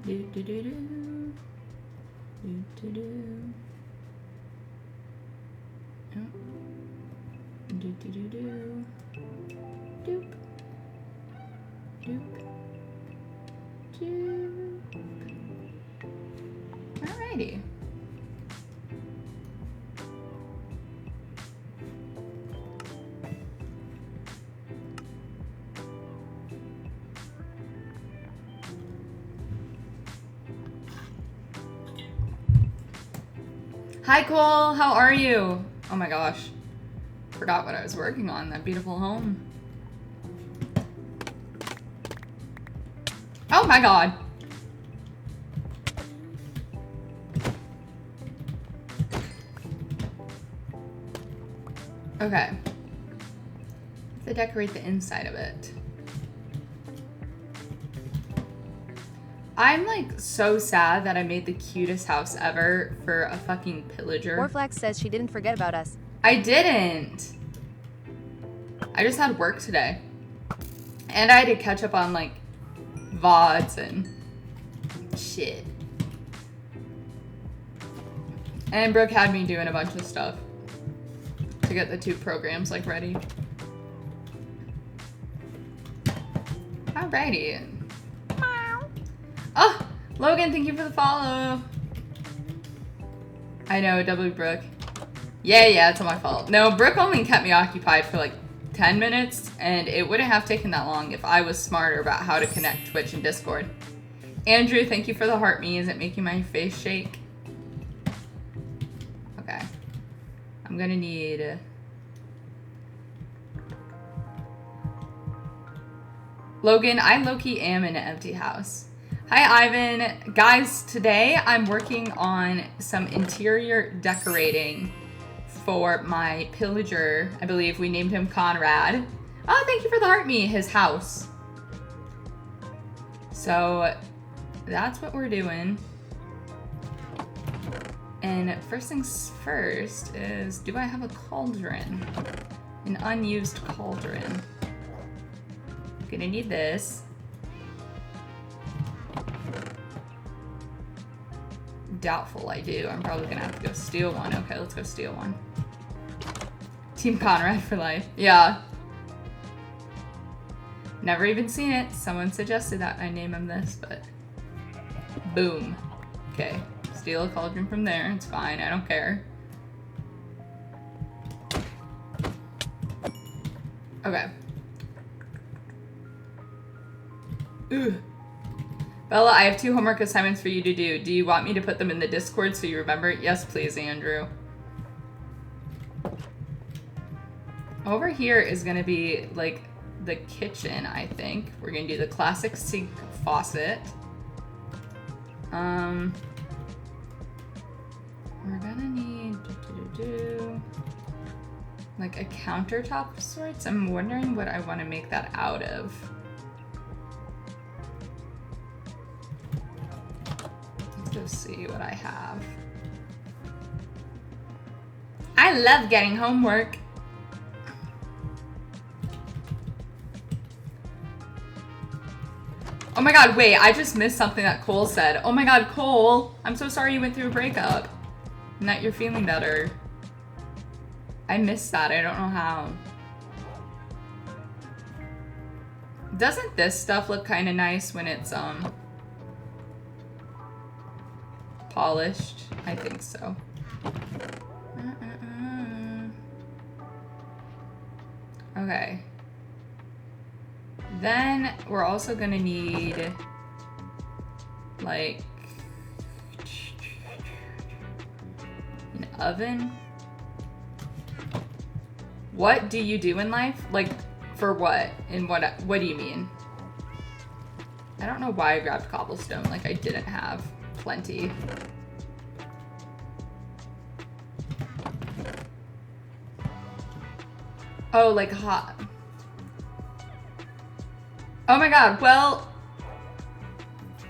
Do do do do. Do do do. Oh. Do do do do. Doop. Doop. Doop. Alrighty. Hi Cole, how are you? Oh my gosh. Forgot what I was working on, that beautiful home. Oh my god. Okay. To decorate the inside of it. I'm like so sad that I made the cutest house ever for a fucking pillager. Warflax says she didn't forget about us. I didn't. I just had work today. And I had to catch up on like VODs and shit. And Brooke had me doing a bunch of stuff to get the 2 programs like ready. Alrighty. Oh, Logan, thank you for the follow. I know, W Brooke. Yeah, it's all my fault. No, Brooke only kept me occupied for like 10 minutes, and it wouldn't have taken that long if I was smarter about how to connect Twitch and Discord. Andrew, thank you for the heart me. Is it making my face shake? Okay. I'm gonna need... Logan, I low-key am in an empty house. Hi, Ivan. Guys, today I'm working on some interior decorating for my pillager. I believe we named him Conrad. Oh, thank you for the heart me, his house. So that's what we're doing. And first things first is, do I have a cauldron? An unused cauldron. Gonna need this. Doubtful I do. I'm probably gonna have to go steal one. Okay, let's go steal one. Team Conrad for life. Yeah. Never even seen it. Someone suggested that I name him this, but... Boom. Okay. Steal a cauldron from there. It's fine. I don't care. Okay. Ooh. Bella, I have 2 homework assignments for you to do. Do you want me to put them in the Discord so you remember? Yes, please, Andrew. Over here is gonna be like the kitchen, I think. We're gonna do the classic sink faucet. We're gonna need like a countertop of sorts. I'm wondering what I want to make that out of. Let's go see what I have. I love getting homework. Oh my god, wait, I just missed something that Cole said. Oh my god, Cole, I'm so sorry you went through a breakup and that you're feeling better. I missed that, I don't know how. Doesn't this stuff look kind of nice when it's polished? I think so. Okay. Then we're also gonna need like an oven. What do you do in life? Like for what? And what do you mean? I don't know why I grabbed cobblestone, like I didn't have plenty. Oh, like hot. Oh my god, well,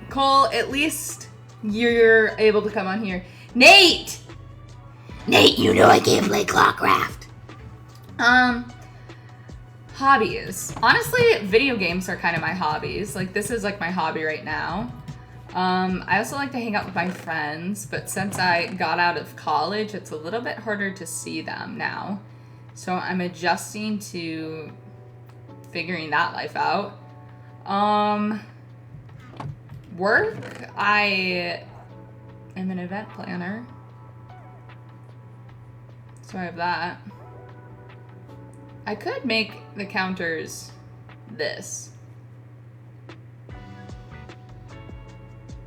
Cole, at least you're able to come on here. Nate! Nate, you know I can't play Clockcraft. Hobbies. Honestly, video games are kind of my hobbies. Like, this is like my hobby right now. I also like to hang out with my friends, but since I got out of college, it's a little bit harder to see them now. So I'm adjusting to figuring that life out. Work, I am an event planner. So I have that. I could make the counters this.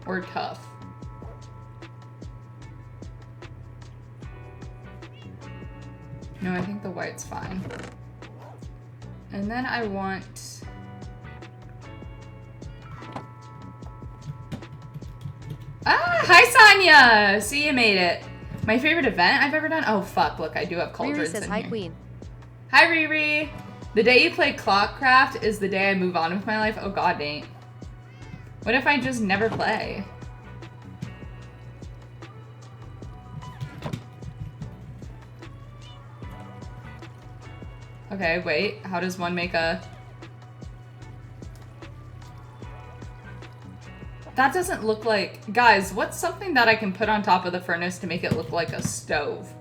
Or tough. No, I think the white's fine. And then I want... Ah, hi Sonia! See, you made it. My favorite event I've ever done? Oh fuck, look, I do have cauldrons Riri says in hi, here. Queen. Hi Riri! The day you play Clockcraft is the day I move on with my life. Oh god, Nate. What if I just never play? Okay, wait. How does one make a... That doesn't look like... Guys, what's something that I can put on top of the furnace to make it look like a stove?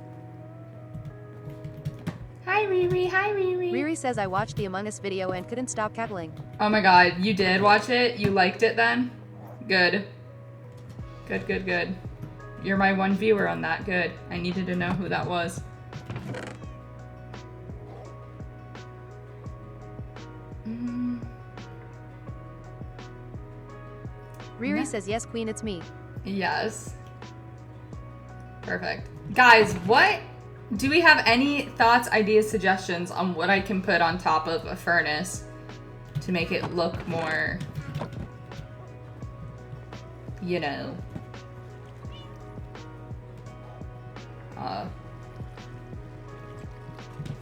Hi, Riri. Hi, Riri. Riri says I watched the Among Us video and couldn't stop cackling. Oh my god, you did watch it? You liked it then? Good. Good, good, good. You're my one viewer on that. Good. I needed to know who that was. Riri says yes, Queen, it's me. Yes. Perfect. Guys, what... Do we have any thoughts, ideas, suggestions on what I can put on top of a furnace to make it look more... You know...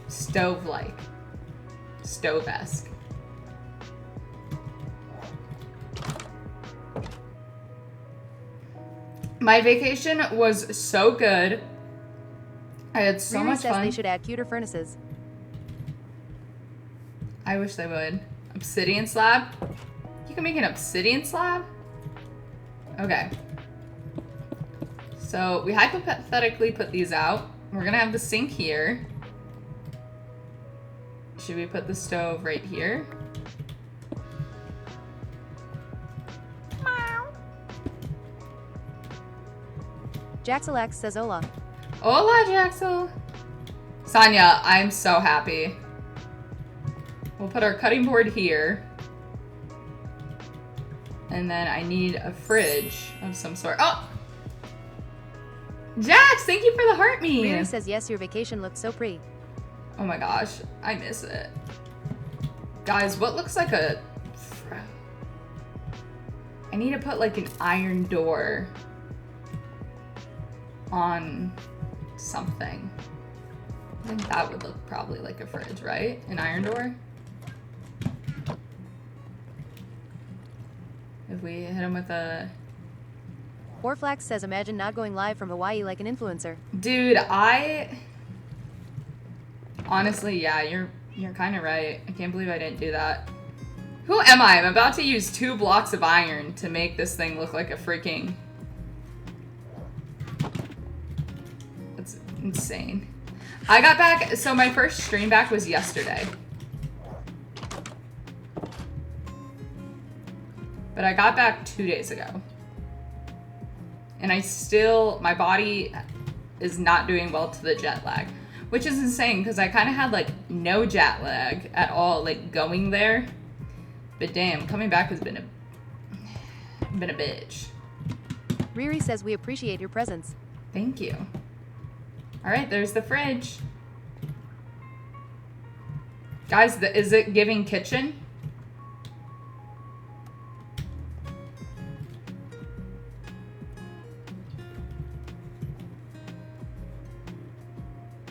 stove-like. Stove-esque. My vacation was so good. I had so Riri much says fun. they should add cuter furnaces. I wish they would. Obsidian slab? You can make an obsidian slab? Okay. So we hypothetically put these out. We're gonna have the sink here. Should we put the stove right here? Jaxelax says hola. Hola, Jaxel. Sonia, I'm so happy. We'll put our cutting board here. And then I need a fridge of some sort. Oh! Jax, thank you for the heart me. Riri says yes, your vacation looks so pretty. Oh my gosh, I miss it. Guys, what looks like a... I need to put like an iron door on something. I think that would look probably like a fridge, right? An iron door? If we hit him with a... Orflax says imagine not going live from Hawaii like an influencer. Dude, honestly, yeah, you're kind of right. I can't believe I didn't do that. Who am I? I'm about to use 2 blocks of iron to make this thing look like a freaking... That's insane. I got back, so my first stream back was yesterday. But I got back 2 days ago. And my body is not doing well to the jet lag. Which is insane, because I kind of had, like, no jet lag at all, like, going there. But damn, coming back has been a bitch. Riri says we appreciate your presence. Thank you. Alright, there's the fridge. Guys, is it giving kitchen?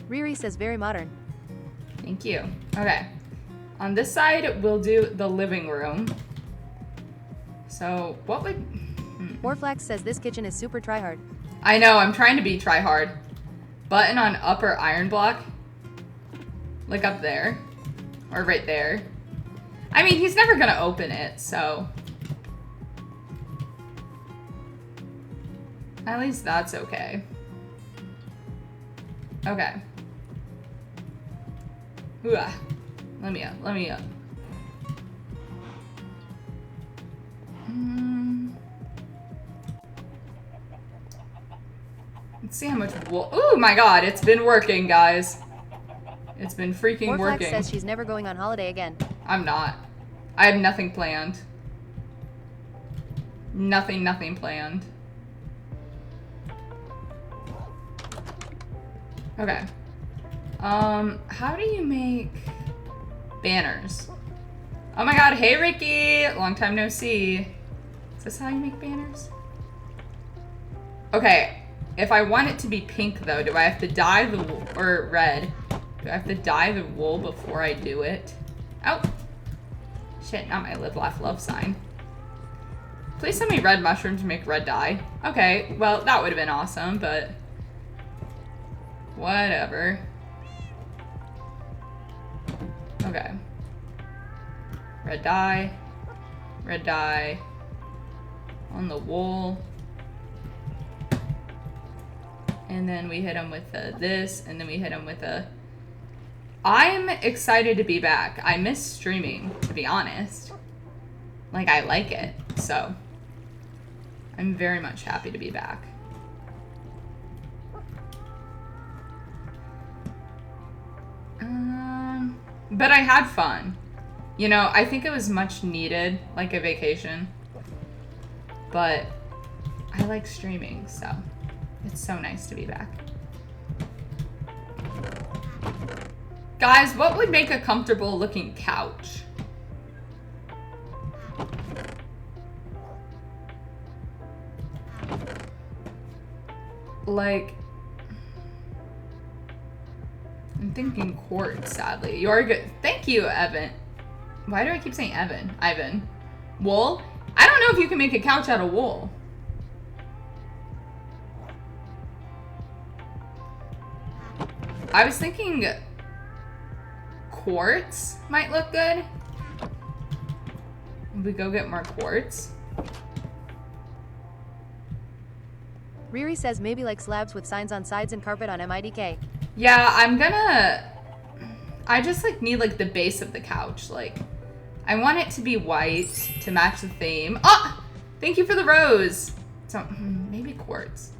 Riri says very modern. Thank you. Okay. On this side, we'll do the living room. So, what would... Orflax says this kitchen is super tryhard. I know, I'm trying to be try hard. Button on upper iron block. Like up there. Or right there. I mean, he's never gonna open it, so... At least that's okay. Okay. Ooh, let me up. Let's see how much wool. Oh my god, it's been working, guys. It's been freaking Orflax working. says she's never going on holiday again. I'm not. I have nothing planned. Nothing planned. Okay. How do you make banners? Oh my god, hey Ricky! Long time no see. Is this how you make banners? Okay, if I want it to be pink though, do I have to dye the wool, or red? Do I have to dye the wool before I do it? Oh! Shit, not my live, laugh, love sign. Please send me red mushrooms to make red dye. Okay, well, that would have been awesome, but... whatever. Okay. Red dye. Red dye. On the wool. And then we hit them with this, and then we hit them with a... I'm excited to be back. I miss streaming, to be honest. Like, I like it, so... I'm very much happy to be back. But I had fun. You know, I think it was much needed, like a vacation. But I like streaming, so it's so nice to be back. Guys, what would make a comfortable looking couch? Like, I'm thinking quartz, sadly. You're good. Thank you, Evan. Why do I keep saying Evan? Ivan. Wool? I don't know if you can make a couch out of wool. I was thinking quartz might look good. We go get more quartz. Riri says maybe like slabs with signs on sides and carpet on MIDK. Yeah, I just like need like the base of the couch. Like, I want it to be white to match the theme. Ah! Thank you for the rose. So, maybe quartz.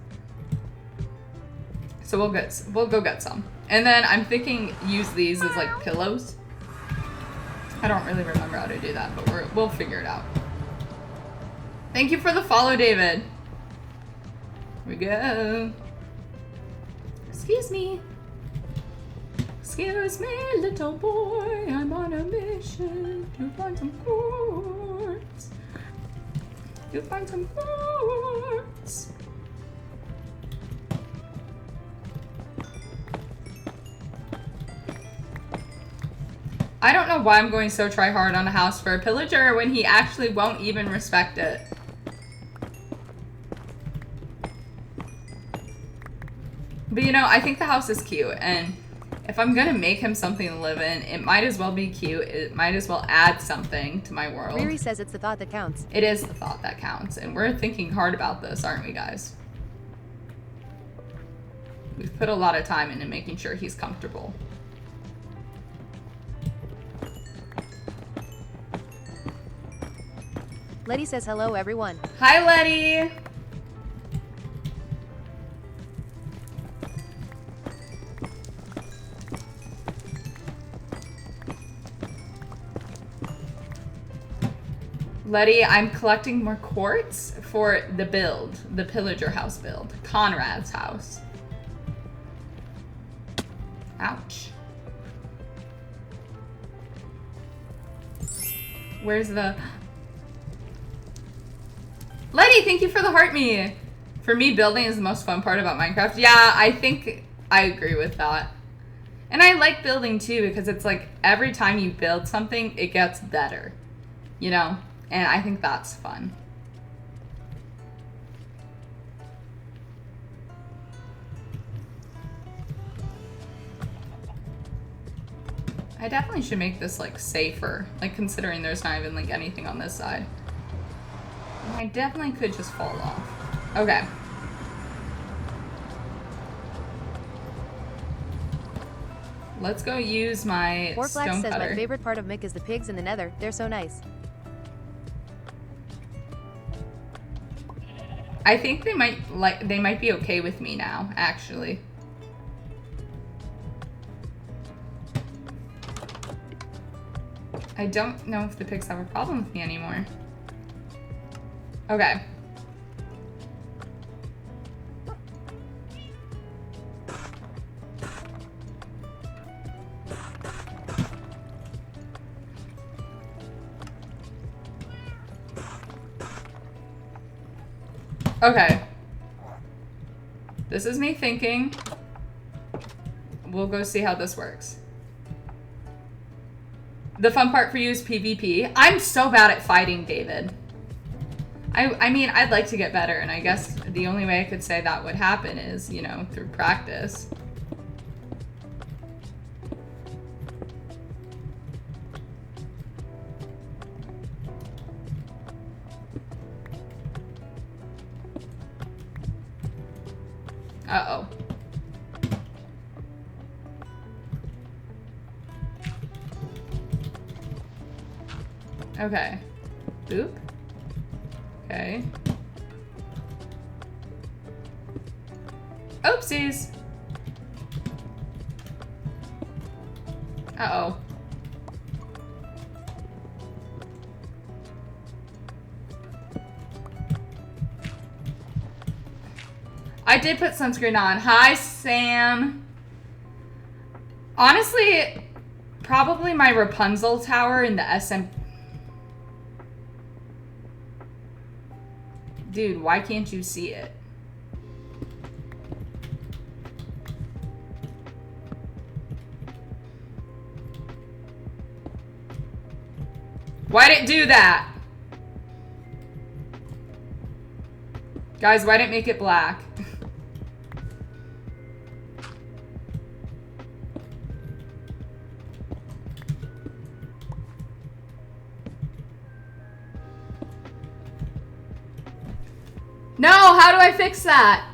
So we'll go get some. And then I'm thinking use these as like pillows. I don't really remember how to do that, but we'll figure it out. Thank you for the follow, David. Here we go. Excuse me. Excuse me, little boy. I'm on a mission to find some quartz. To find some quartz. I don't know why I'm going so try hard on a house for a pillager when he actually won't even respect it. But you know, I think the house is cute, and if I'm gonna make him something to live in, it might as well be cute. It might as well add something to my world. Riri says it's the thought that counts. It is the thought that counts, and we're thinking hard about this, aren't we, guys? We've put a lot of time into making sure he's comfortable. Letty says hello, everyone. Hi, Letty! Letty, I'm collecting more quartz for the build, the pillager house build, Conrad's house. Ouch. Where's the... Letty, thank you for the heart me. For me, building is the most fun part about Minecraft. Yeah, I think I agree with that. And I like building too, because it's like every time you build something, it gets better. You know? And I think that's fun. I definitely should make this like safer, like considering there's not even like anything on this side. I definitely could just fall off. Okay. Let's go use my Warflax stone says cutter. my favorite part of Mick is the pigs in the nether. They're so nice. I think they might be okay with me now, actually. I don't know if the pigs have a problem with me anymore. Okay. Okay. This is me thinking. We'll go see how this works. The fun part for you is PvP. I'm so bad at fighting, David. I mean, I'd like to get better, and I guess the only way I could say that would happen is, you know, through practice. Uh-oh. Okay. Boop. Okay. Oopsies. Uh-oh. I did put sunscreen on. Hi, Sam. Honestly, probably my Rapunzel tower in the SM... Dude, why can't you see it? Why'd it do that? Guys, why'd it make it black? No, how do I fix that?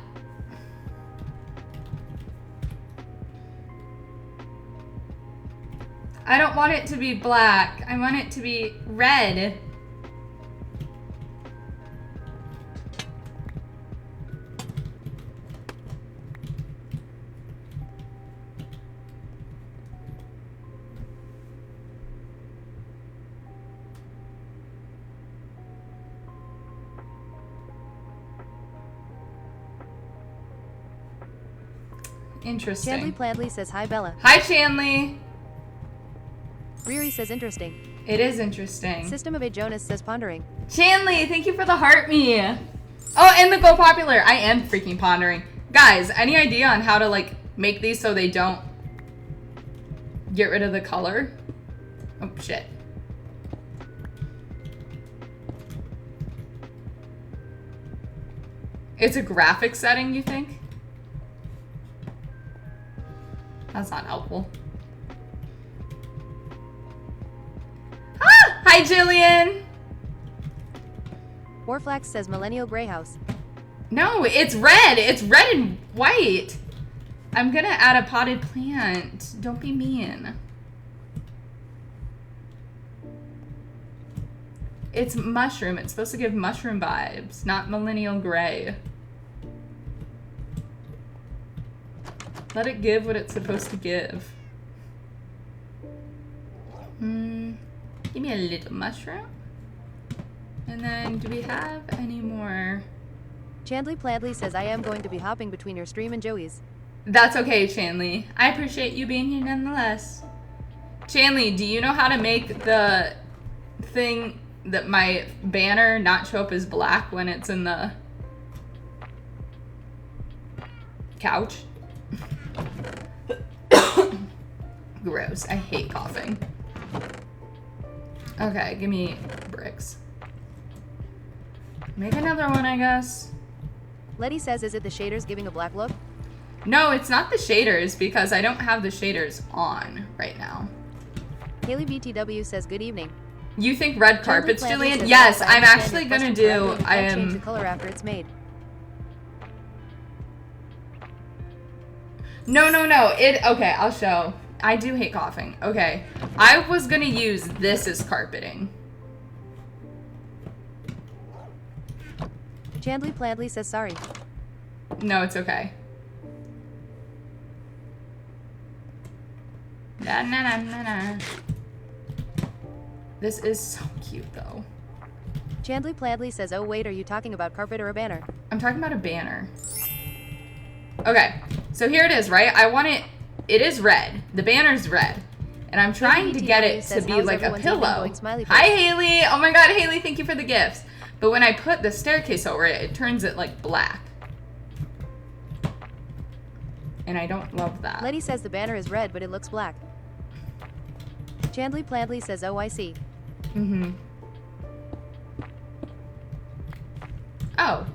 I don't want it to be black. I want it to be red. Interesting. Chandley Pladley says hi, Bella. Hi, Chandley. Riri says interesting. It is interesting. System of a Jonas says pondering. Chandley, thank you for the heart me. Oh, and the Go Popular. I am freaking pondering. Guys, any idea on how to, like, make these so they don't get rid of the color? Oh, shit. It's a graphic setting, you think? That's not helpful. Ah! Hi, Jillian! Warflax says Millennial Grey House. No, it's red. It's red and white. I'm gonna add a potted plant. Don't be mean. It's mushroom. It's supposed to give mushroom vibes, not millennial gray. Let it give what it's supposed to give. Give me a little mushroom. And then, do we have any more? Chandley Pladley says I am going to be hopping between your stream and Joey's. That's okay, Chandley. I appreciate you being here nonetheless. Chandley, do you know how to make the thing that my banner not show up as black when it's in the couch? Gross. I hate coughing. Okay, give me bricks. Make another one, I guess. Letty says, is it the shaders giving a black look? No, it's not the shaders because I don't have the shaders on right now. Haley BTW says, good evening. You think red carpets, Chandley Pladley Jillian? says, Yes, I I'm understand actually your gonna question do. correctly, I you can't change the am. color after it's made. No. Okay, I'll show. I do hate coughing. Okay. I was gonna use this as carpeting. Chandley Plandley says sorry. No, it's okay. Na na na na na. This is so cute though. Chandley Plandley says, oh wait, are you talking about carpet or a banner? I'm talking about a banner. Okay, so here it is, right? I want it, it is red. The banner's red. And I'm trying to get it to be like a pillow. Hi, Haley. Oh my God, Haley, thank you for the gifts. But when I put the staircase over it, it turns it like black. And I don't love that. Letty says the banner is red, but it looks black. Chandley Plandley says, oh, I see. Mm-hmm. Oh.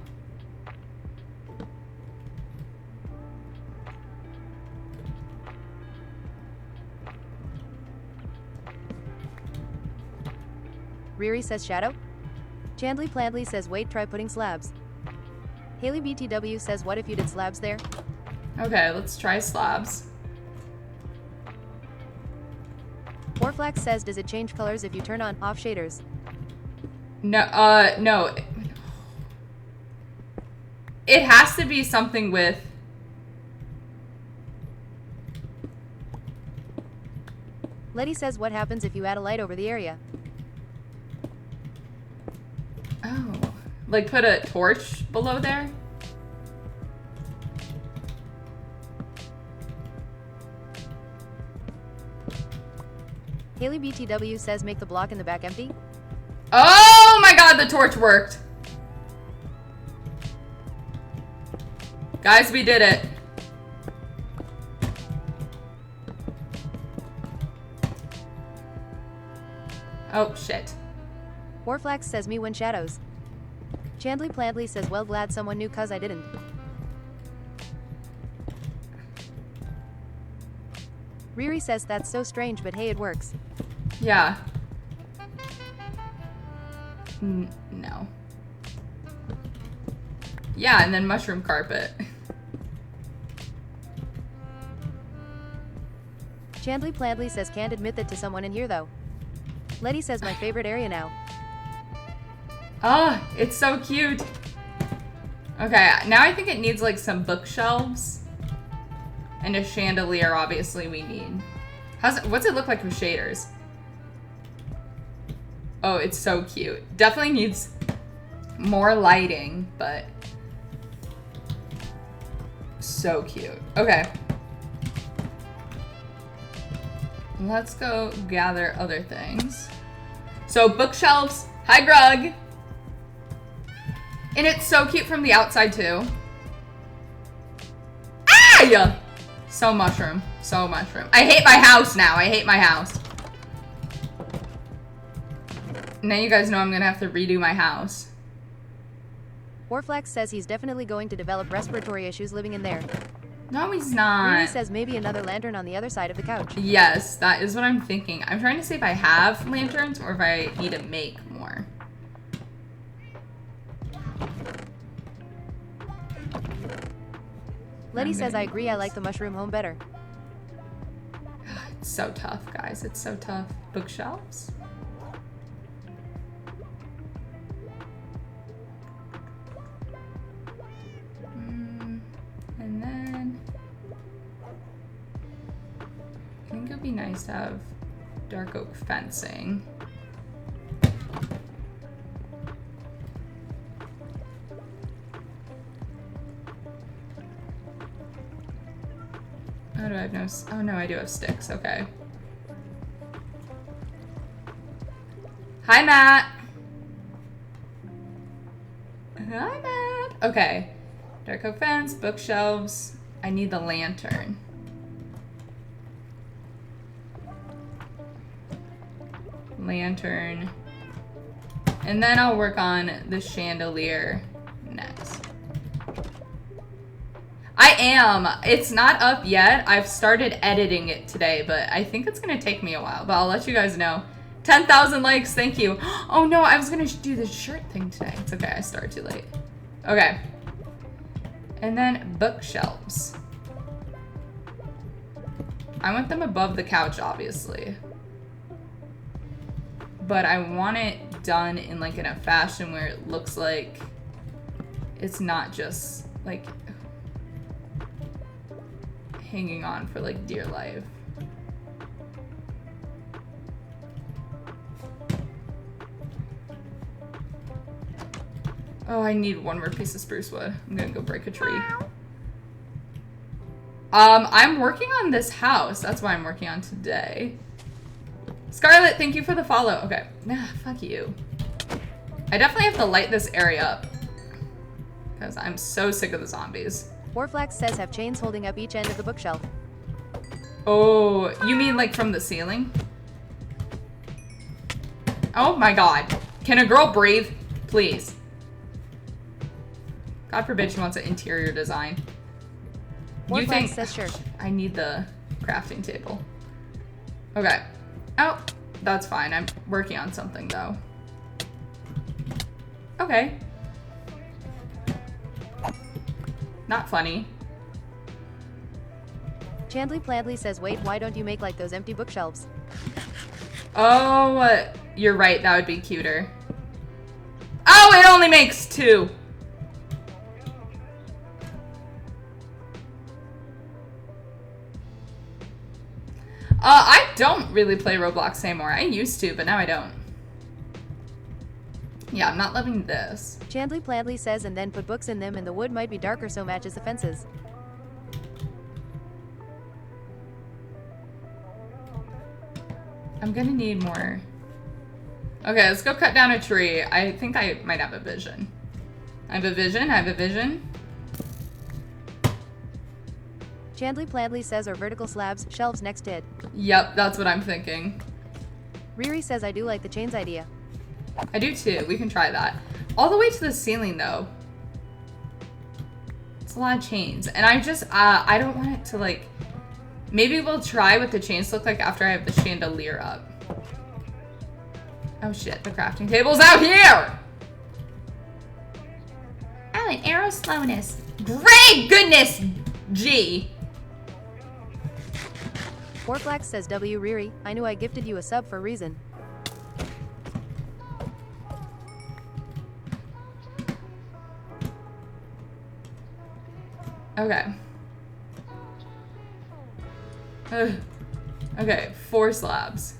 Riri says shadow. Chandley Plandley says wait, try putting slabs. Haley BTW says what if you did slabs there? Okay, let's try slabs. Warflax says does it change colors if you turn on off shaders? No, no. It has to be something with... Letty says what happens if you add a light over the area? Oh. Like put a torch below there? Haley BTW says make the block in the back empty? Oh my God, the torch worked. Guys, we did it. Oh, shit. Warflax says me when shadows. Chandley Plandley says well glad someone knew cuz I didn't. Riri says that's so strange but hey it works. Yeah. No. Yeah, and then mushroom carpet. Chandley Plandley says can't admit that to someone in here though. Letty says my favorite area now. Oh, it's so cute. Okay, now I think it needs like some bookshelves. And a chandelier, obviously, we need. What's it look like with shaders? Oh, it's so cute. Definitely needs more lighting, but so cute. Okay. Let's go gather other things. So bookshelves. Hi, Grug. And it's so cute from the outside, too. Ah! So mushroom. So mushroom. I hate my house now. I hate my house. Now you guys know I'm gonna have to redo my house. Warflax says he's definitely going to develop respiratory issues living in there. No, he's not. Riri says maybe another lantern on the other side of the couch. Yes, that is what I'm thinking. I'm trying to see if I have lanterns or if I need to make more. Letty says I agree, I like the mushroom home better. It's so tough, guys. It's so tough. Bookshelves? And then I think it'd be nice to have dark oak fencing. Oh, do I have no? Oh no, I do have sticks. Okay. Hi, Matt. Hi, Matt. Okay. Dark oak fence, bookshelves. I need the lantern. Lantern. And then I'll work on the chandelier next. I am. It's not up yet. I've started editing it today, but I think it's going to take me a while. But I'll let you guys know. 10,000 likes. Thank you. Oh, no. I was going to do the shirt thing today. It's okay. I started too late. Okay. And then bookshelves. I want them above the couch, obviously. But I want it done in like in a fashion where it looks like it's not just like hanging on for like dear life. Oh, I need one more piece of spruce wood. I'm gonna go break a tree. I'm working on this house. That's why I'm working on today. Scarlett, thank you for the follow. Okay. Ah, fuck you. I definitely have to light this area up. Because I'm so sick of the zombies. Warflax says have chains holding up each end of the bookshelf. Oh, you mean like from the ceiling? Oh my god. Can a girl breathe? Please. God forbid she wants an interior design. You think says sure. I need the crafting table. Okay. Oh, that's fine. I'm working on something though. Okay. Not funny. Chandley Pladley says wait, why don't you make like those empty bookshelves? Oh, you're right. That would be cuter. Oh, it only makes 2. I don't really play Roblox anymore. I used to, but now I don't. Yeah, I'm not loving this. Chandley Pladley says and then put books in them and the wood might be darker so matches the fences. I'm gonna need more. Okay, let's go cut down a tree. I think I might have a vision. I have a vision, I have a vision. Chandley Pladley says or vertical slabs, shelves next did. Yep, that's what I'm thinking. Riri says I do like the chains idea. I do too, we can try that. All the way to the ceiling though. It's a lot of chains. And I just, I don't want it to like, maybe we'll try what the chains look like after I have the chandelier up. Oh shit, the crafting table's out here! Oh, an arrow slowness. Great goodness, G. Warflax says W Riri, I knew I gifted you a sub for a reason. Okay. Ugh. Okay, 4 slabs.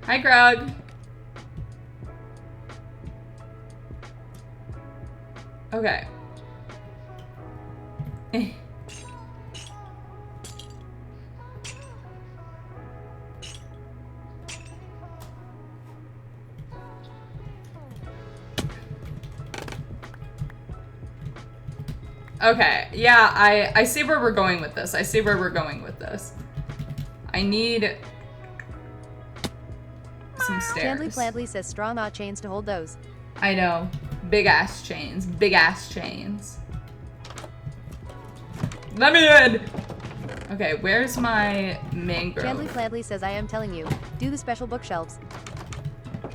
Hi, Grog. Okay. Okay, yeah, I see where we're going with this. I see where we're going with this. I need some stairs. Chandley Pladley says straw knot chains to hold those. I know. Big ass chains. Big ass chains. Let me in! Okay, where's my mangrove? Chandley Pladley says I am telling you, do the special bookshelves.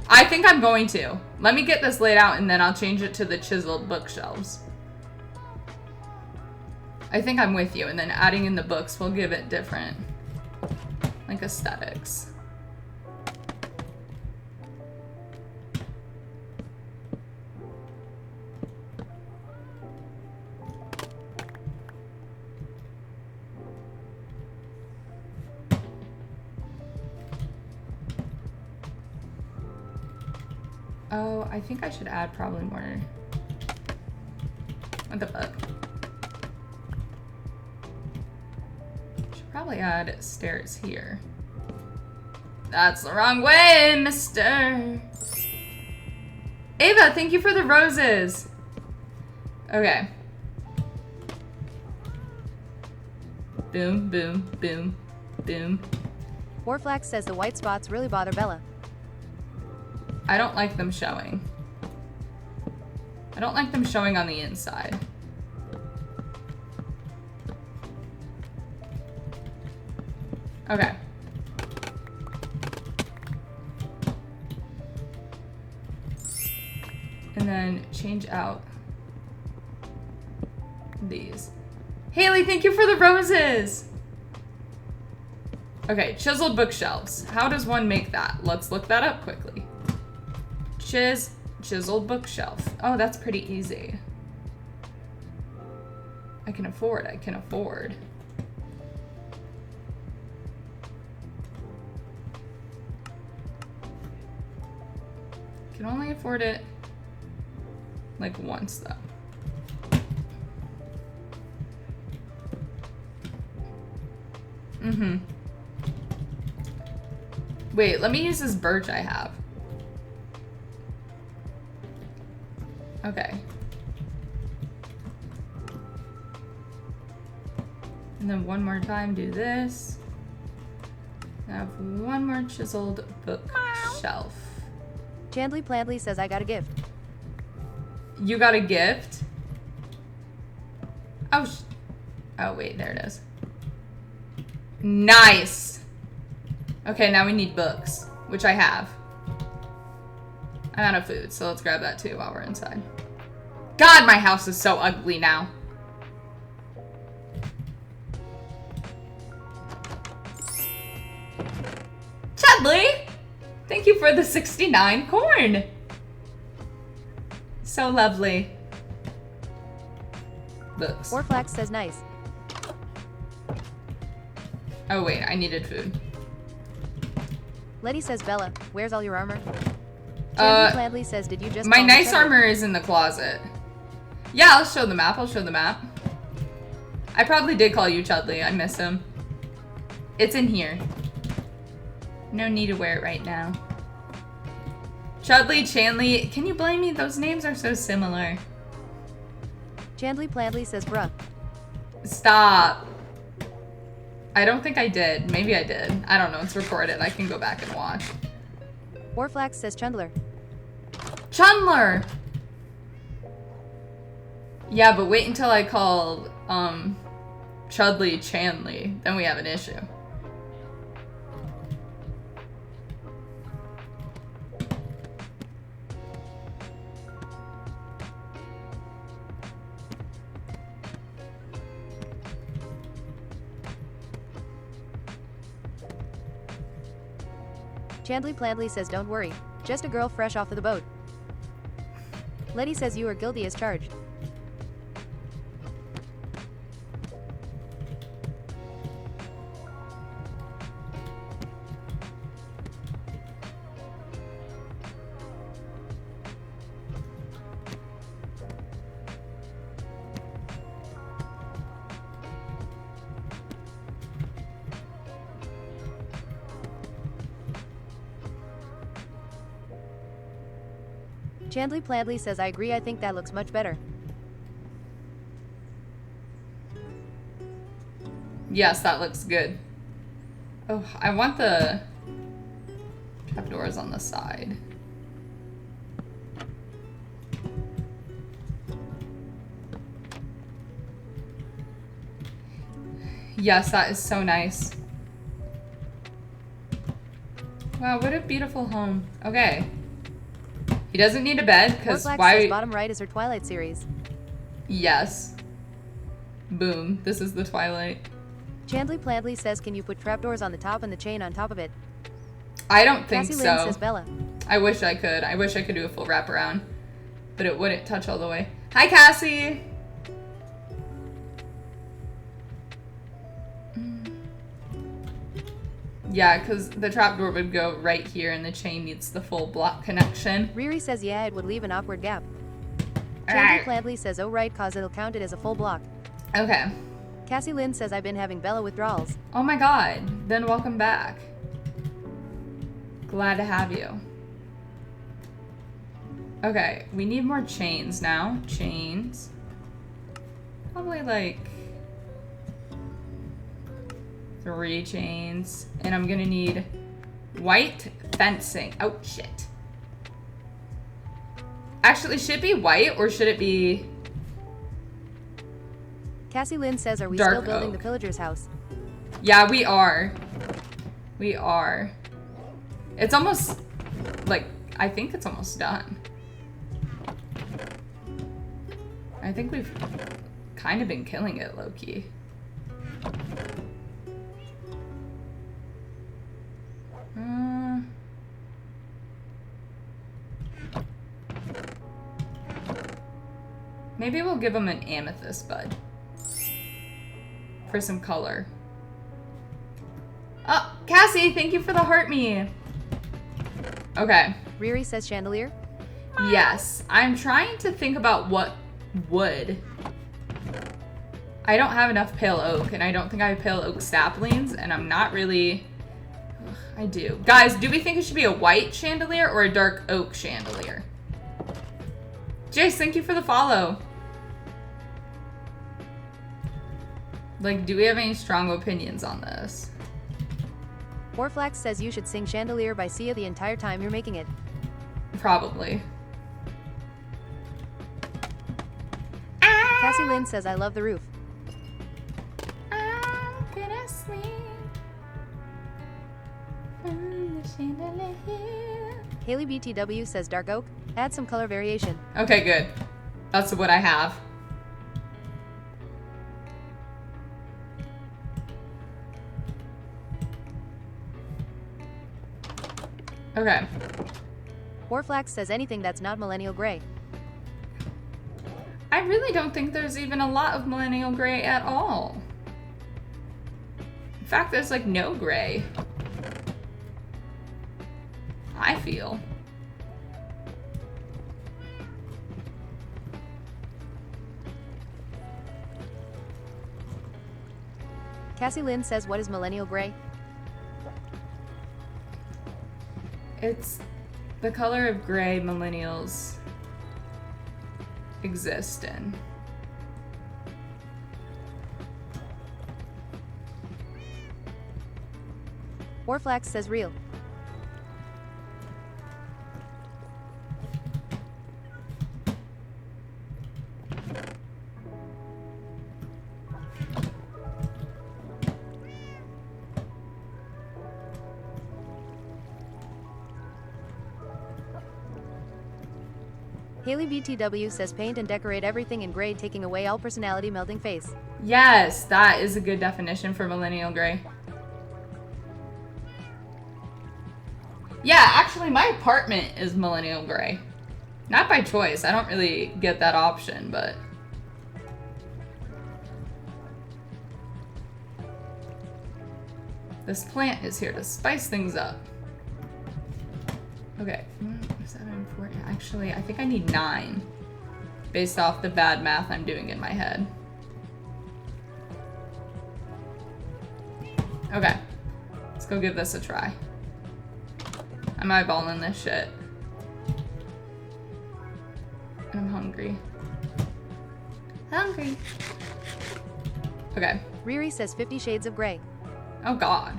I think I'm going to. Let me get this laid out and then I'll change it to the chiseled bookshelves. I think I'm with you, and then adding in the books will give it different, like, aesthetics. Oh, I think I should add probably more. What the fuck? Should probably add stairs here. That's the wrong way, mister. Ava, thank you for the roses. Okay. Boom, boom, boom, boom. Warflax says the white spots really bother Bella. I don't like them showing. I don't like them showing on the inside. Okay. And then change out these. Haley, thank you for the roses! Okay, chiseled bookshelves. How does one make that? Let's look that up quickly. Chiseled bookshelf. Oh, that's pretty easy. I can afford. Can only afford it like once though. Wait, let me use this birch I have. Okay. And then one more time, do this. I have one more chiseled bookshelf. Chandley Plandley says I got a gift. You got a gift? Oh, oh wait, there it is. Nice. Okay, now we need books, which I have. I'm out of food, so let's grab that too while we're inside. God, my house is so ugly now. Chudley! Thank you for the 69 corn. So lovely. Books. Warflax says nice. Oh wait, I needed food. Letty says Bella, where's all your armor? Chandley Plandley says, did you just my call me nice Trevor? armor is in the closet. Yeah, I'll show the map. I probably did call you Chudley. I miss him. It's in here. No need to wear it right now. Chudley, Chanley. Can you blame me? Those names are so similar. Chandley Plandley says bruh. Stop. I don't think I did. Maybe I did. I don't know. It's recorded. I can go back and watch. Warflax says Chundler. Chundler! Yeah, but wait until I call, Chudley Chanley. Then we have an issue. Chandley Plandley says don't worry. Just a girl fresh off of the boat. Letty says you are guilty as charged. Chandley Plandley says I agree, I think that looks much better. Yes, that looks good. Oh, I want the trapdoors on the side. Yes, that is so nice. Wow, what a beautiful home. Okay. He doesn't need a bed, because why... says bottom right is her Twilight series. Yes. Boom. This is the Twilight. Chandley Plandley says, can you put trapdoors on the top and the chain on top of it? I don't think Cassie so. Lynn says Bella. I wish I could. I wish I could do a full wraparound. But it wouldn't touch all the way. Hi, Cassie! Yeah, because the trapdoor would go right here and the chain needs the full block connection. Riri says yeah, it would leave an awkward gap. Chandley Plandley says oh right, cause it'll count it as a full block. Okay. Cassie Lynn says I've been having Bella withdrawals. Oh my god. Then welcome back. Glad to have you. Okay, we need more chains now. Chains. Probably like 3 chains. And I'm gonna need white fencing. Oh, shit. Actually, should it be white or should it be... Cassie Lynn says, are we Dark still building oak. the pillager's house? Yeah, we are. We are. It's almost, like, I think it's almost done. I think we've kind of been killing it, low-key. Maybe we'll give him an amethyst bud. For some color. Oh, Cassie, thank you for the heart me. Okay. Riri says chandelier. Yes. I'm trying to think about what wood. I don't have enough pale oak, and I don't think I have pale oak saplings, and I'm not really... Ugh, I do. Guys, do we think it should be a white chandelier or a dark oak chandelier? Jace, thank you for the follow. Like, do we have any strong opinions on this? Warflax says you should sing Chandelier by Sia the entire time you're making it. Probably. Cassie Lynn says I love the roof. I'm gonna sleep on the chandelier. Haley BTW says dark oak. Add some color variation. Okay, good. That's what I have. Okay. Warflax says anything that's not millennial gray. I really don't think there's even a lot of millennial gray at all. In fact, there's like no gray. I feel. Cassie Lynn says what is millennial gray? It's the color of gray millennials exist in. Warflax says real. Haley BTW says paint and decorate everything in gray, taking away all personality, melting face. Yes, that is a good definition for millennial gray. Yeah, actually, my apartment is millennial gray. Not by choice. I don't really get that option, but... This plant is here to spice things up. Okay. 7, 4, actually, I think I need 9. Based off the bad math I'm doing in my head. Okay. Let's go give this a try. I'm eyeballing this shit. And I'm hungry. Hungry. Okay. Riri says 50 Shades of Grey. Oh god.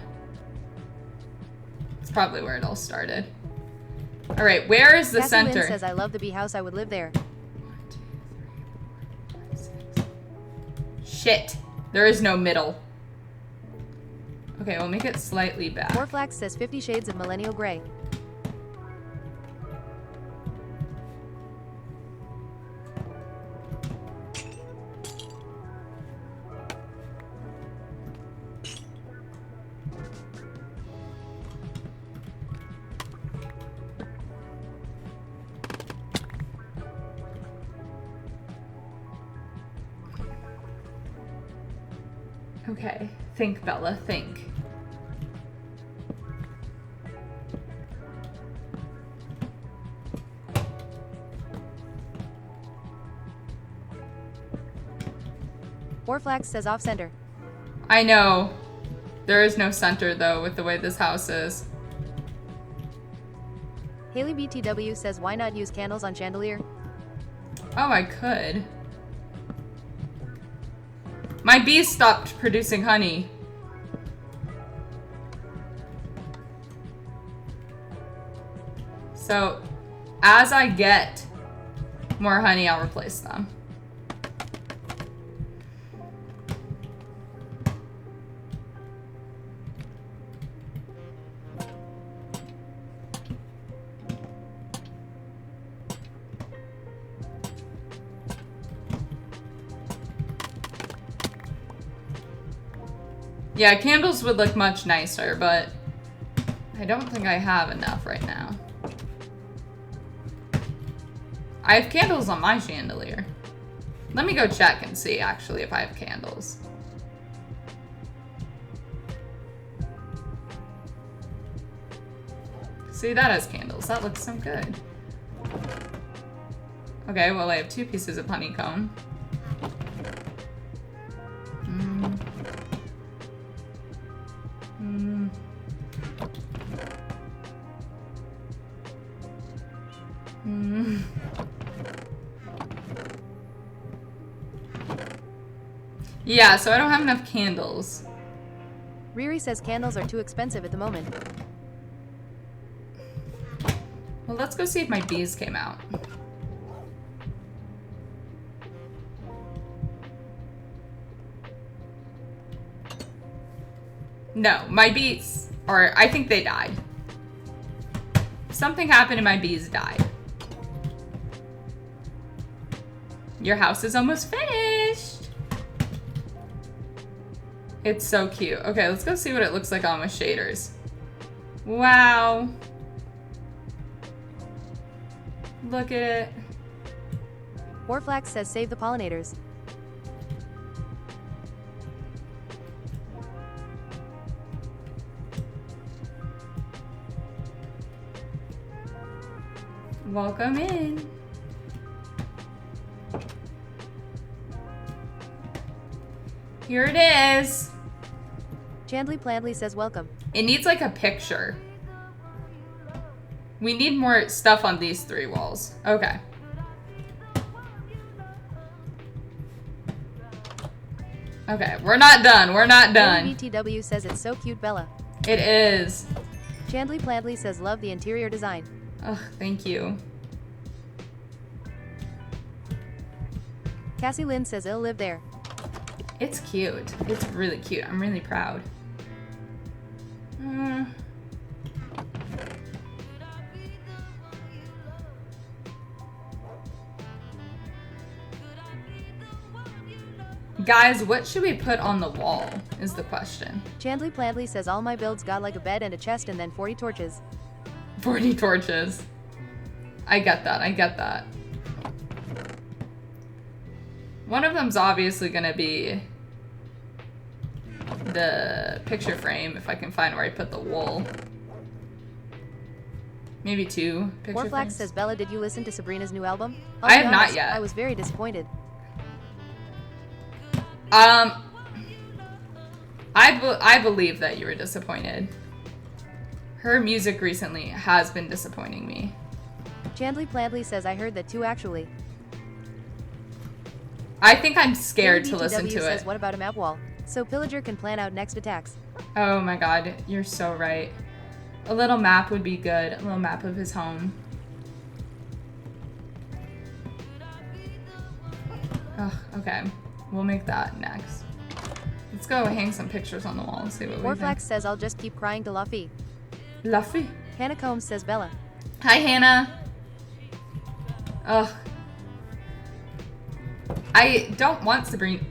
It's probably where it all started. Alright, where is the Cassie center? Lynn says I love the bee house, I would live there. 1, 2, 3, 4, 5, 6. Shit. There is no middle. Okay, we'll make it slightly back. Warflax says 50 Shades of Millennial Grey. Okay, think, Bella, think. Warflax says off center. I know. There is no center, though, with the way this house is. Haley BTW says why not use candles on chandelier? Oh, I could. My bees stopped producing honey. So, as I get more honey, I'll replace them. Yeah, candles would look much nicer, but I don't think I have enough right now. I have candles on my chandelier. Let me go check and see, actually, if I have candles. See, that has candles. That looks so good. Okay, well, I have 2 pieces of honeycomb. Yeah, so I don't have enough candles. Riri says candles are too expensive at the moment. Well, let's go see if my bees came out. No, my bees are, I think they died. Something happened and my bees died. Your house is almost finished. It's so cute. Okay, let's go see what it looks like on with shaders. Wow. Look at it. Warflax says save the pollinators. Welcome in. Here it is. Chandley Plandley says welcome. It needs like a picture. We need more stuff on these 3 walls. Okay. Okay, we're not done. We're not done. BTW says it's so cute, Bella. It is. Chandley Plandley says love the interior design. Ugh, thank you. Cassie Lynn says it'll live there. It's cute. It's really cute. I'm really proud. Guys, what should we put on the wall is the question. Chandley Plandley says all my builds got like a bed and a chest and then 40 torches. 40 torches. I get that. I get that. One of them's obviously gonna be the picture frame, if I can find where I put the wool. Maybe 2 picture Warflax frames. says, Bella, did you listen to Sabrina's new album? I have not yet. I was very disappointed. I believe that you were disappointed. Her music recently has been disappointing me. Chandley Plandley says, I heard that too actually. I think I'm scared to listen to says, it. what about a map wall? So Pillager can plan out next attacks. Oh my god, you're so right. A little map would be good. A little map of his home. Ugh, okay. We'll make that next. Let's go hang some pictures on the wall and see what we Warflax think. says, I'll just keep crying to Luffy. Luffy. Hannah Combs says, Bella. Hi, Hannah. Ugh. I don't want Sabrina.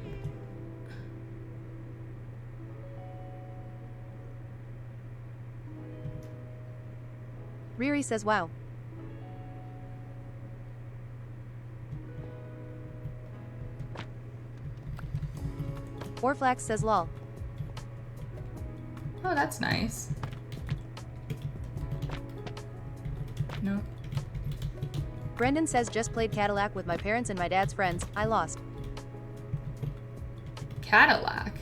Riri says, wow. Warflax says, lol. Oh, that's nice. No. Brendan says, just played Cadillac with my parents and my dad's friends. I lost. Cadillac.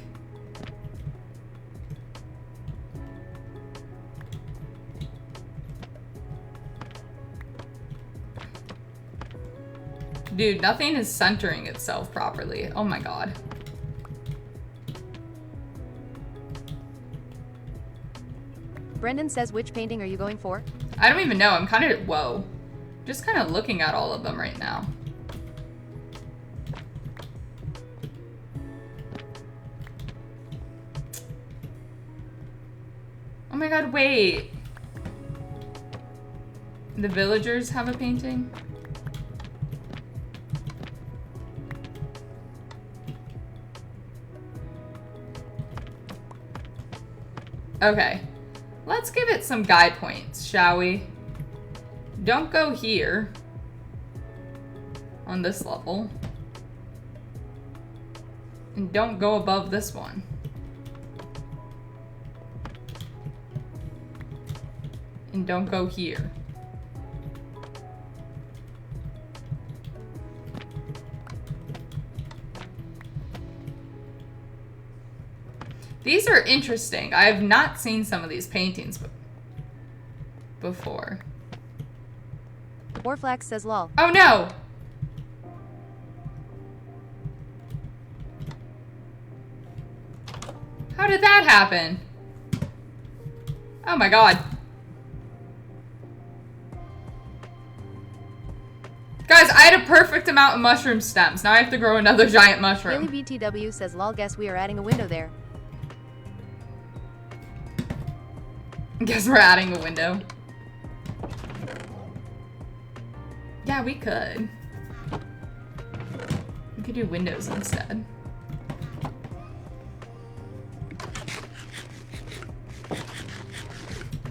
Dude, nothing is centering itself properly. Oh my god. Brendan says, which painting are you going for? I don't even know. I'm kind of, whoa. Just kind of looking at all of them right now. Oh my god, wait. The villagers have a painting? Okay. Let's give it some guide points, shall we? Don't go here. On this level. And don't go above this one. And don't go here. These are interesting. I have not seen some of these paintings before. Warflax says lol. Oh no! How did that happen? Oh my god. Guys, I had a perfect amount of mushroom stems. Now I have to grow another giant mushroom. Haley BTW says lol, guess we are adding a window there. Guess we're adding a window. Yeah, we could. We could do windows instead.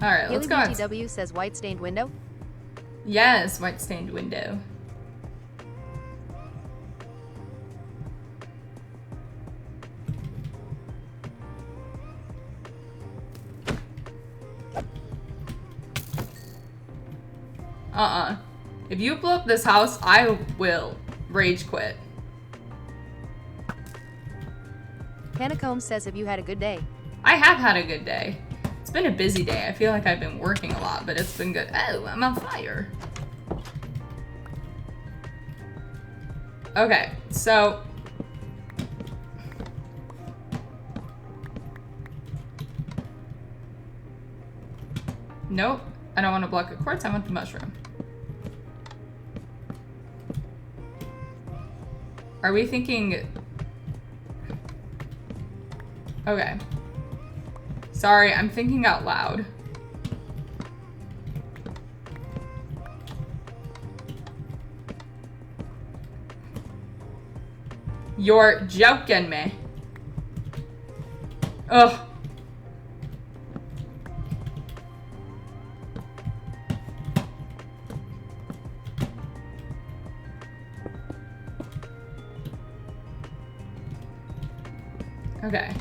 Alright, let's go. Haley BTW says white stained window. Yes, white stained window. If you blow up this house, I will rage quit. Hannah Combs says, have you had a good day? I have had a good day. It's been a busy day. I feel like I've been working a lot, but it's been good. Oh, I'm on fire. Okay, so... Nope. I don't want to block a quartz. I want the mushroom. Are we thinking... Okay. Sorry, I'm thinking out loud. You're joking me. Ugh. Okay.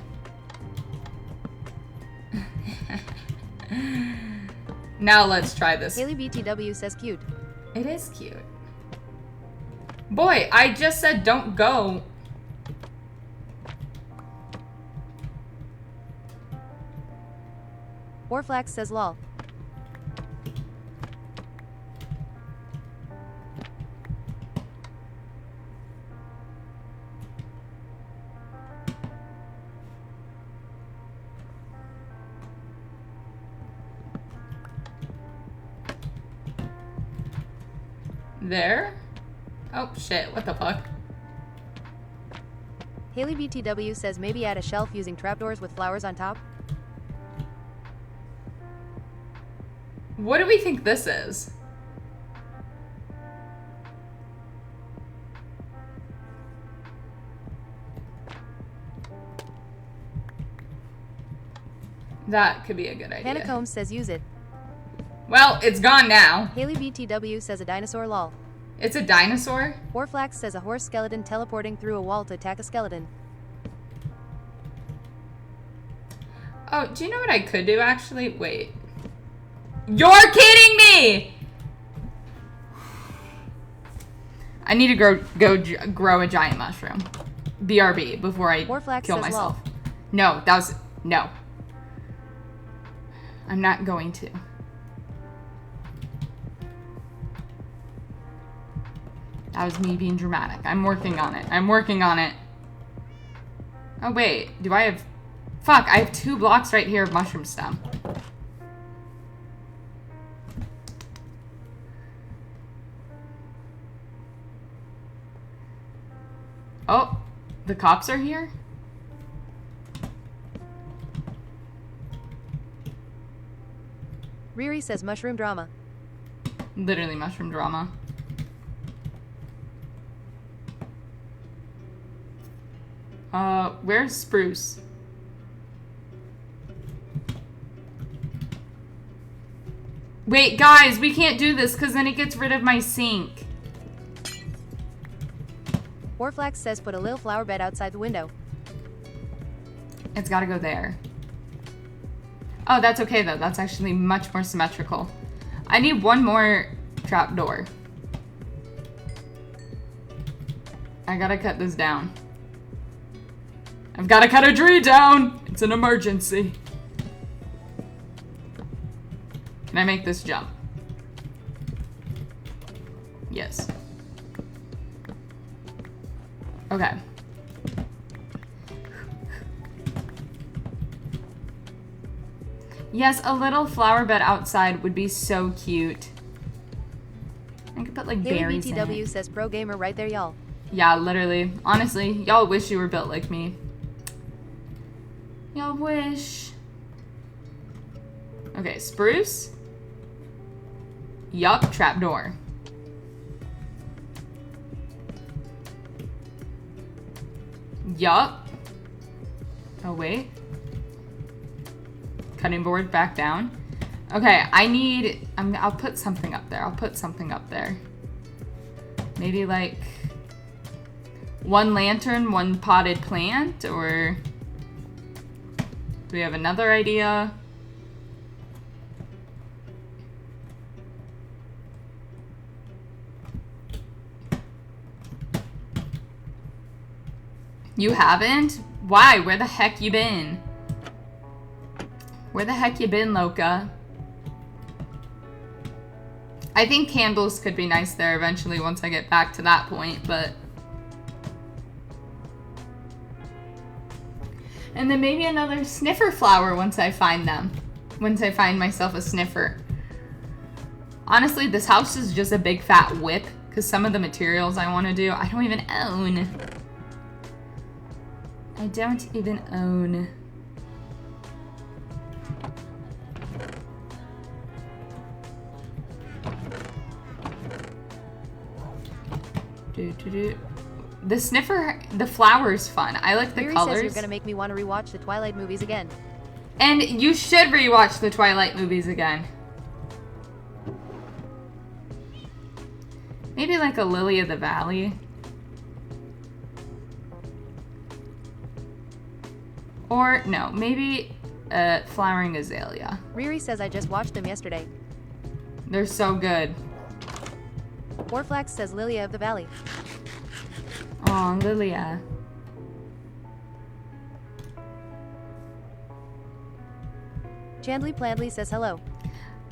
Now let's try this. Haley BTW says cute. It is cute. Boy, I just said don't go. Warflax says lol. There? Oh shit, what the fuck? Haley BTW says maybe add a shelf using trapdoors with flowers on top. What do we think this is? That could be a good idea. Hannah Combs says use it. Well, it's gone now. Haley BTW says a dinosaur lol. It's a dinosaur? Warflax says a horse skeleton teleporting through a wall to attack a skeleton. Oh, do you know what I could do actually? Wait. You're kidding me! I need to grow a giant mushroom. BRB before I Warflax kill says myself. lol. No, that was no. I'm not going to. That was me being dramatic. I'm working on it. I'm working on it. Oh, wait. Do I have... Fuck, I have 2 blocks right here of mushroom stem. Oh, the cops are here? Riri says mushroom drama. Literally mushroom drama. Where's Spruce? Wait, guys, we can't do this because then it gets rid of my sink. Warflax says put a little flower bed outside the window. It's gotta go there. Oh, that's okay though. That's actually much more symmetrical. I need one more trapdoor. I gotta cut this down. I've gotta cut a tree down! It's an emergency. Can I make this jump? Yes. Okay. Yes, a little flower bed outside would be so cute. I could put like berries in BTW it. says pro gamer right there, y'all. Yeah, literally. Honestly, y'all wish you were built like me. Y'all wish. Okay, spruce. Yup, trapdoor. Yup. Oh, wait. Cutting board back down. Okay, I need... I'll put something up there. I'll put something up there. Maybe like... 1 lantern, 1 potted plant, or... Do we have another idea? You haven't? Why? Where the heck you been? Where the heck you been, Loka? I think candles could be nice there eventually once I get back to that point, but... And then maybe another sniffer flower once I find them. Once I find myself a sniffer. Honestly, this house is just a big fat whip, because some of the materials I want to do, I don't even own. I don't even own. The sniffer, the flower is fun. I like the Riri colors. says you're gonna make me want to rewatch the Twilight movies again. And you should rewatch the Twilight movies again. Maybe like a Lily of the Valley. Or, no, maybe a Flowering Azalea. Riri says I just watched them yesterday. They're so good. Warflax says Lilia of the Valley. Aw, Lilia. Chandley Plandley says hello.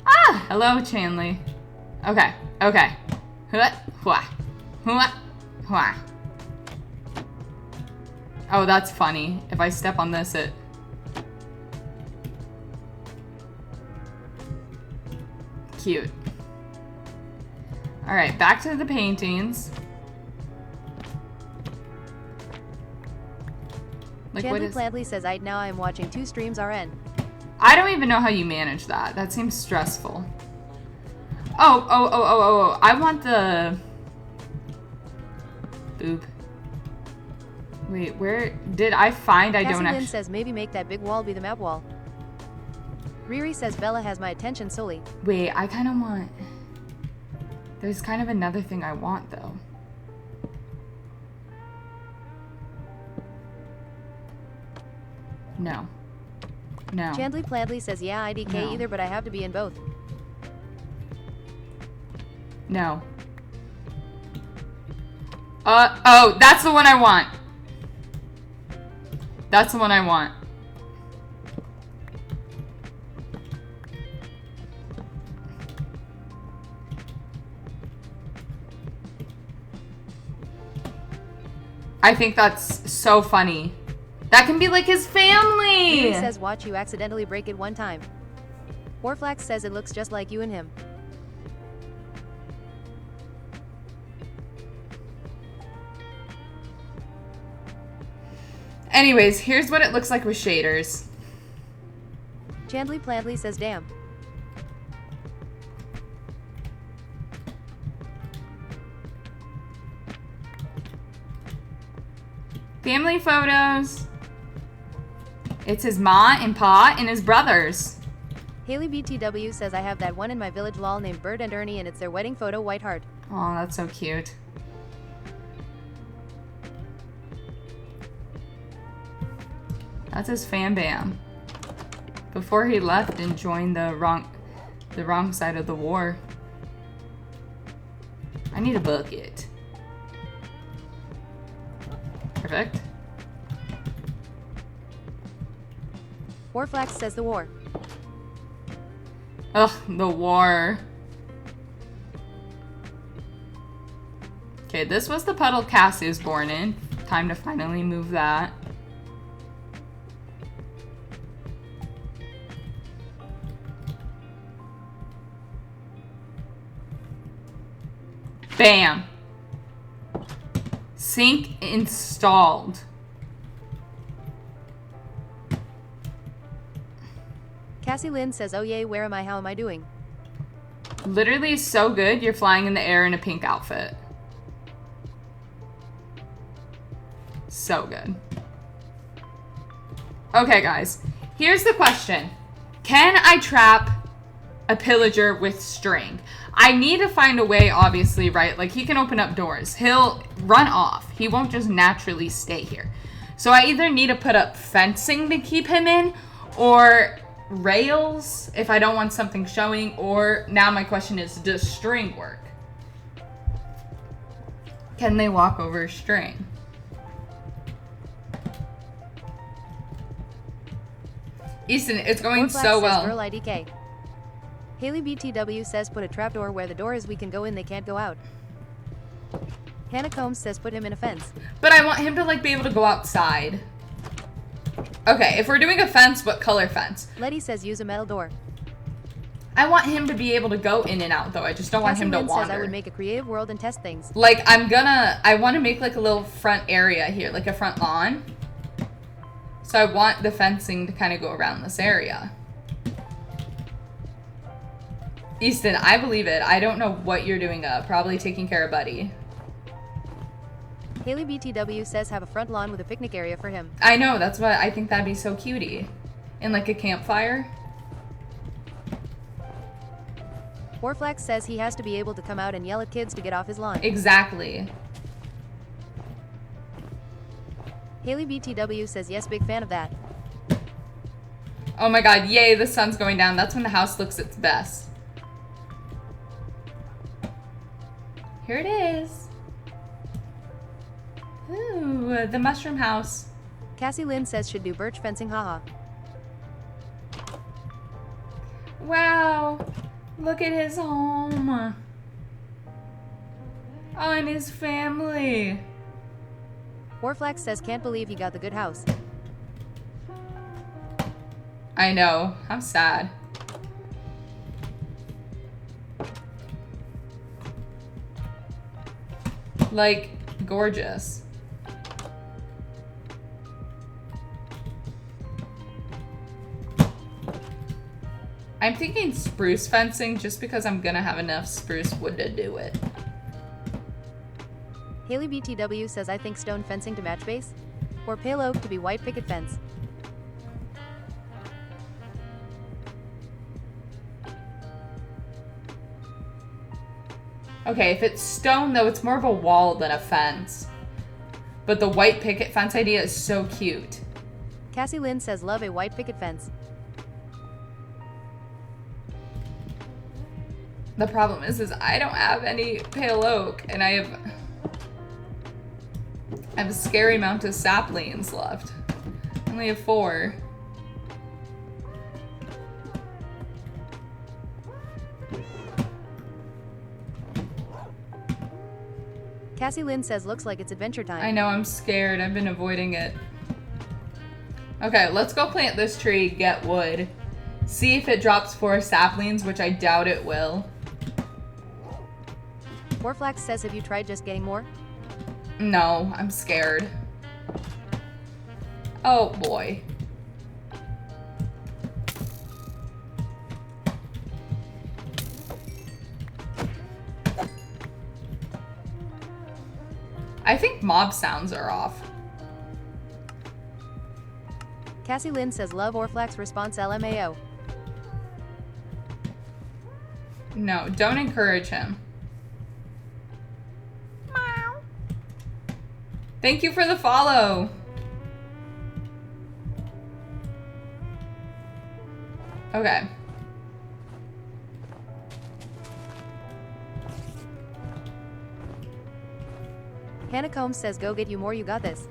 Ah! Hello, Chandley. Okay, okay. Oh, that's funny. If I step on this, it... Cute. Alright, back to the paintings. Like, what Chandley is... Plandley says now I am watching 2 streams RN. I don't even know how you manage that. That seems stressful. Oh. I want the... Boop. Wait, where did I find I Cassie don't Lynn actually... says maybe make that big wall be the map wall. Riri says Bella has my attention solely. Wait, I kind of want... There's kind of another thing I want, though. No. No. Chandley Plandley says yeah IDK No. either but I have to be in both. No. Oh, that's the one I want. That's the one I want. I think that's so funny. That can be like his family. Riri says watch you accidentally break it one time. Warflax says it looks just like you and him. Anyways, here's what it looks like with shaders. Chandley Plantly says damn. Family photos. It's his ma and pa and his brothers. Haley BTW says I have that one in my village lol named Bert and Ernie and it's their wedding photo white heart. Oh, that's so cute. That's his fam bam. Before he left and joined the wrong side of the war. I need a bucket. Perfect. Warflax says the war. Ugh, the war. Okay, this was the puddle Cassie was born in. Time to finally move that. Bam. Sink installed. Cassie Lynn says oh yay where am I how am I doing? Literally so good, you're flying in the air in a pink outfit. So good. Okay, guys. Here's the question. Can I trap a pillager with string? I need to find a way, obviously, right? Like, he can open up doors. He'll run off. He won't just naturally stay here. So I either need to put up fencing to keep him in, or rails if I don't want something showing, or now my question is, does string work? Can they walk over string? Easton, it's going Warflax so says well. girl IDK. Haley BTW says put a trapdoor where the door is we can go in they can't go out. Hannah Combs says put him in a fence. But I want him to like be able to go outside. Okay, if we're doing a fence, what color fence? Letty says use a metal door. I want him to be able to go in and out though. I just don't want Cassie him to Lynn wander. says I would make a creative world and test things. Like I want to make like a little front area here, like a front lawn. So I want the fencing to kind of go around this area. Easton, I believe it. I don't know what you're doing up. Probably taking care of Buddy. Haley BTW says have a front lawn with a picnic area for him. I know, that's what I think that'd be so cutie. And like a campfire. Warflax says he has to be able to come out and yell at kids to get off his lawn. Exactly. Haley BTW says yes, big fan of that. Oh my god, yay, the sun's going down. That's when the house looks its best. Here it is. Ooh, the mushroom house. Cassie Lynn says should do birch fencing haha. Wow. Look at his home. Oh, and his family. Warflax says can't believe he got the good house. I know. I'm sad. Like, gorgeous. I'm thinking spruce fencing just because I'm gonna have enough spruce wood to do it. Haley BTW says I think stone fencing to match base, or pale oak to be white picket fence. Okay, if it's stone though, it's more of a wall than a fence. But the white picket fence idea is so cute. Cassie Lynn says love a white picket fence. The problem is I don't have any pale oak, and I have a scary amount of saplings left. I only have 4. Cassie Lynn says looks like it's adventure time. I know, I'm scared. I've been avoiding it. Okay, let's go plant this tree, get wood. See if it drops 4 saplings, which I doubt it will. Warflax says, have you tried just getting more? No, I'm scared. Oh boy. I think mob sounds are off. Cassie Lynn says love Orflax response LMAO. No, don't encourage him. Thank you for the follow. Okay. Hannah Combs says go get you more, you got this.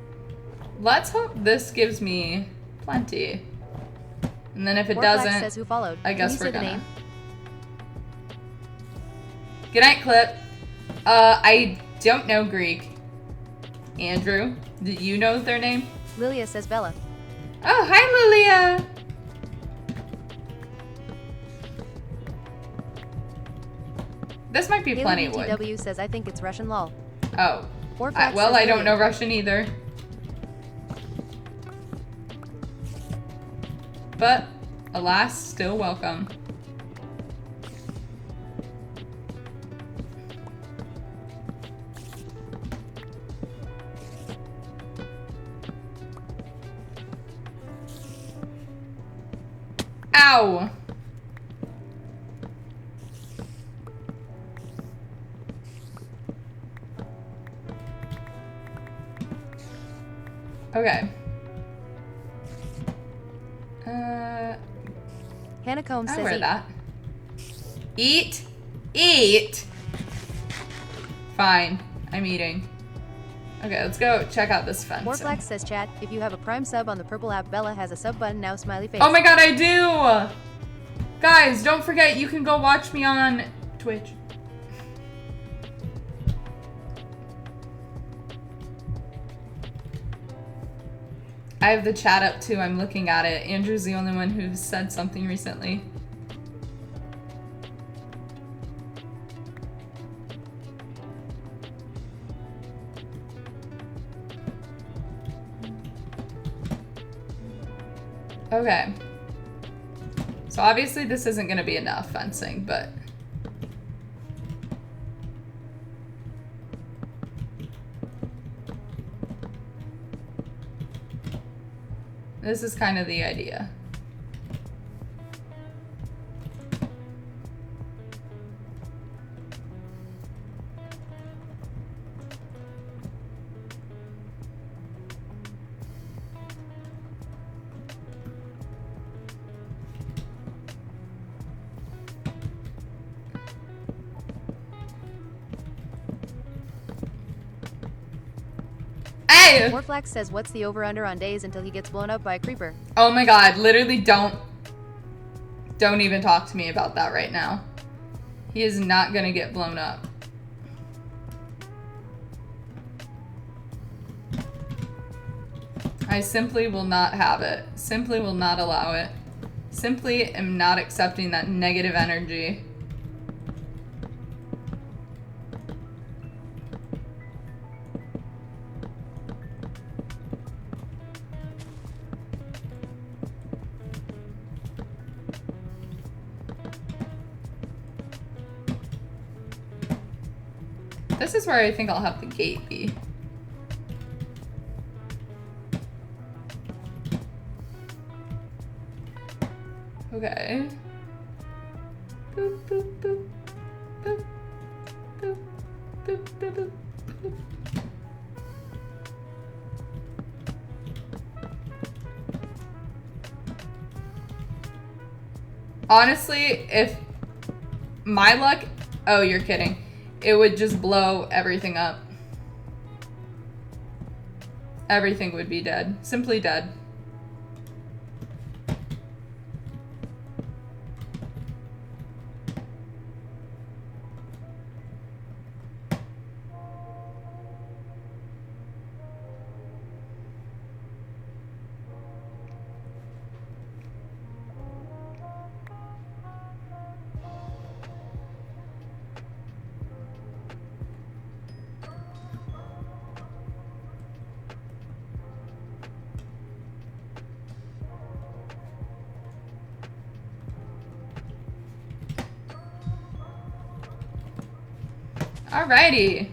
Let's hope this gives me plenty. And then if it Warflax doesn't, says who followed. I guess Can you we're say the gonna. name? Good night, Clip. I don't know Greek. Andrew, do you know their name? Lilia says Bella. Oh, hi, Lilia. This might be plenty of wood. BTW says I think it's Russian lol. Oh. Warflax Well, says I don't Lilia. know Russian either. But, alas, still welcome. Ow! Okay. Hannah Combs I says wear eat. that. Eat? Eat? Fine. I'm eating. Okay, let's go check out this fence. Warflax says chat, if you have a Prime sub on the purple app, Bella has a sub button now, smiley face. Oh my god, I do! Guys, don't forget, you can go watch me on Twitch. I have the chat up too, I'm looking at it. Andrew's the only one who said something recently. Okay. So obviously this isn't going to be enough fencing, but... this is kind of the idea. Hey! Warflax says what's the over-under on days until he gets blown up by a creeper? Oh my god, literally don't even talk to me about that right now. He is not gonna get blown up. I simply will not have it. Simply will not allow it. Simply am not accepting that negative energy. This is where I think I'll have the gate be. Okay. Boop, boop, boop. Boop. Boop. Boop, boop, boop, boop. Honestly, if my luck... oh, you're kidding. It would just blow everything up. Everything would be dead. Simply dead. Alrighty.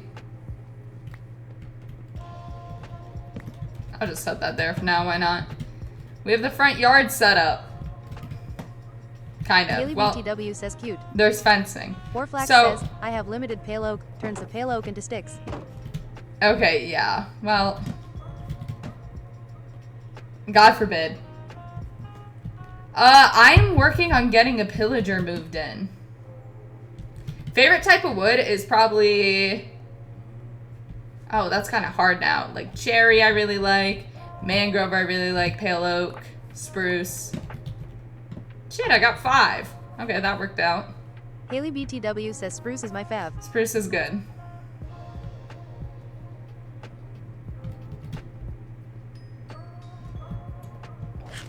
I'll just set that there for now, why not? We have the front yard set up. Kind of. Haley Well, BTW says cute. there's fencing. Warflax So- says, I have limited pale oak, turns the pale oak into sticks. Okay, yeah. Well, God forbid. I'm working on getting a pillager moved in. Favorite type of wood is probably... Oh, that's kind of hard now. Like cherry I really like. Mangrove I really like. Pale oak. Spruce. Shit, I got 5. Okay, that worked out. Haley BTW says spruce is my fave. Spruce is good.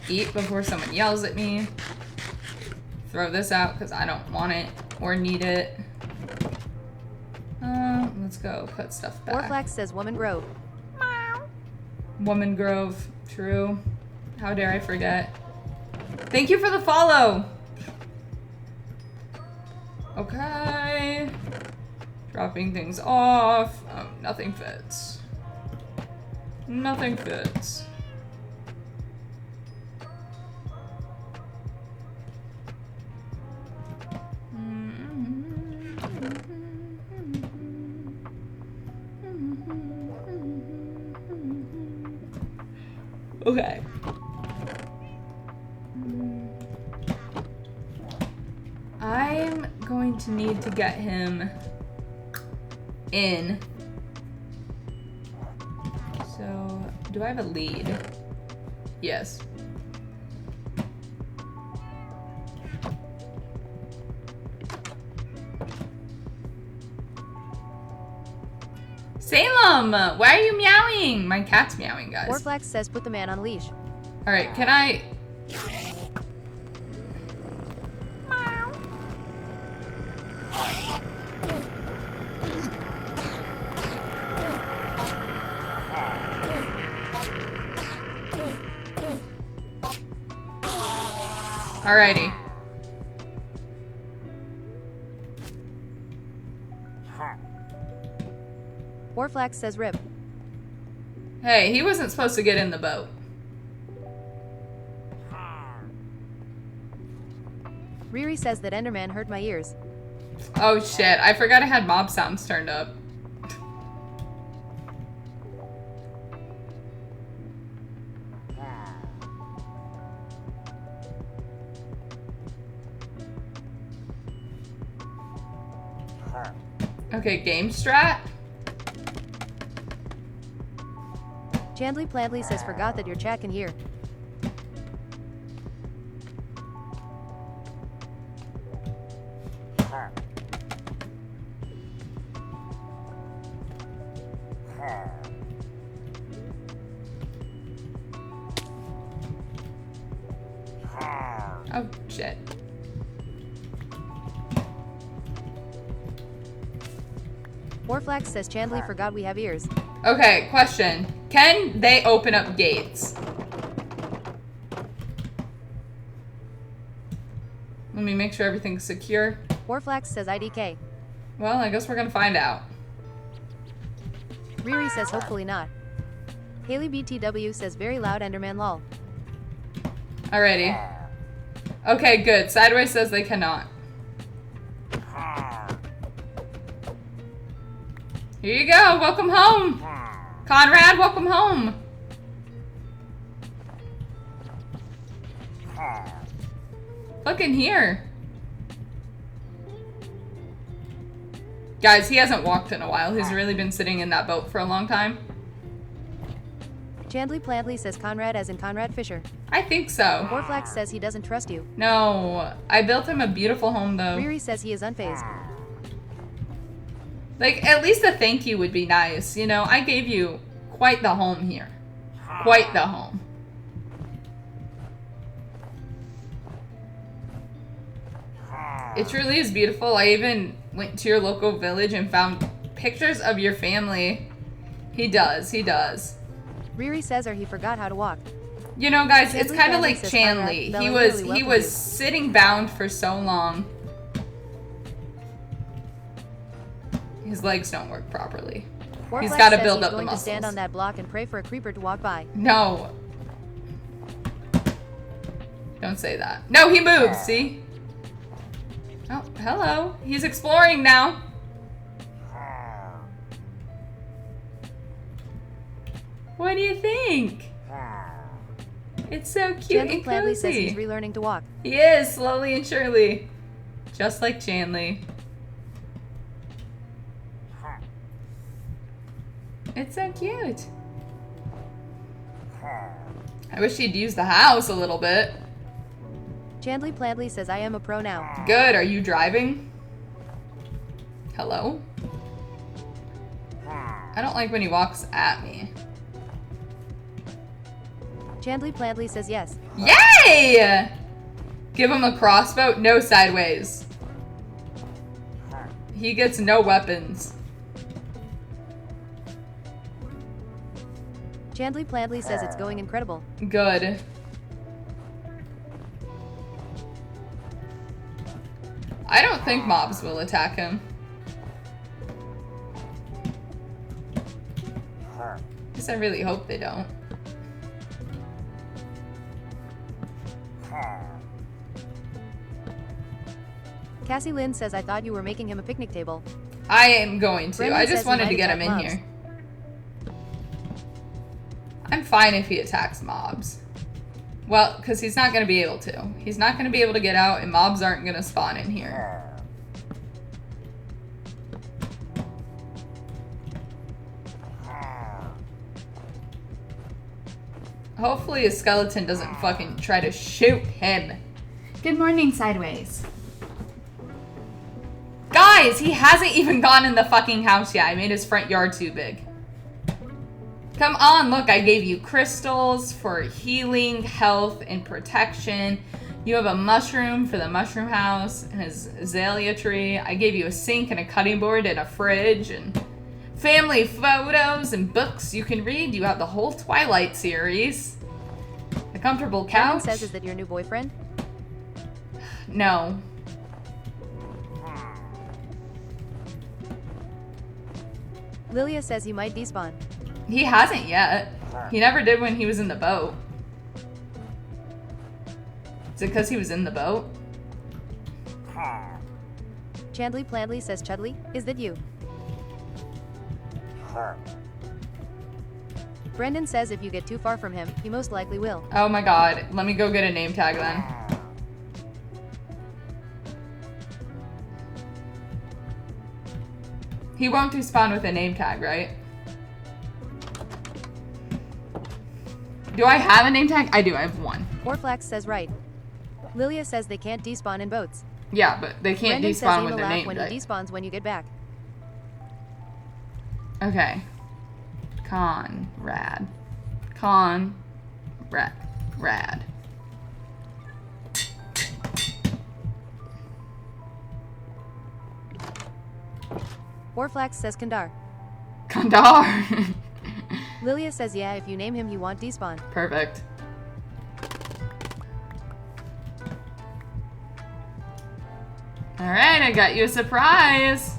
Eat before someone yells at me. Throw this out because I don't want it or need it. Let's go put stuff back. Warflax says woman grove. Woman Grove, true. How dare I forget. Thank you for the follow. Okay. Dropping things off. Oh, nothing fits. Nothing fits. Okay. I'm going to need to get him in. So, do I have a lead? Yes. Salem, why are you meowing? My cat's meowing, guys. Warflax says put the man on leash. All right, can I? Alrighty. Warflax says rip. Hey, he wasn't supposed to get in the boat. Riri says that Enderman hurt my ears. Oh shit, I forgot I had mob sounds turned up. Okay, game strat. Chandley Plantley says forgot that your chat can hear. Oh shit. Warflax says Chandley forgot we have ears. Okay, question. Can they open up gates? Let me make sure everything's secure. Warflax says IDK. Well, I guess we're gonna find out. Riri says hopefully not. Haley BTW says very loud Enderman lol. Alrighty. Okay, good. Sideways says they cannot. Here you go. Welcome home. Conrad, welcome home. Look in here. Guys, he hasn't walked in a while. He's really been sitting in that boat for a long time. Chandley Plantley says Conrad as in Conrad Fisher. I think so. Warflax says he doesn't trust you. No, I built him a beautiful home though. Riri says he is unfazed. Like, at least a thank you would be nice. You know, I gave you quite the home here. Quite the home. It truly is beautiful. I even went to your local village and found pictures of your family. He does. He does. Riri says or he forgot how to walk. You know, guys, it's Chandley kind of Family like says Chanley. Conrad, He Bella was really he welcomed was you. sitting bound for so long. His legs don't work properly. Warflex He's got to says build he's up the going to muscles. stand on that block and pray for a creeper to walk by. No. Don't say that. No, he moves, see? Oh, hello. He's exploring now. What do you think? It's so cute Chandley and Cladley says he's cozy. relearning to walk. He is, slowly and surely. Just like Chandley. It's so cute. I wish he'd use the house a little bit. Chandley Pladley says I am a pro now. Good, are you driving? Hello? I don't like when he walks at me. Chandley Pladley says yes. Yay! Give him a crossbow, no sideways. He gets no weapons. Chandley Pladley says it's going incredible. Good. I don't think mobs will attack him. At least I really hope they don't. Cassie Lynn says I thought you were making him a picnic table. I am going to. Brendan I says just he wanted might to get him attack in mobs. here. I'm fine if he attacks mobs. Well, because he's not going to be able to. He's not going to be able to get out, and mobs aren't going to spawn in here. Hopefully a skeleton doesn't fucking try to shoot him. Good morning, Sideways. Guys, he hasn't even gone in the fucking house yet. I made his front yard too big. Come on, look, I gave you crystals for healing, health, and protection. You have a mushroom for the mushroom house and his azalea tree. I gave you a sink and a cutting board and a fridge and family photos and books you can read. You have the whole Twilight series. A comfortable Brendan couch. says is that your new boyfriend? No. Lilia says he might despawn. He hasn't yet. He never did when he was in the boat. Is it because he was in the boat? Chandley Pladley says Chudley, is that you? Brendan says if you get too far from him, he most likely will. Oh my god. Let me go get a name tag then. He won't despawn with a name tag, right? Do I have a name tag? I do. I have one. Orflax says right. Lilia says they can't despawn in boats. Yeah, but they can't Brendan says despawn he with will their laugh name when tag. he despawns when you get back. Okay. Conrad. Conrad. Rad. Orflax says Kandar. Kandar. Lilia says yeah, if you name him you want despawn. Perfect. Alright, I got you a surprise.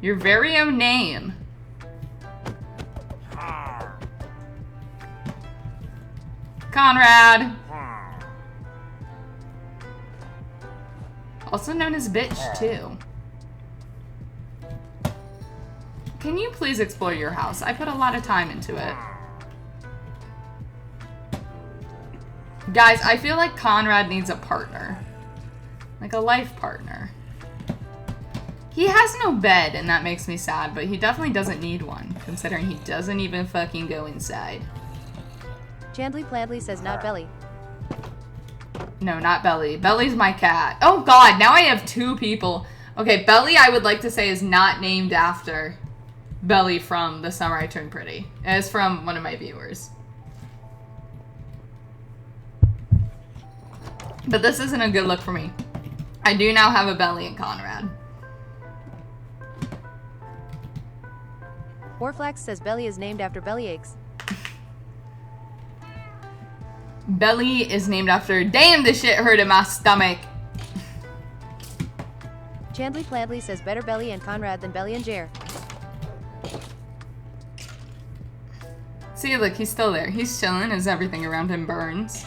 Your very own name. Conrad. Also known as Bitch, too. Can you please explore your house? I put a lot of time into it. Guys, I feel like Conrad needs a partner. Like a life partner. He has no bed, and that makes me sad, but he definitely doesn't need one, considering he doesn't even fucking go inside. Chandley Pladley says not Belly. No, not Belly. Belly's my cat. Oh god, now I have two people. Okay, Belly I would like to say is not named after Belly from The Summer I Turned Pretty. It's from one of my viewers. But this isn't a good look for me. I do now have a Belly and Conrad. Orflax says Belly is named after belly aches. Belly is named after, damn, this shit hurt in my stomach. Chandley Plandley says better Belly and Conrad than Belly and Jer. See, look, he's still there. He's chilling as everything around him burns.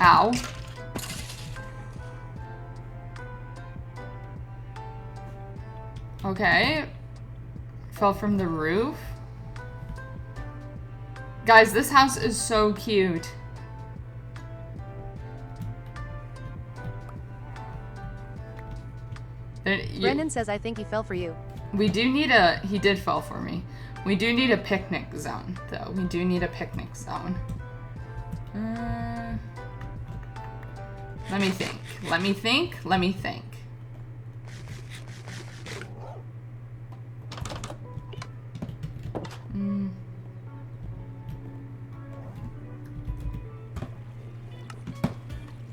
Ow. Okay. Fell from the roof. Guys, this house is so cute. Brendan says I think he fell for you. We do need he did fall for me. We do need a picnic zone, though. We do need a picnic zone. Let me think. Let me think. Let me think.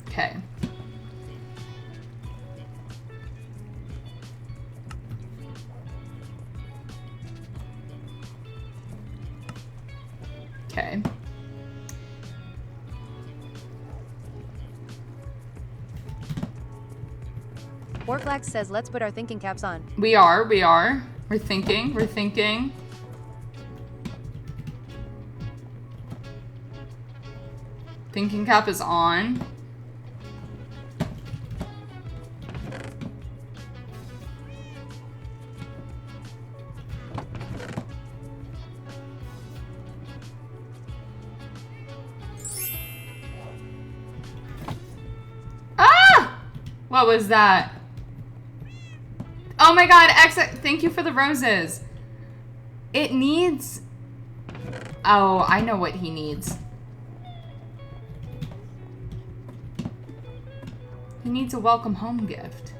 Okay. Okay. Warflax says let's put our thinking caps on. We are. We're thinking. Thinking cap is on. Ah! What was that? Oh my god, thank you for the roses. It needs... Oh, I know what he needs. He needs a welcome home gift.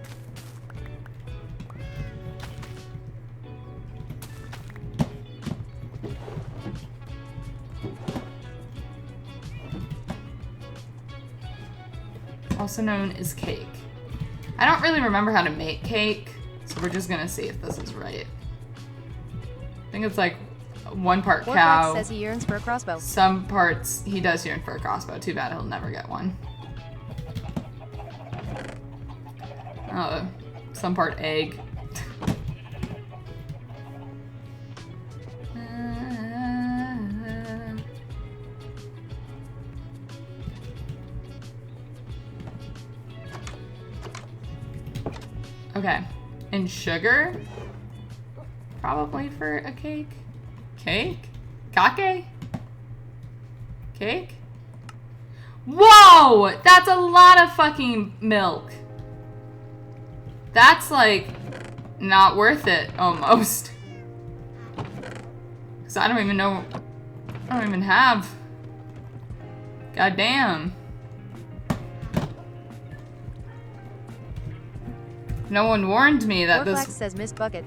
Also known as cake. I don't really remember how to make cake, so we're just gonna see if this is right. I think it's like 1 part cow. Warflax says he yearns for a crossbow. Some parts he does yearn for a crossbow. Too bad he'll never get one. Some part egg. Okay. And sugar? Probably for a cake. Cake? Kake? Cake? Whoa! That's a lot of fucking milk. That's like not worth it almost. Cause I don't even know. I don't even have. God damn. No one warned me that Warflax this. says missed bucket.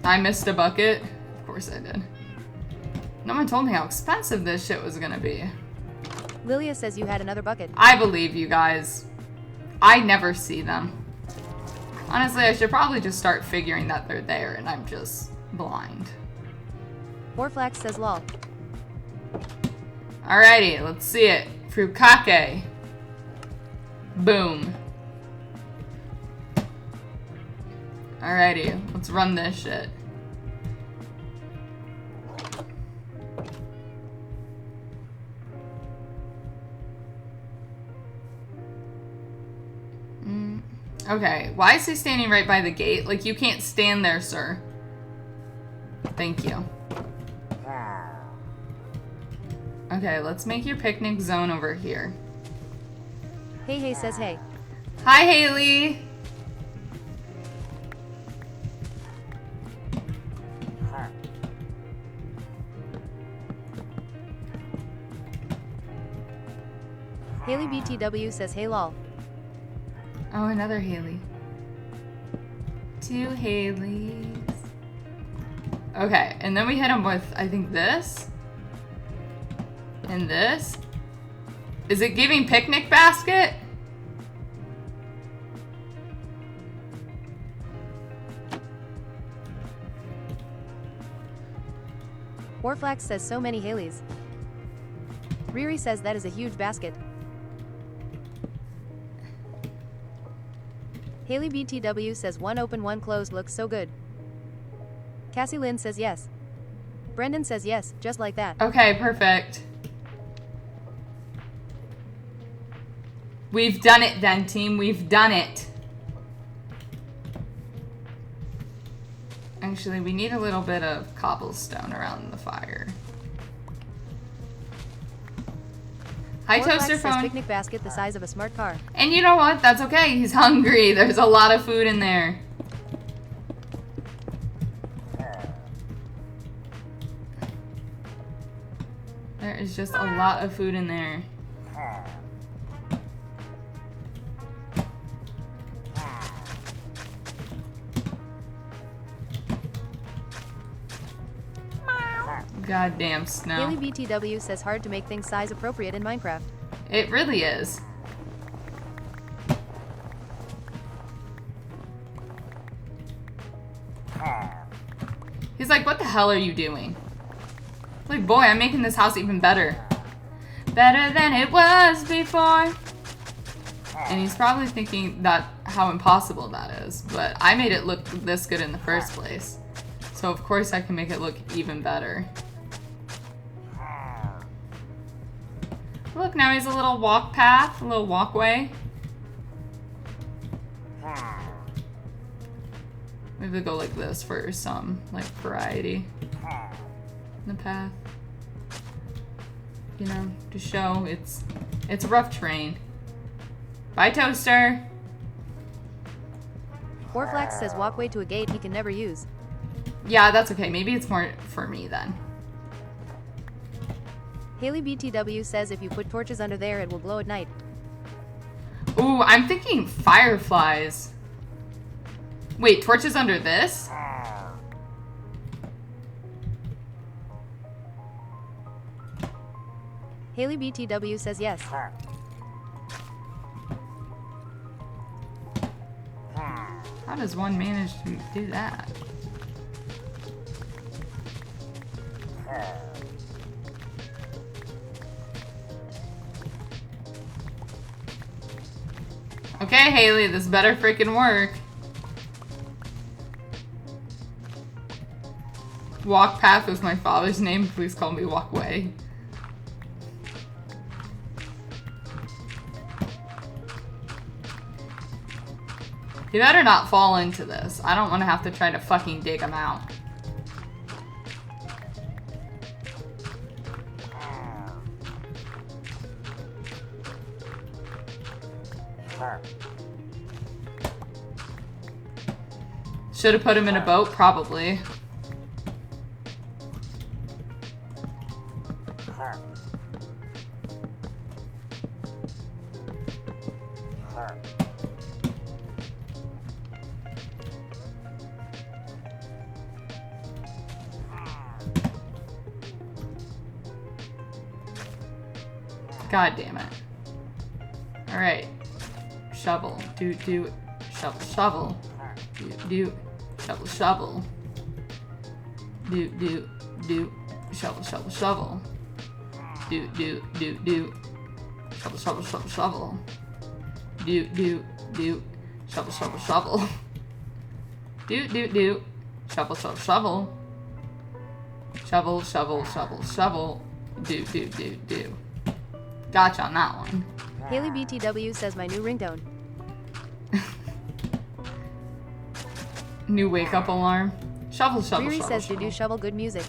I missed a bucket. Of course I did. No one told me how expensive this shit was gonna be. Lilia says you had another bucket. I believe you guys. I never see them. Honestly, I should probably just start figuring that they're there and I'm just blind. Warflax says lol. Alrighty, let's see it. Fukake. Boom. Alrighty, let's run this shit. Okay, why is he standing right by the gate? Like, you can't stand there, sir. Thank you. Okay, let's make your picnic zone over here. Hey says hey. Hi, Haley. Haley BTW says hey lol. Oh, another Haley. 2 Haleys. Okay, and then we hit him with, I think, this. And this. Is it giving picnic basket? Warflax says so many Haleys. Riri says that is a huge basket. Haley BTW says one open, one closed looks so good. Cassie Lynn says yes. Brendan says yes, just like that. Okay, perfect. We've done it then, team. We've done it. Actually, we need a little bit of cobblestone around the fire. Hi, Four Toaster Blacks says Phone. picnic basket the size of a smart car. And you know what? That's okay. He's hungry. There's a lot of food in there. There is just a lot of food in there. Goddamn snow. Haley BTW says hard to make things size appropriate in Minecraft. It really is. He's like, what the hell are you doing? Like, boy, I'm making this house even better. Better than it was before. And he's probably thinking that how impossible that is. But I made it look this good in the first place. So of course I can make it look even better. Look, now he's a little walk path, a little walkway. Maybe go like this for some, like, variety in the path. You know, to show it's a rough terrain. Bye, Toaster. Four Flax says walkway to a gate he can never use. Yeah, that's okay. Maybe it's more for me then. Haley BTW says if you put torches under there, it will glow at night. Ooh, I'm thinking fireflies. Wait, torches under this? Haley BTW says yes. How does one manage to do that? Okay, Haley, this better freaking work. Walk path was my father's name. Please call me Walkway. You better not fall into this. I don't want to have to try to fucking dig them out. Should have put him in a boat, probably. God damn it. Alright. Shovel. Do. Shovel, shovel. Do. Shovel, shovel. Do. Shovel, shovel, shovel. Do. Shovel, shovel, shovel, shovel. Do. Shovel, shovel, shovel. Do. Shovel, shovel, shovel. Shovel, shovel, shovel, shovel. Do. Gotcha on that one. Haley BTW says my new ringtone. New wake up alarm. Shovel, shovel, Riri shovel. says shovel. do shovel good music.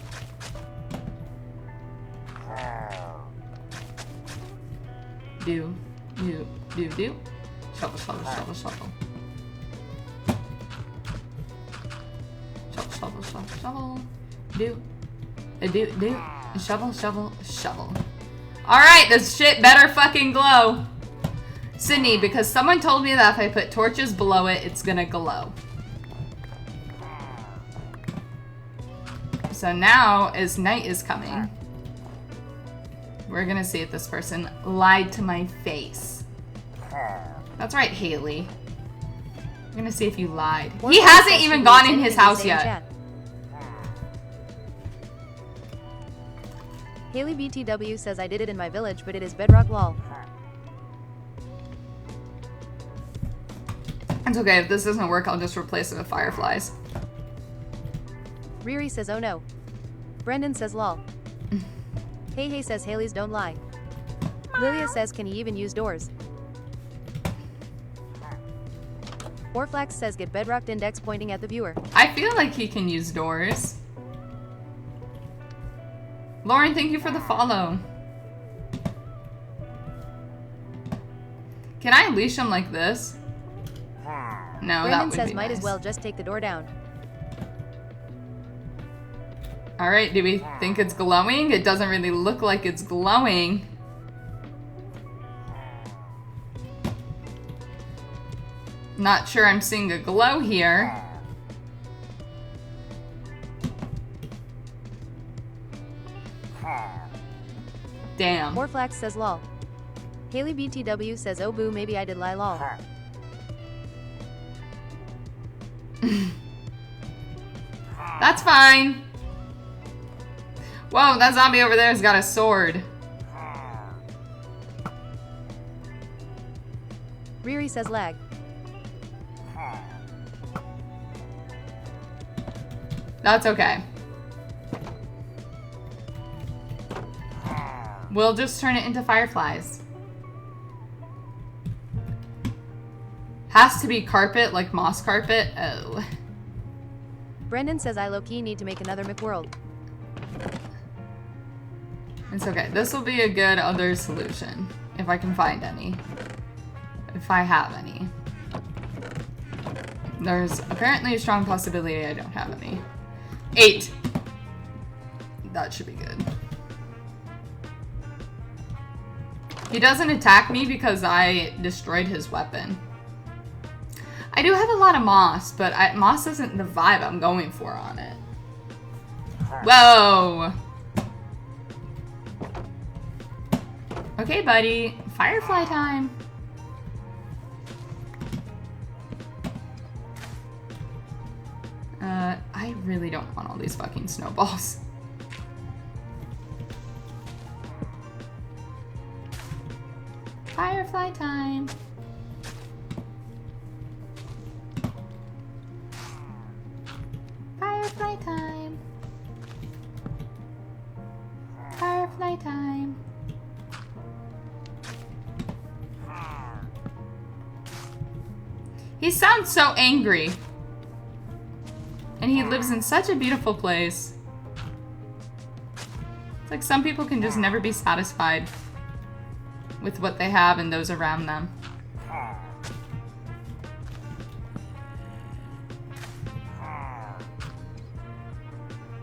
Do. Shovel, shovel, shovel, shovel. Shovel, shovel. Do. Shovel, shovel, shovel. Alright, this shit better fucking glow. Sydney, because someone told me that if I put torches below it, it's gonna glow. So now, as night is coming, we're gonna see if this person lied to my face. That's right, Haley. We're gonna see if you lied. He hasn't even gone in his house yet. Chat. Haley BTW says I did it in my village, but it is bedrock lol. It's okay. If this doesn't work, I'll just replace it with fireflies. Riri says, oh no. Brendan says, lol. Hey says, Haley's don't lie. Lilia says, can he even use doors? Orflax says, get bedrocked index pointing at the viewer. I feel like he can use doors. Lauren, thank you for the follow. Can I leash him like this? No, that Brendan would says, be might nice. as well just take the door down. Alright, do we think it's glowing? It doesn't really look like it's glowing. Not sure I'm seeing a glow here. Damn. Orflax says, lol. Haley BTW says, oh boo, maybe I did lie, lol. That's fine. Whoa, that zombie over there has got a sword. Riri says, lag. That's okay. We'll just turn it into fireflies. Has to be carpet, like moss carpet. Oh. Brendan says, I low-key need to make another McWorld. It's okay. This will be a good other solution. If I can find any. If I have any. There's apparently a strong possibility I don't have any. 8. That should be good. He doesn't attack me because I destroyed his weapon. I do have a lot of moss, but moss isn't the vibe I'm going for on it. Whoa! Okay, buddy. Firefly time. I really don't want all these fucking snowballs. Firefly time. Firefly time. Firefly time. He sounds so angry. And he lives in such a beautiful place. It's like some people can just never be satisfied with what they have and those around them.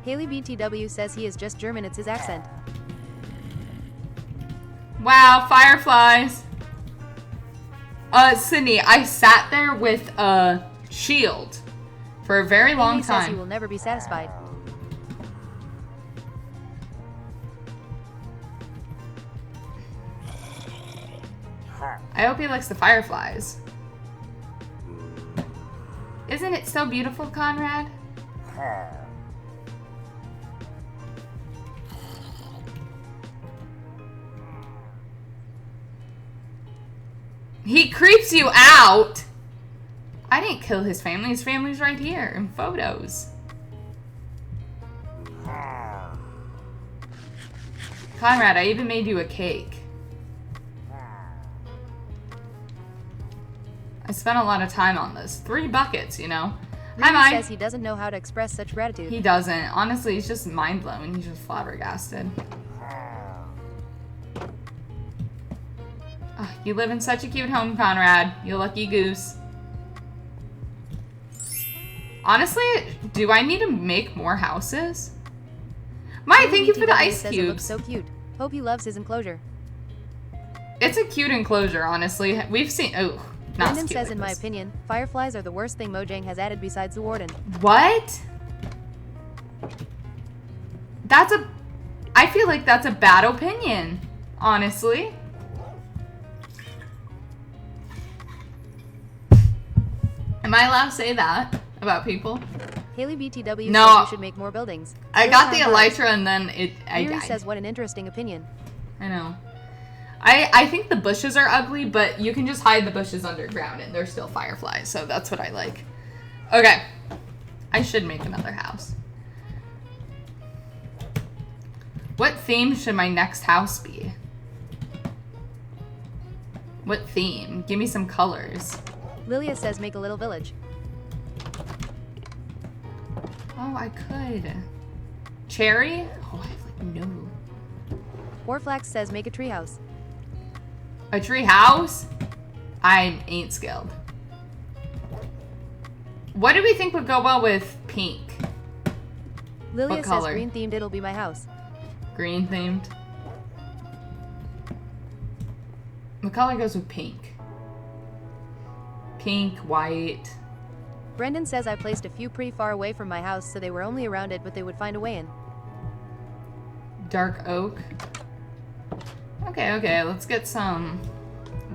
Haley BTW says he is just German, it's his accent. Wow, fireflies. Sydney, I sat there with a shield for a very long Haley says he time. will never be satisfied. I hope he likes the fireflies. Isn't it so beautiful, Conrad? He creeps you out! I didn't kill his family. His family's right here in photos. Conrad, I even made you a cake. I spent a lot of time on this. 3 buckets, you know? Hi, Riri Mike. says he doesn't know how to express such gratitude. He doesn't. Honestly, he's just mind-blown. He's just flabbergasted. Oh, you live in such a cute home, Conrad. You lucky goose. Honestly, do I need to make more houses? Mike, thank you for the BTW ice says it looks cubes. so cute. Hope he loves his enclosure. It's a cute enclosure, honestly. We've seen... Oh, not Brendan cute says, like in my this. opinion, fireflies are the worst thing Mojang has added besides the warden. What? That's a... I feel like that's a bad opinion, honestly. Am I allowed to say that about people? Haley BTW No. says you should make more buildings. I Real got the time vibes. elytra and then I Riri died. says, what an interesting opinion. I know. I think the bushes are ugly, but you can just hide the bushes underground and they're still fireflies, so that's what I like. Okay. I should make another house. What theme should my next house be? What theme? Give me some colors. Lilia says make a little village. Oh, I could. Cherry? Oh, I have like no. Warflax says make a treehouse. A tree house? I ain't skilled. What do we think would go well with pink? Lilia says color? green themed, it'll be my house. Green themed. What color goes with pink? Pink, white. Brendan says I placed a few pretty far away from my house so they were only around it but they would find a way in. Dark oak. Okay, let's get some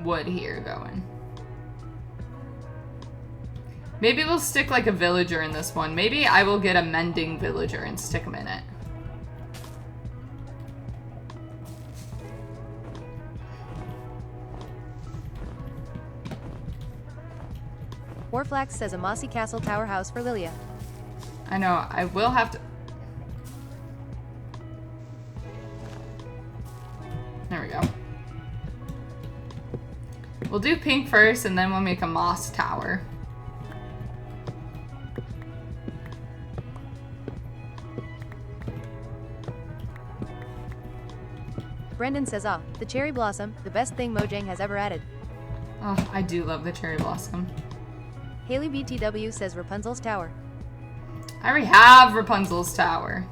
wood here going. Maybe we'll stick like a villager in this one. Maybe I will get a mending villager and stick him in it. Warflax says a mossy castle tower house for Lilia. I know, I will have to... There we go. We'll do pink first and then we'll make a moss tower. Brendan says the cherry blossom, the best thing Mojang has ever added. Oh, I do love the cherry blossom. Haley BTW says Rapunzel's tower. I already have Rapunzel's tower.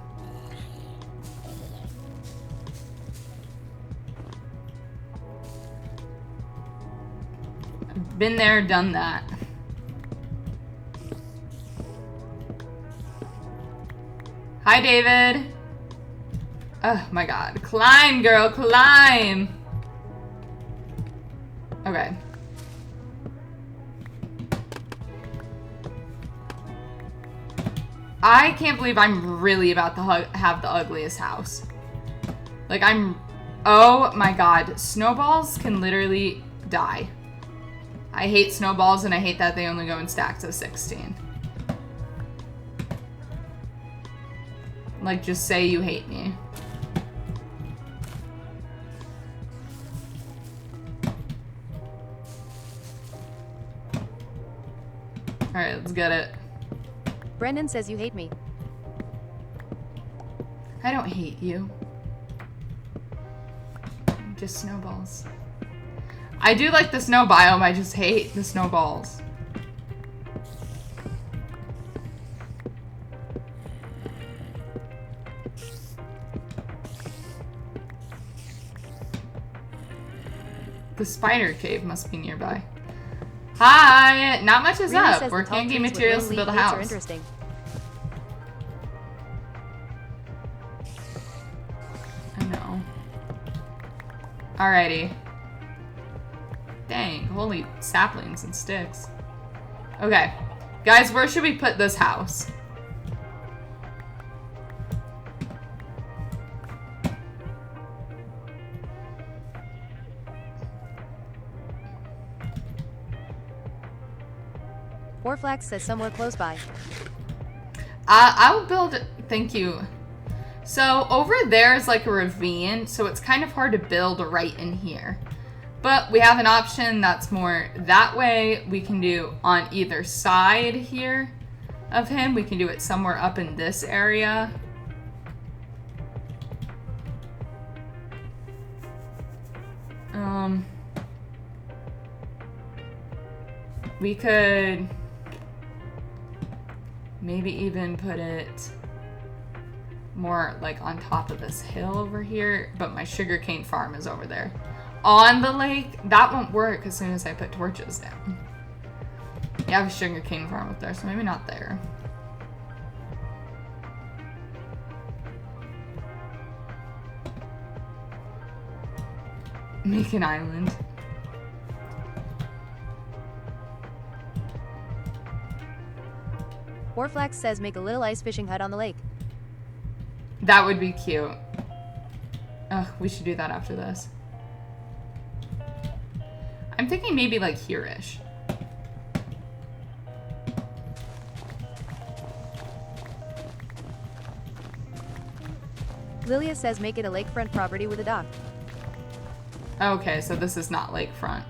I've been there, done that. Hi, David. Oh my god. Climb, girl, climb. Okay. I can't believe I'm really about to have the ugliest house. Like, oh my god. Snowballs can literally die. I hate snowballs and I hate that they only go in stacks of 16. Like, just say you hate me. Alright, let's get it. Brendan says you hate me. I don't hate you. Just snowballs. I do like the snow biome, I just hate the snowballs. The spider cave must be nearby. Hi! Not much is Rena up. says We're the tall candy trees with materials little to build a leaf gates are house. interesting. I know. Alrighty. Dang, holy saplings and sticks. Okay. Guys, where should we put this house? Warflax says somewhere close by. I'll build... Thank you. So, over there is like a ravine, so it's kind of hard to build right in here. But we have an option that's more that way. We can do on either side here of him. We can do it somewhere up in this area. We could maybe even put it more like on top of this hill over here, but my sugarcane farm is over there. On the lake, that won't work as soon as I put torches down. You have a sugarcane farm up there, so maybe not there. Make an island. Warflax says make a little ice fishing hut on the lake. That would be cute. Ugh, we should do that after this. I'm thinking maybe like here-ish. Lilia says make it a lakefront property with a dock. Okay, so this is not lakefront.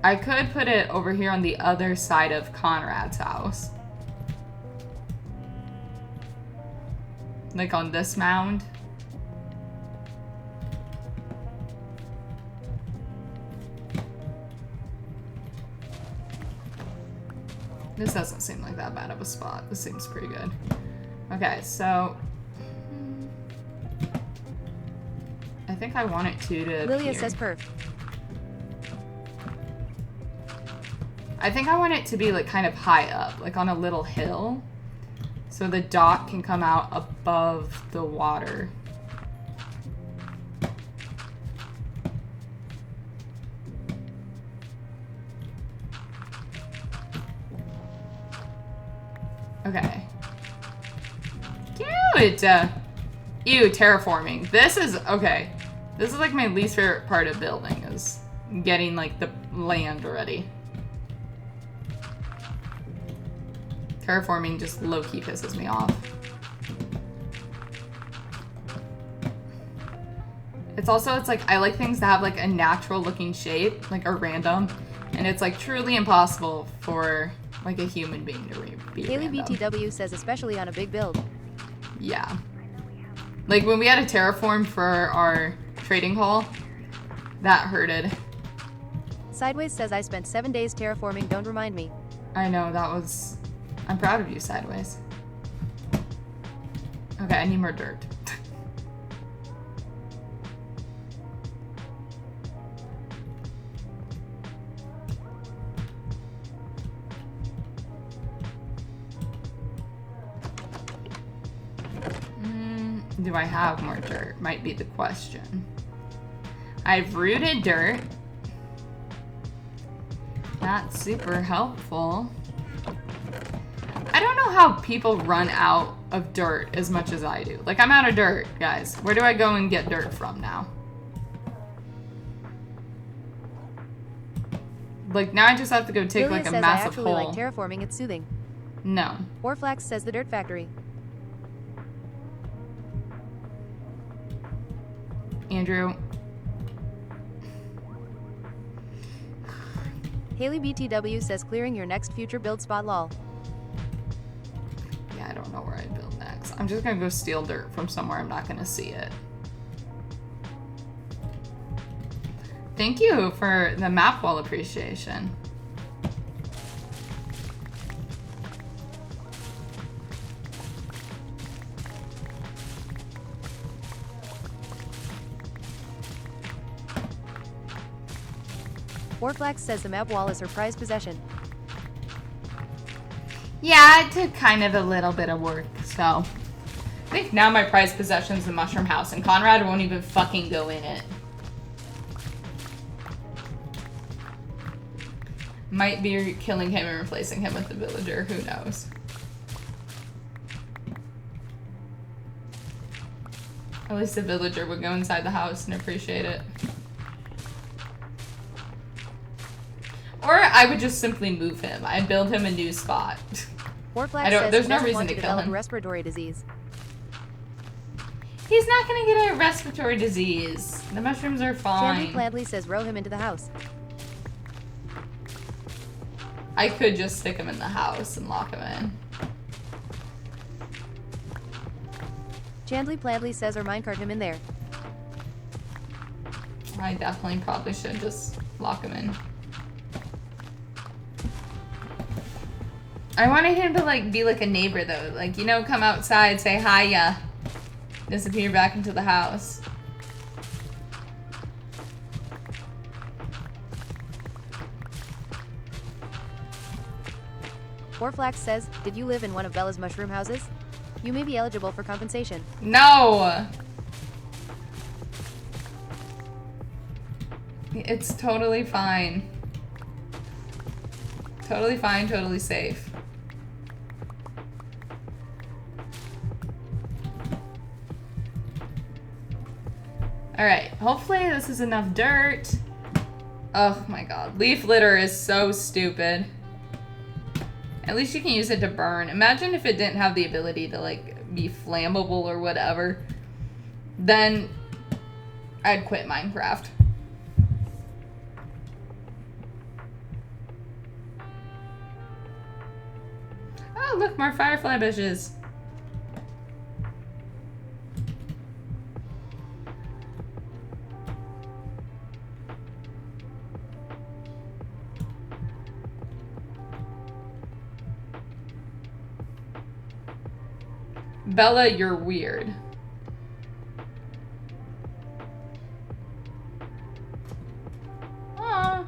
I could put it over here on the other side of Conrad's house. Like on this mound. This doesn't seem like that bad of a spot. This seems pretty good. Okay, so I think I want it to Lilia appear. says perf. I think I want it to be like kind of high up, like on a little hill. So the dock can come out above the water. Okay. Cute! Ew, terraforming. This is, okay. This is like my least favorite part of building, is getting like the land ready. Terraforming just low-key pisses me off. It's also, it's like, I like things to have like a natural looking shape, like a random, and it's like truly impossible for like a human being to be Haley random. BTW says especially on a big build. Yeah. Like when we had a terraform for our trading hall, that hurted. Sideways says I spent 7 days terraforming, don't remind me. I know, that was... I'm proud of you, Sideways. Okay, I need more dirt. Do I have more dirt? Might be the question. I've rooted dirt. Not super helpful. I don't know how people run out of dirt as much as I do. Like, I'm out of dirt, guys. Where do I go and get dirt from now? Like, now I just have to go take, Lilia like, a says massive I actually hole. like terraforming, it's soothing. No. Orflax says the dirt factory. Andrew. Haley BTW says clearing your next future build spot lol. Yeah, I don't know where I'd build next. I'm just gonna go steal dirt from somewhere I'm not gonna see it. Thank you for the map wall appreciation. Orflax says the map wall is her prized possession. Yeah, it took kind of a little bit of work, so. I think now my prized possession is the mushroom house, and Conrad won't even fucking go in it. Might be killing him and replacing him with the villager, who knows. At least the villager would go inside the house and appreciate it. Or I would just simply move him. I'd build him a new spot. Orflax says there's he no doesn't reason want to to kill develop him. respiratory disease. He's not gonna get a respiratory disease. The mushrooms are Chandler fine. Gladly says row him into the house. I could just stick him in the house and lock him in. Chandley Pladley says or minecart him in there. I definitely probably should just lock him in. I wanted him to like be like a neighbor though. Like, you know, come outside, say hiya, disappear back into the house. Orflax says, did you live in one of Bella's mushroom houses? You may be eligible for compensation. No! It's totally fine. Totally fine, totally safe. Alright, hopefully this is enough dirt. Oh my god, leaf litter is so stupid. At least you can use it to burn. Imagine if it didn't have the ability to like be flammable or whatever. Then I'd quit Minecraft. Oh, look, more firefly bushes. Bella, you're weird. Aww.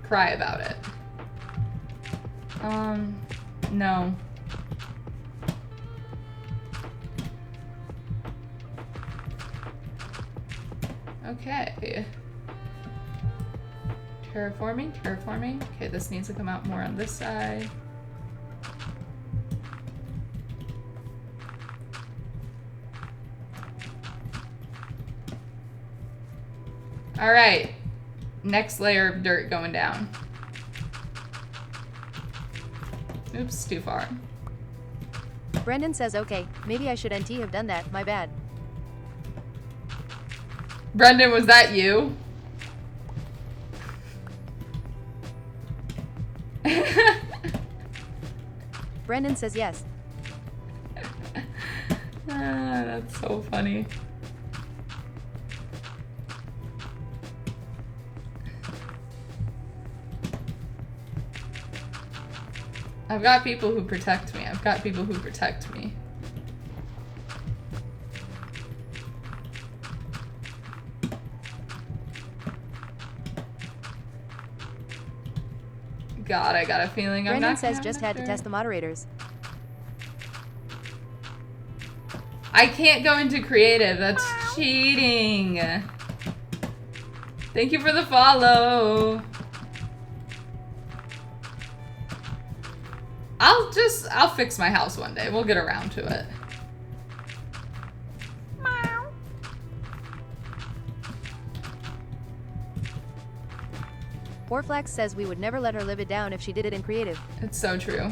Cry about it. No. Okay. Terraforming. Okay, this needs to come out more on this side. All right, next layer of dirt going down. Oops, too far. Brendan says, okay, maybe I should NT have done that, my bad. Brendan, was that you? Brendan says yes. That's so funny. I've got people who protect me. God, I got a feeling I'm Brendan not gonna says have just enough had to dirt. test the moderators. I can't go into creative. That's cheating. Thank you for the follow. I'll fix my house one day. We'll get around to it. Warflax says we would never let her live it down if she did it in creative. It's so true.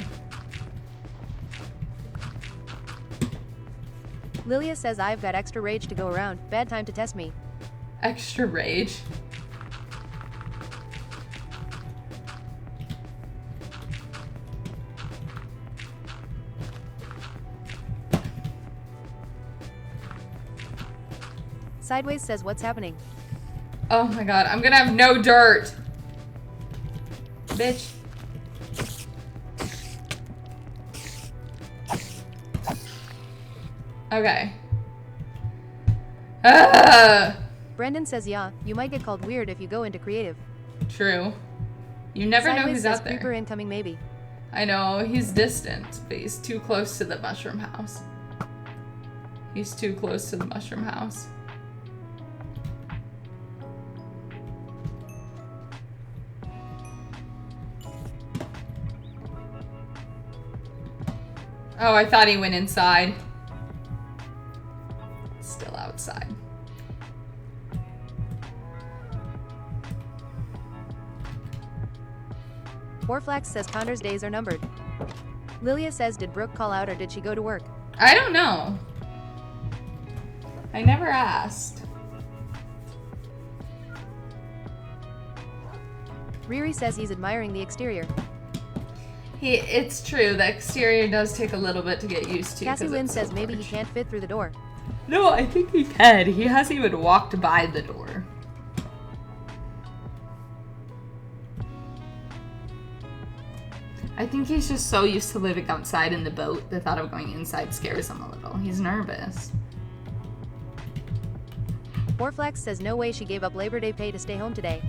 Lilia says I've got extra rage to go around. Bad time to test me. Extra rage. Sideways says what's happening. Oh my god, I'm gonna have no dirt. Bitch. Okay. Brendan says yeah, you might get called weird if you go into creative. True. You never know Sideways who's says out there. creeper incoming maybe. I know, he's distant, but he's too close to the mushroom house. He's too close to the mushroom house. Oh, I thought he went inside. Still outside. Warflax says Connor's days are numbered. Lilia says did Brooke call out or did she go to work? I don't know. I never asked. Riri says he's admiring the exterior. It's true, the exterior does take a little bit to get used to. Cassie 'cause Lynn it's so says maybe he large. can't fit through the door. No, I think he can. He hasn't even walked by the door. I think he's just so used to living outside in the boat, the thought of going inside scares him a little. He's nervous. Warflax says no way she gave up Labor Day pay to stay home today.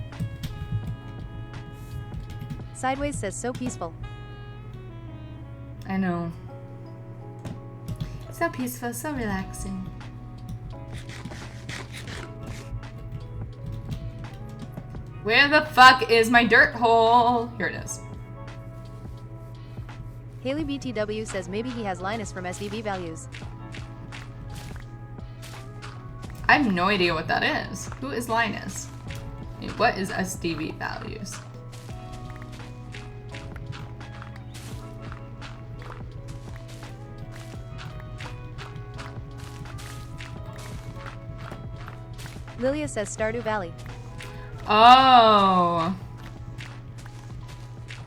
Sideways says so peaceful. I know. So peaceful, so relaxing. Where the fuck is my dirt hole? Here it is. Haley BTW says maybe he has Linus from SDV values. I have no idea what that is. Who is Linus? I mean, what is SDV values? Lilia says Stardew Valley. Oh.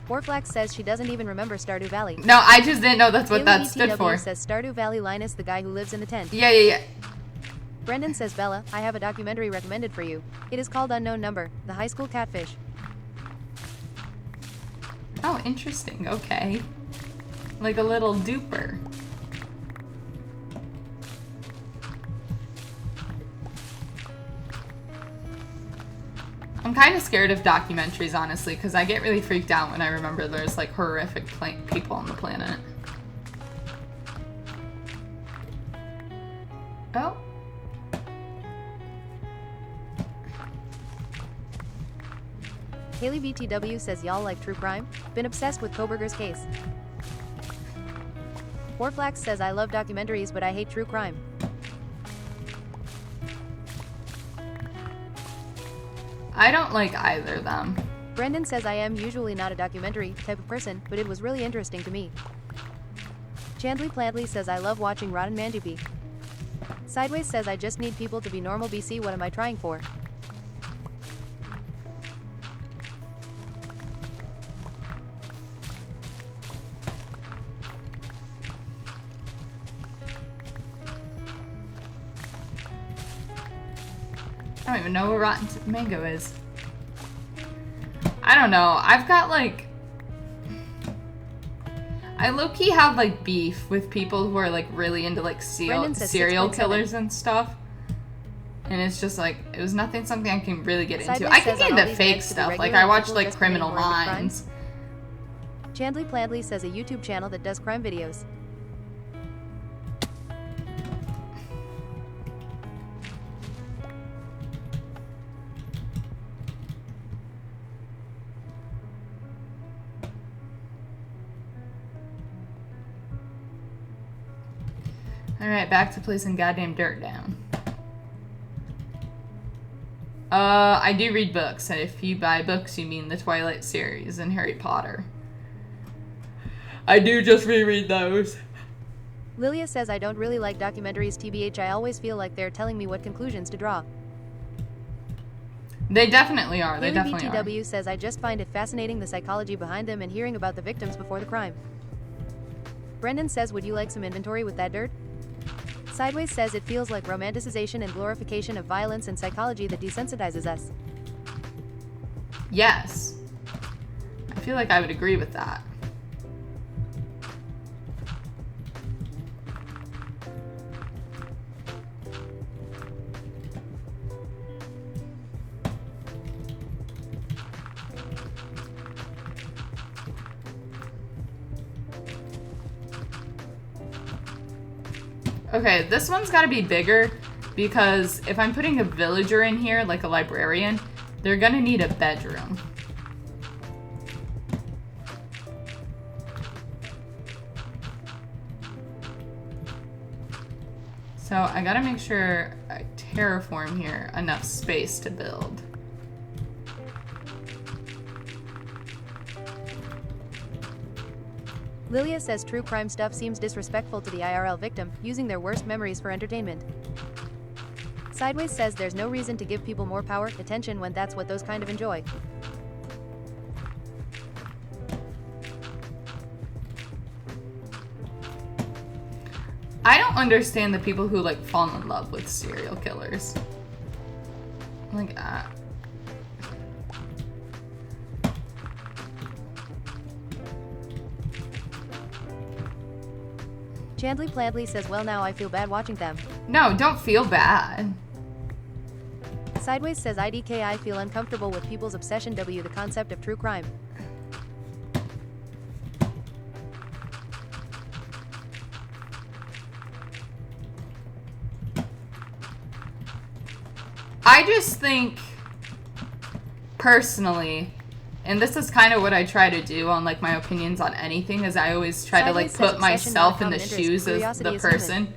Warflax says she doesn't even remember Stardew Valley. No, I just didn't know that's what Haley that BTW stood for. says Stardew Valley Linus, the guy who lives in the tent. Yeah. Brendan says Bella, I have a documentary recommended for you. It is called Unknown Number, The High School Catfish. Oh, interesting. Okay. Like a little duper. I'm kind of scared of documentaries, honestly, because I get really freaked out when I remember there's like horrific people on the planet. Oh. Haley BTW says y'all like true crime? Been obsessed with Koberger's case. Warflax says I love documentaries but I hate true crime. I don't like either of them. Brendan says I am usually not a documentary type of person, but it was really interesting to me. Chandley Plantley says I love watching Rotten Mandupi. Sideways says I just need people to be normal BC, what am I trying for? I don't even know what Rotten Mango is. I don't know. I've got like... I low-key have like beef with people who are like really into like serial killers and stuff. And it's just like, it was something I can really get into. I can get into fake stuff. Like I watch like Criminal Minds. Chandley Plantley says a YouTube channel that does crime videos. Alright, back to placing goddamn dirt down. I do read books, and if you buy books, you mean the Twilight series and Harry Potter. I do just reread those. Lilia says I don't really like documentaries TBH, I always feel like they're telling me what conclusions to draw. They definitely are, they Haley definitely BTW are. says I just find it fascinating the psychology behind them and hearing about the victims before the crime. Brendan says would you like some inventory with that dirt? Sideways says it feels like romanticization and glorification of violence and psychology that desensitizes us. Yes. I feel like I would agree with that. Okay, this one's gotta be bigger because if I'm putting a villager in here, like a librarian, they're gonna need a bedroom. So I gotta make sure I terraform here enough space to build. Lilia says true crime stuff seems disrespectful to the IRL victim, using their worst memories for entertainment. Sideways says there's no reason to give people more power, attention when that's what those kind of enjoy. I don't understand the people who like fall in love with serial killers. Like, Chandley Plantley says well now I feel bad watching them. no, don't feel bad. Sideways says IDK I feel uncomfortable with people's obsession W the concept of true crime. I just think, personally, And this is kind of what I try to do on like my opinions on anything, is I always try to like put myself in the shoes of the person.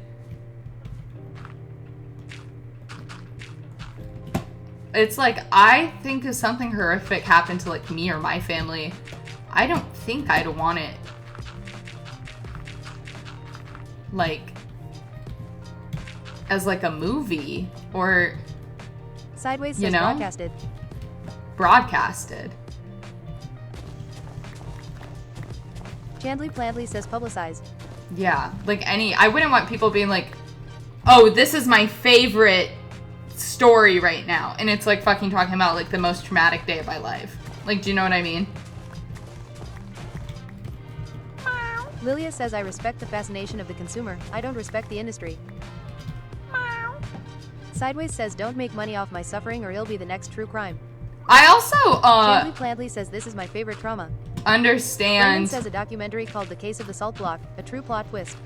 It's like, I think if something horrific happened to like me or my family, I don't think I'd want it like as like a movie or Sideways says broadcasted. Chandley Plandley says publicized. Yeah, like I wouldn't want people being like, oh, this is my favorite story right now, and it's like fucking talking about like the most traumatic day of my life. Like, do you know what I mean? Lilia says, I respect the fascination of the consumer. I don't respect the industry. Sideways says, don't make money off my suffering or it'll be the next true crime. I also Chandley Plandley says, this is my favorite trauma. Understand. Brendan says a documentary called The Case of the Salt Block, a true plot twist.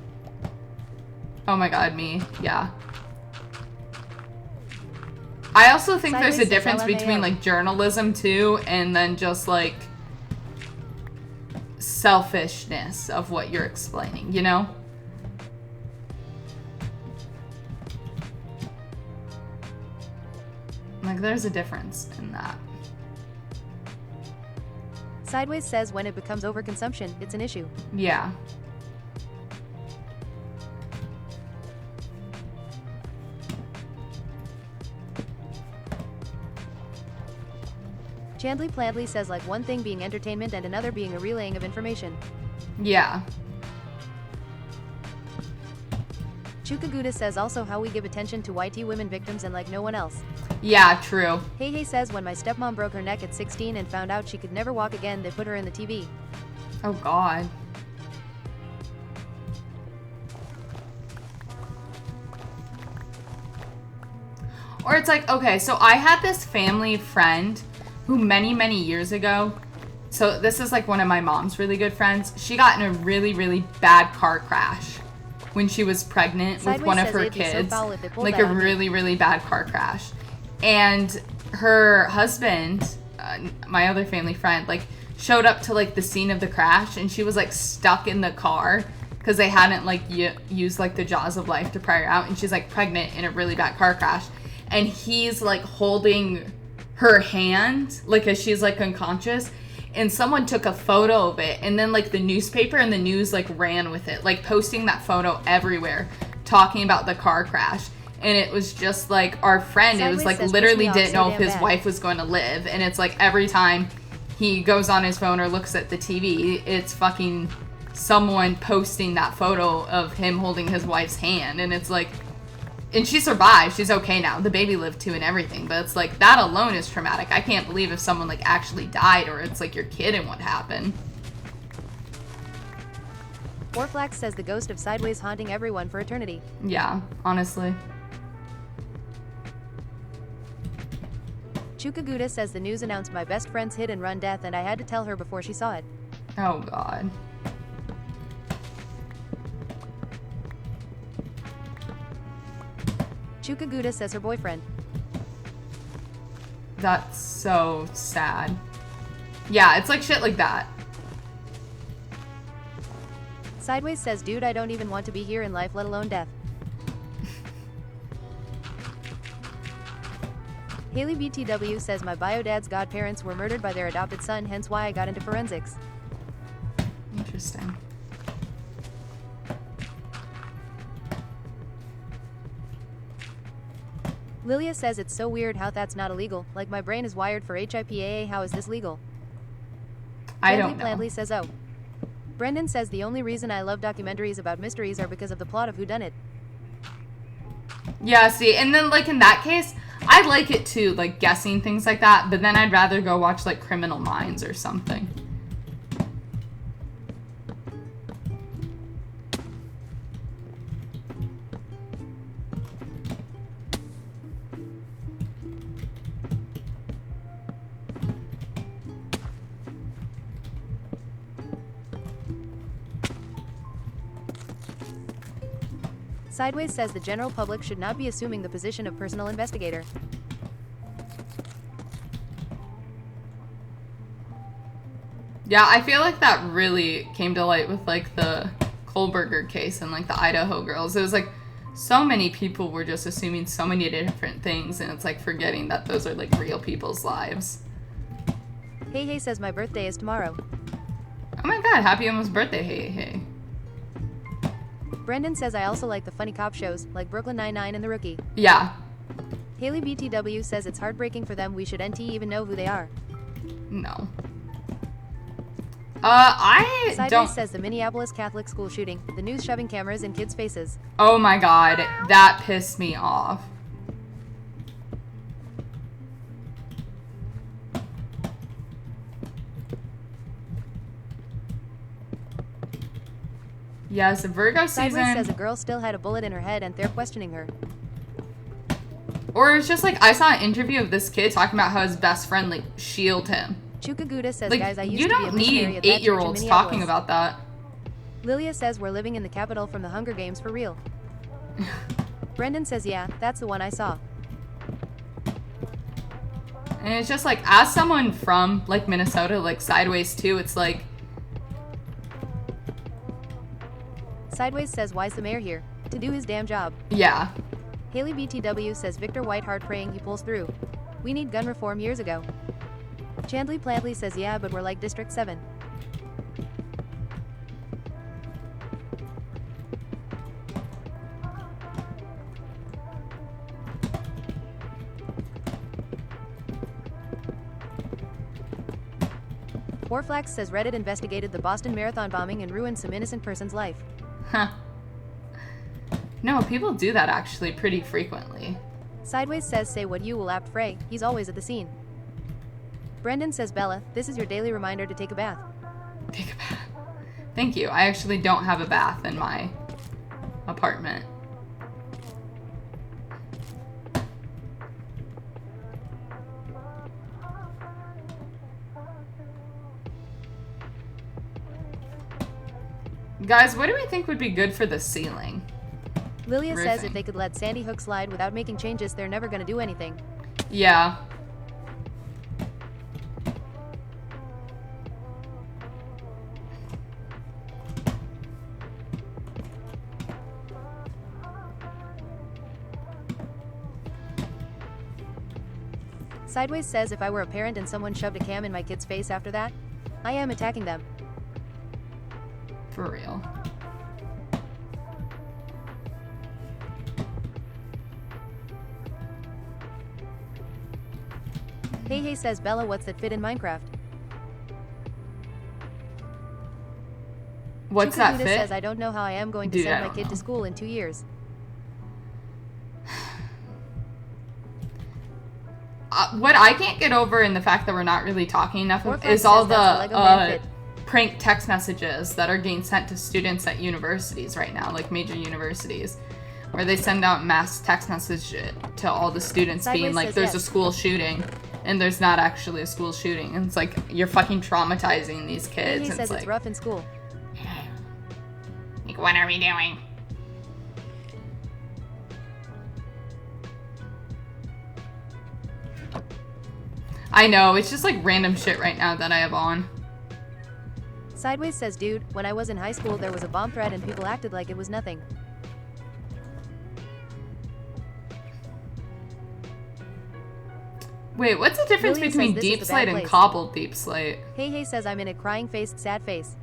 Oh my god, me. Yeah. I also think Sideways there's a difference between like journalism too, and then just like selfishness of what you're explaining, you know? Like, there's a difference in that. Sideways says, when it becomes overconsumption, it's an issue. Yeah. Chandley Plandley says, like one thing being entertainment and another being a relaying of information. Yeah. Chukaguda says, also how we give attention to YT women victims and like no one else. Yeah, true. Hey says, when my stepmom broke her neck at 16 and found out she could never walk again, they put her in the TV. Oh god. Or it's like, okay, so I had this family friend who many years ago, so this is like one of my mom's really good friends, she got in a really bad car crash when she was pregnant with one of her kids. Like a really bad car crash. And her husband, my other family friend, like showed up to like the scene of the crash, and she was like stuck in the car because they hadn't like used like the jaws of life to pry her out, and she's like pregnant in a really bad car crash, and he's like holding her hand like as she's like unconscious, and someone took a photo of it, and then like the newspaper and the news like ran with it, like posting that photo everywhere, talking about the car crash. And it was just like our friend, it was like literally didn't know if his wife was going to live. And it's like every time he goes on his phone or looks at the TV, it's fucking someone posting that photo of him holding his wife's hand. And it's like, and she survived. She's okay now. The baby lived too and everything. But it's like, that alone is traumatic. I can't believe if someone like actually died, or it's like your kid and what happened. Orflax says the ghost of Sideways haunting everyone for eternity. Yeah, honestly. Chukaguda says the news announced my best friend's hit and run death, and I had to tell her before she saw it. Oh god. Chukaguda says her boyfriend. That's so sad. Yeah, it's like shit like that. Sideways says, dude, I don't even want to be here in life, let alone death. Haley BTW says, my bio dad's godparents were murdered by their adopted son, hence why I got into forensics. Interesting. Lilia says, it's so weird how that's not illegal. Like, my brain is wired for HIPAA, how is this legal? I don't know. Plandley says, oh. Brendan says, the only reason I love documentaries about mysteries are because of the plot of whodunit. Yeah, see, and then like in that case, I like it too, like guessing things like that, but then I'd rather go watch like Criminal Minds or something. Sideways says the general public should not be assuming the position of personal investigator. Yeah, I feel like that really came to light with like the Kohlberger case and like the Idaho girls. It was like so many people were just assuming so many different things, and it's like forgetting that those are like real people's lives. Hey says my birthday is tomorrow. Oh my god, happy almost birthday, hey. Brendan says I also like the funny cop shows, like Brooklyn Nine-Nine and The Rookie. Yeah. Haley BTW says it's heartbreaking for them, we should NT even know who they are. No. I Sideways don't... says the Minneapolis Catholic school shooting, the news shoving cameras in kids' faces. Oh my god, that pissed me off. Yes, Virgo season. Sideways says a girl still had a bullet in her head and they're questioning her. Or it's just like, I saw an interview of this kid talking about how his best friend, like, shielded him. Chukaguda says, Like, guys, I used you to be a don't missionary need at that church in 8-year-olds talking Minneapolis. about that. Lilia says we're living in the capital from the Hunger Games for real. Brendan says, yeah, that's the one I saw. And it's just like, as someone from, like, Minnesota, like, Sideways too, it's like... Sideways says, why's the mayor here? To do his damn job. Yeah. Haley BTW says Victor Whiteheart praying he pulls through. We need gun reform years ago. Chandley Plantley says, yeah, but we're like District 7. Warflax says Reddit investigated the Boston Marathon bombing and ruined some innocent person's life. Huh. No, people do that actually pretty frequently. Sideways says say what you will apt Frey, he's always at the scene. Brendan says Bella, this is your daily reminder to take a bath. Take a bath. Thank you. I actually don't have a bath in my apartment. Guys, what do we think would be good for the ceiling? Lilia says Roofing. if they could let Sandy Hook slide without making changes, they're never gonna do anything. Yeah. Sideways says if I were a parent and someone shoved a cam in my kid's face after that, I am attacking them. For real. Hey says Bella, what's that fit in Minecraft? What's that Chukahuda fit? says I don't know how I am going to Dude, I send my don't kid know. to school in 2 years. What I can't get over in the fact that we're not really talking enough Warflex is all says that's a Lego man the fit. prank text messages that are getting sent to students at universities right now, like major universities, where they send out mass text message to all the students being Sideways like, says there's a yes. school shooting, and there's not actually a school shooting. And it's like, you're fucking traumatizing these kids. Hey and says it's it's like, rough in school. like, what are we doing? I know, it's just like random shit right now that I have on. Sideways says dude, when I was in high school there was a bomb threat and people acted like it was nothing. Wait, what's the difference Lillian between says this is deep the bad slate and place. cobbled deep slate? Hey says I'm in a crying faced sad face.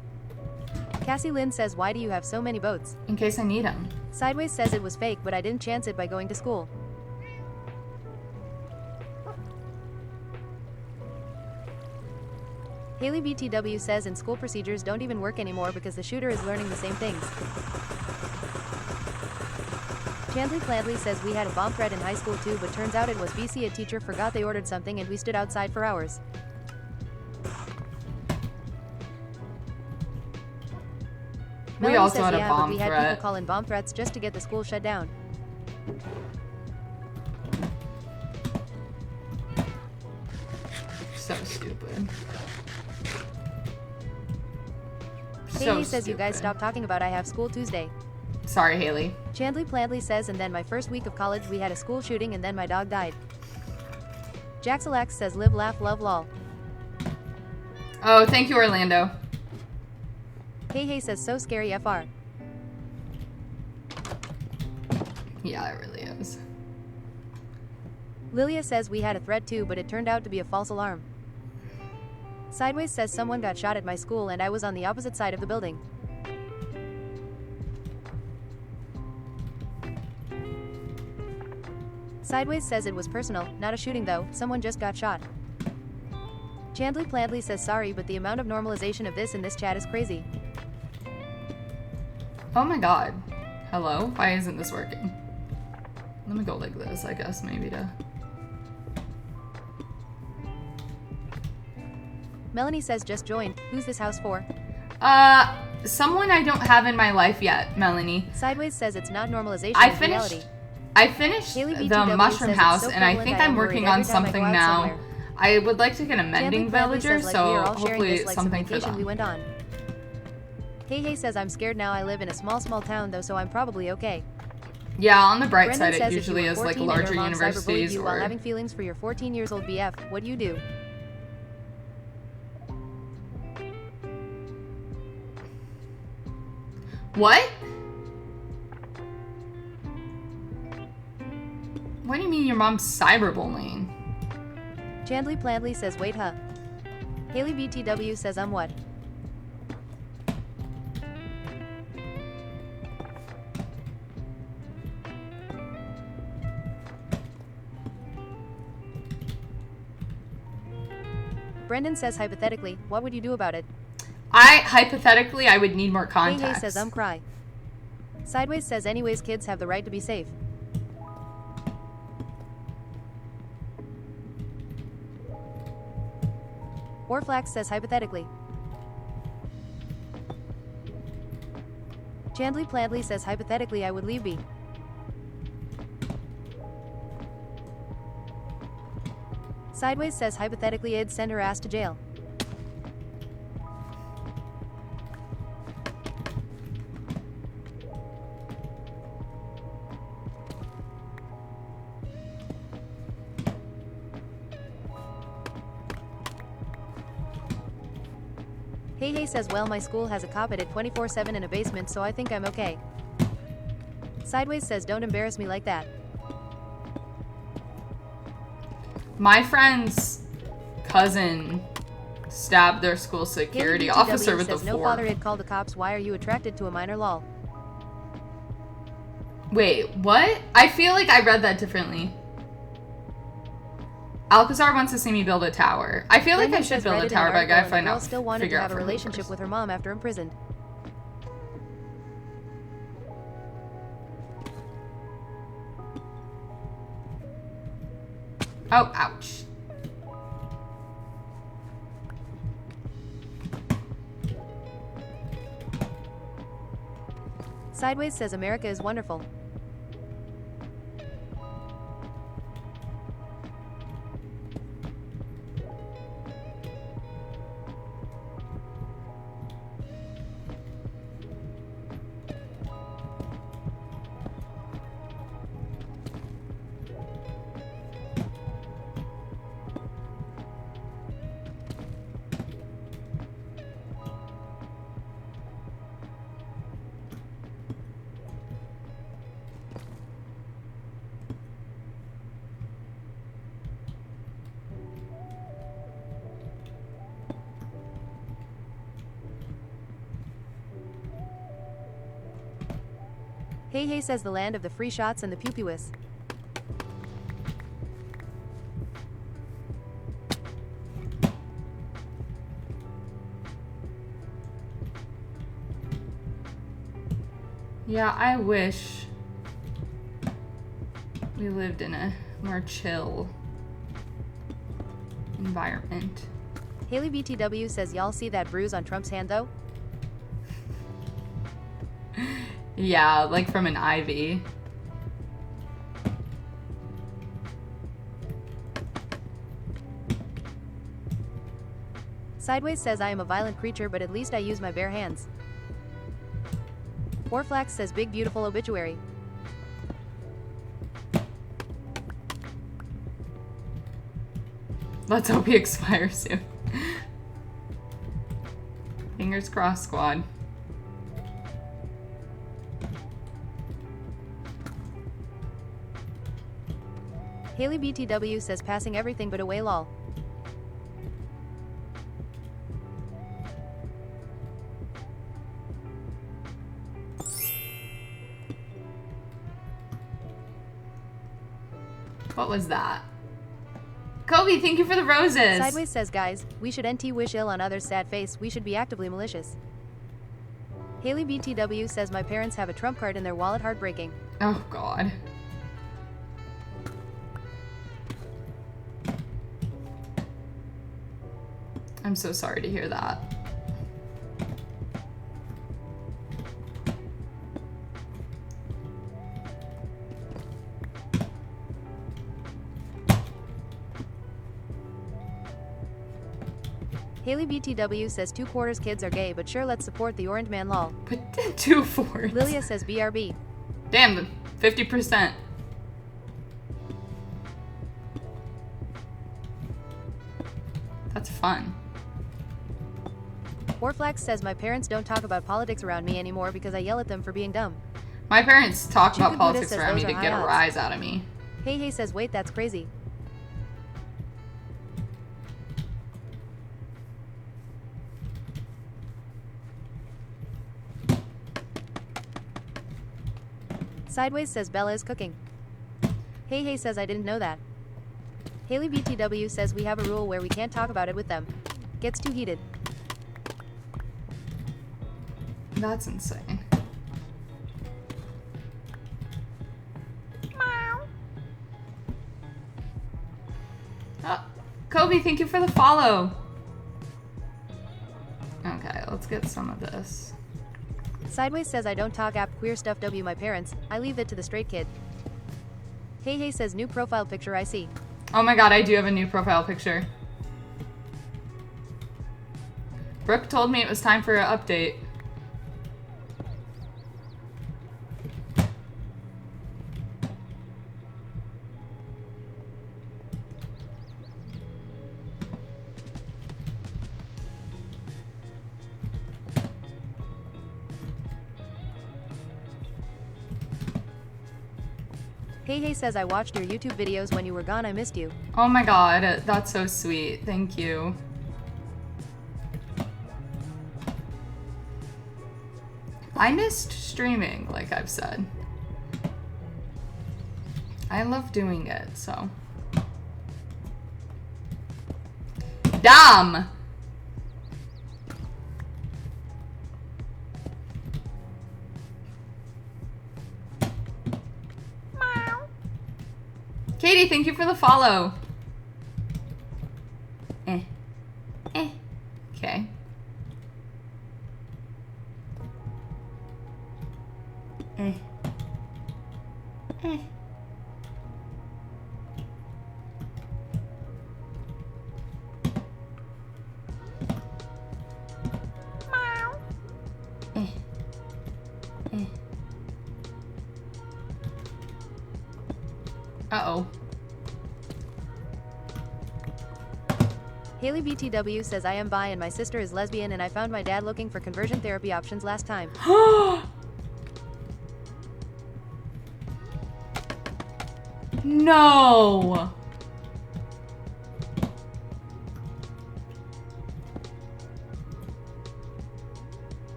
Cassie Lynn says why do you have so many boats? In case I need them. Sideways says it was fake but I didn't chance it by going to school. Haley BTW says in school procedures don't even work anymore because the shooter is learning the same things. Chandley Plantley says we had a bomb threat in high school too, but turns out it was BC. A teacher forgot they ordered something and we stood outside for hours. We Melanie also says, had a yeah, but bomb we had threat. people call in bomb threats just to get the school shut down. So stupid. Haley says you guys stop talking about I have school Tuesday. Sorry, Haley. Chandley Plantley says and then my first week of college we had a school shooting and then my dog died. Jaxalax says live laugh love lol. Oh, thank you, Orlando. Hey says so scary FR. Yeah, it really is. Lilia says we had a threat too, but it turned out to be a false alarm. Sideways says someone got shot at my school and I was on the opposite side of the building. Sideways says it was personal, not a shooting though, someone just got shot. Chandley Plandley says sorry, but the amount of normalization of this in this chat is crazy. Oh my god. Hello? Why isn't this working? Let me go like this, I guess, maybe to... Melanie says just joined. Who's this house for? Someone I don't have in my life yet, Melanie. Sideways says it's not normalization, I it's finished reality. I finished Haley the BTW mushroom says house, it's so and I prevalent think I I'm am working worried on every time I go something out now. somewhere. I would like to get a mending Chandley Bradley villager, says, like, so we are all sharing hopefully this like some something for vacation them. we went on. Hey says I'm scared now. I live in a small town though, so I'm probably okay. Yeah, on the bright Brendan side, says it if you usually were is like 14 and larger your mom cyberbullied universities you while or... having feelings for your 14 years old BF, what do you do? What? What do you mean your mom's cyberbullying? Chandley Plandley says wait huh. Haley BTW says what? Brendan says hypothetically, what would you do about it? Hypothetically, I would need more context. Hey says cry. Sideways says anyways kids have the right to be safe. Orflax says hypothetically. Chandley Plandley says hypothetically I would leave B. Sideways says hypothetically I'd send her ass to jail. Hey says well my school has a cop at it 24/7 in a basement so I think I'm okay. Sideways says don't embarrass me like that. My friend's cousin stabbed their school security Haley BTW officer with a says no fork. father had called the cops. Why are you attracted to a minor lol? Wait, what? I feel like I read that differently. Alcazar wants to see me build a tower. I feel like I should build a tower, but I gotta find out. Still wanted Figure to out have a for who relationship first. with her mom after imprisoned. Oh, ouch. Sideways says America is wonderful. Hey says the land of the free shots and the pew-pewis. Yeah, I wish we lived in a more chill environment. Haley BTW says y'all see that bruise on Trump's hand though? Yeah, like from an ivy. Sideways says I am a violent creature but at least I use my bare hands. Orflax says big beautiful obituary. Let's hope he expires soon. Fingers crossed, squad. Haley BTW says passing everything but away lol. What was that? Kobe, thank you for the roses. Sideways says, guys, we should NT wish ill on others' sad face. We should be actively malicious. Haley BTW says my parents have a trump card in their wallet. Heartbreaking. Oh, God. I'm so sorry to hear that. Haley BTW says 2/4 kids are gay, but sure, let's support the orange man lol. But 2/4. Lilia says BRB. Damn, 50%. That's fun. Orflax says my parents don't talk about politics around me anymore because I yell at them for being dumb. My parents talk about Chicken politics Buddha says around me those to are get high a odds. rise out of me. Hey says wait, that's crazy. Sideways says Bella is cooking. Hey says I didn't know that. Haley BTW says we have a rule where we can't talk about it with them. Gets too heated. That's insane. Kobe, thank you for the follow. Okay, let's get some of this. Sideways says I don't talk app queer stuff W my parents, I leave it to the straight kid. Hey says new profile picture I see. Oh my god, I do have a new profile picture. Brooke told me it was time for an update. Hey says I watched your YouTube videos when you were gone, I missed you. Oh my god, that's so sweet. Thank you. I missed streaming, like I've said. I love doing it, so. Dumb! Katie, thank you for the follow. Okay. Uh-oh. Haley BTW says I am bi and my sister is lesbian and I found my dad looking for conversion therapy options last time. No!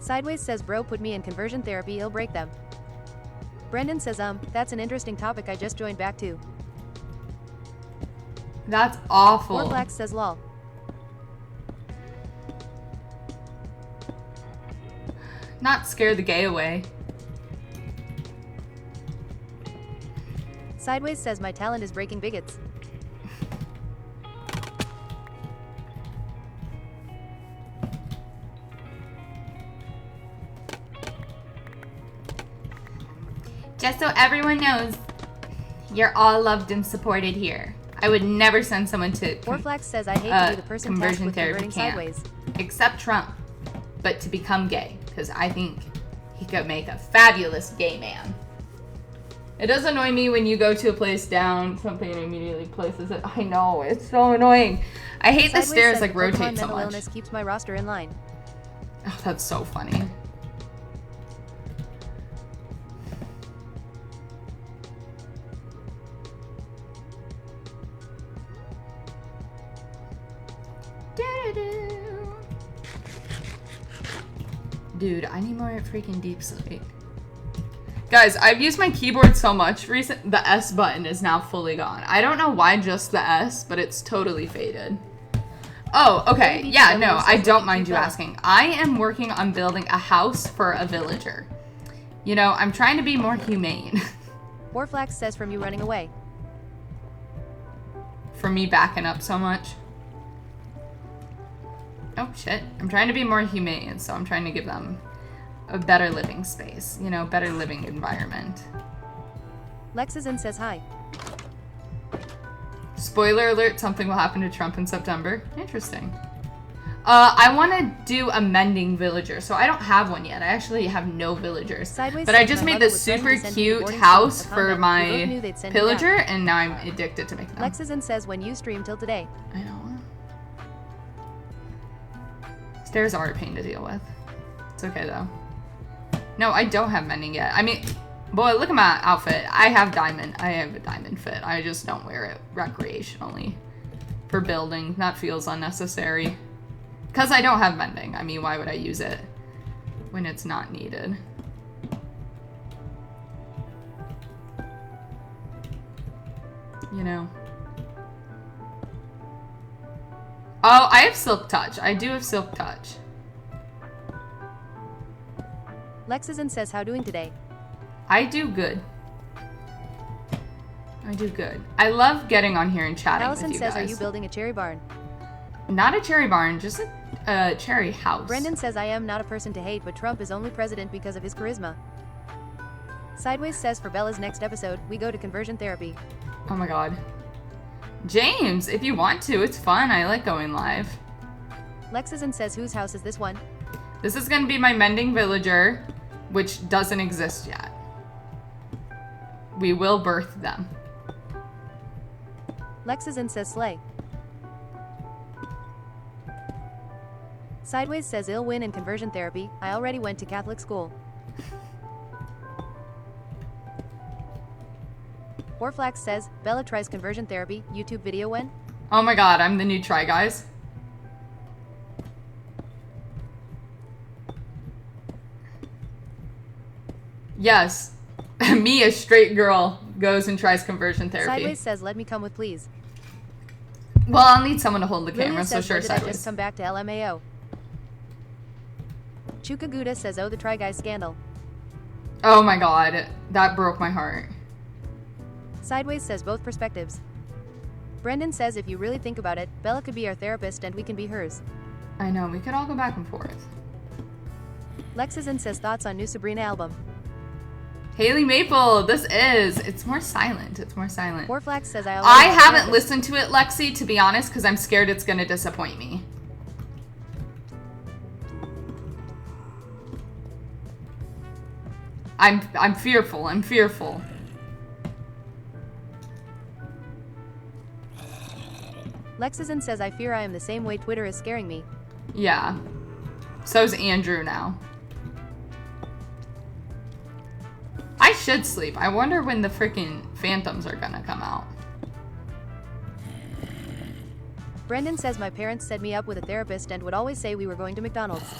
Sideways says bro put me in conversion therapy, he'll break them. Brendan says that's an interesting topic I just joined back to. That's awful. Orflax says lol. Not scare the gay away. Sideways says my talent is breaking bigots. Just so everyone knows, you're all loved and supported here. I would never send someone to Orflax says I hate to be the person tasked conversion with therapy converting camp, sideways. except Trump, but to become gay, because I think he could make a fabulous gay man. It does annoy me when you go to a place down something and immediately places it. I know, it's so annoying. I hate the Sideways stairs says like the Pokemon rotate so mental much. illness keeps my roster in line. Oh, that's so funny. Dude, I need more freaking deep sleep. Guys, I've used my keyboard so much recent. The S button is now fully gone. I don't know why just the S, but it's totally faded. Oh, okay. Yeah, no, I don't mind you asking. I am working on building a house for a villager. You know, I'm trying to be more humane. Warflax says from you running away. For me backing up so much. Oh, shit. I'm trying to be more humane, so I'm trying to give them a better living space. You know, better living environment. Lexazin says hi. Spoiler alert, something will happen to Trump in September. Interesting. I want to do a mending villager, so I don't have one yet. I actually have no villagers. Sideways but I says just my made mother this was threatened super to send me to cute boarding house school, a for convent. We my both knew they'd send me pillager, back. and now I'm addicted to making them. Lexazin says when you stream till today. I know. Stairs are a pain to deal with. It's okay, though. No, I don't have mending yet. I mean, boy, look at my outfit. I have diamond. I have a diamond fit. I just don't wear it recreationally. For building. That feels unnecessary. Because I don't have mending. I mean, why would I use it when it's not needed? You know. Oh, I have Silk Touch. I do have Silk Touch. Lexazin says how doing today. I do good. I do good. I love getting on here and chatting Allison with you says guys. are you building a cherry barn? Not a cherry barn, just a cherry house. Brendan says I am not a person to hate, but Trump is only president because of his charisma. Sideways says for Bella's next episode, we go to conversion therapy. Oh my god. James, if you want to, it's fun. I like going live. Lexazin says whose house is this one? This is going to be my mending villager, which doesn't exist yet. We will birth them. Lexazin says slay. Sideways says ill win in conversion therapy. I already went to Catholic school. Warflax says Bella tries conversion therapy. YouTube video when? Oh my god, I'm the new Try Guys. Yes. Me, a straight girl, goes and tries conversion therapy. Sideways says let me come with please. Well, I'll need someone to hold the Lilia camera, so says sure, when did I Sideways. just come back to LMAO? Chukaguda says oh the Try Guys scandal. Oh my god, that broke my heart. Sideways says both perspectives. Brendan says if you really think about it, Bella could be our therapist and we can be hers. I know, we could all go back and forth. Lexazin says thoughts on new Sabrina album. Haley Maple, it's more silent. It's more silent. Warflax says I I haven't listened to it, Lexi, to be honest, because I'm scared it's going to disappoint me. I'm fearful. I'm fearful. Lexazin says I fear I am the same way Twitter is scaring me. Yeah. So's Andrew now. I should sleep. I wonder when the freaking phantoms are gonna come out. Brendan says my parents set me up with a therapist and would always say we were going to McDonald's.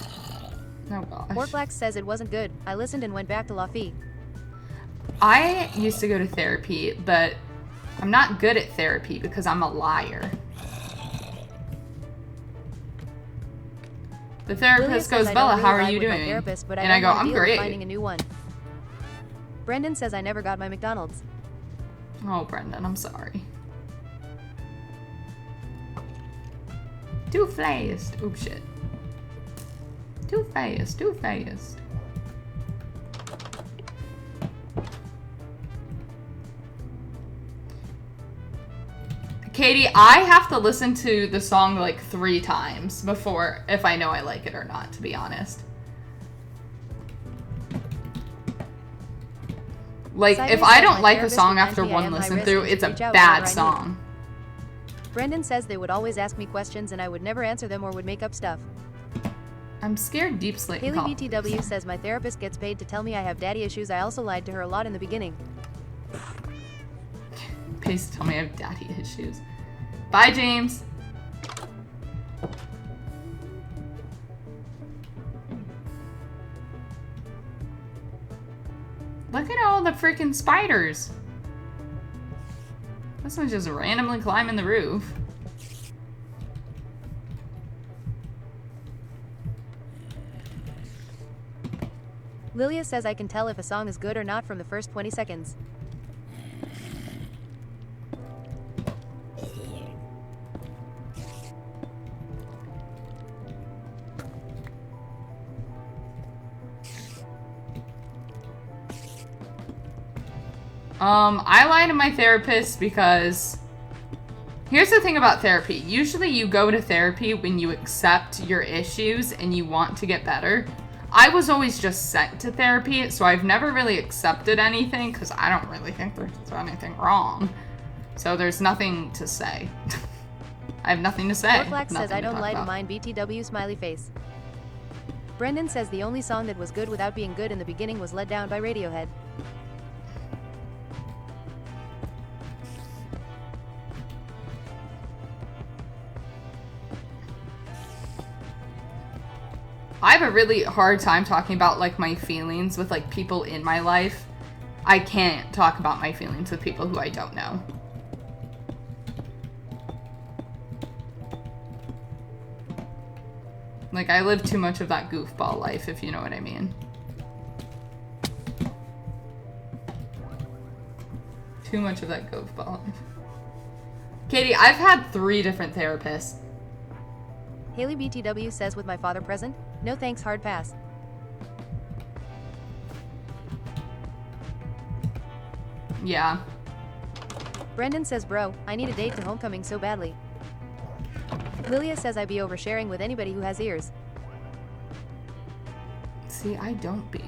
Oh gosh. Warflax says it wasn't good. I listened and went back to Lafitte. I used to go to therapy, but I'm not good at therapy because I'm a liar. The therapist goes, Bella, how are you doing? And I go, I'm great. Finding a new one. Brendan says I never got my McDonald's. Oh, Brendan, I'm sorry. Too fast. Oops, shit. Too fast, too fast. Katie, I have to listen to the song like 3 times before, if I know I like it or not, to be honest. Like, if I don't like a song after one listen through, it's a bad song. Brendan says they would always ask me questions and I would never answer them or would make up stuff. I'm scared Deep Slate. Haley BTW says my therapist gets paid to tell me I have daddy issues. I also lied to her a lot in the beginning. Pays to tell me I have daddy issues. Bye, James. Look at all the freaking spiders. This one's just randomly climbing the roof. Lilia says I can tell if a song is good or not from the first 20 seconds. I lie to my therapist because here's the thing about therapy. Usually you go to therapy when you accept your issues and you want to get better. I was always just sent to therapy, so I've never really accepted anything because I don't really think there's anything wrong. So there's nothing to say. I have nothing to say. Orflax says I don't lie to mine. BTW smiley face. Brendan says the only song that was good without being good in the beginning was Let Down by Radiohead. I have a really hard time talking about like my feelings with like people in my life. I can't talk about my feelings with people who I don't know. Like I live too much of that goofball life, if you know what I mean. Too much of that goofball life. Katie, I've had 3 different therapists. Haley BTW says with my father present, no thanks, hard pass. Yeah. Brendan says bro, I need a date to homecoming so badly. Lilia says I be oversharing with anybody who has ears. See, I don't be.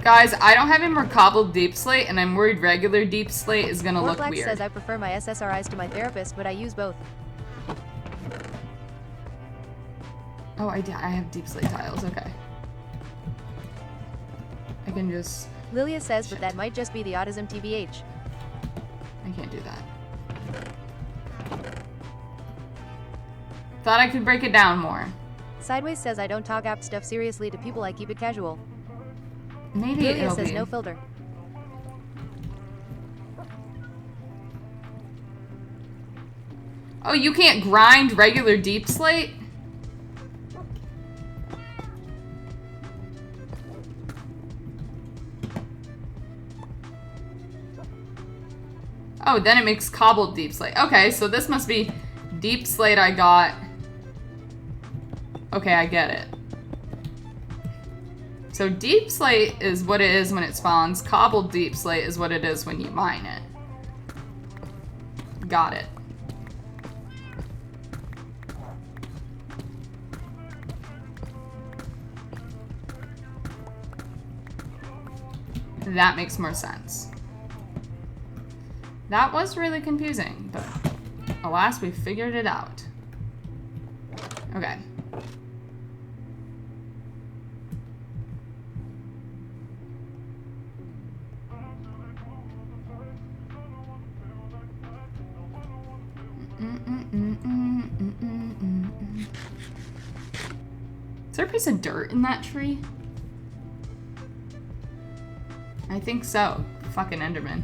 Guys, I don't have any more cobbled Deep Slate, and I'm worried regular Deep Slate is gonna look Orflax weird. says I prefer my SSRIs to my therapist, but I use both. Oh, I have Deep Slate tiles, okay. I can just... Lilia says, but that might just be the autism TBH. I can't do that. Thought I could break it down more. Sideways says I don't talk app stuff seriously to people, I keep it casual. Maybe Lilia it'll says be. no filter. Oh, you can't grind regular Deep Slate? Oh, then it makes cobbled Deep Slate. Okay, so this must be Deep Slate I got. Okay, I get it. So Deep Slate is what it is when it spawns. Cobbled Deep Slate is what it is when you mine it. Got it. That makes more sense. That was really confusing, but alas, we figured it out. Okay. Is there a piece of dirt in that tree? I think so. Fucking Enderman.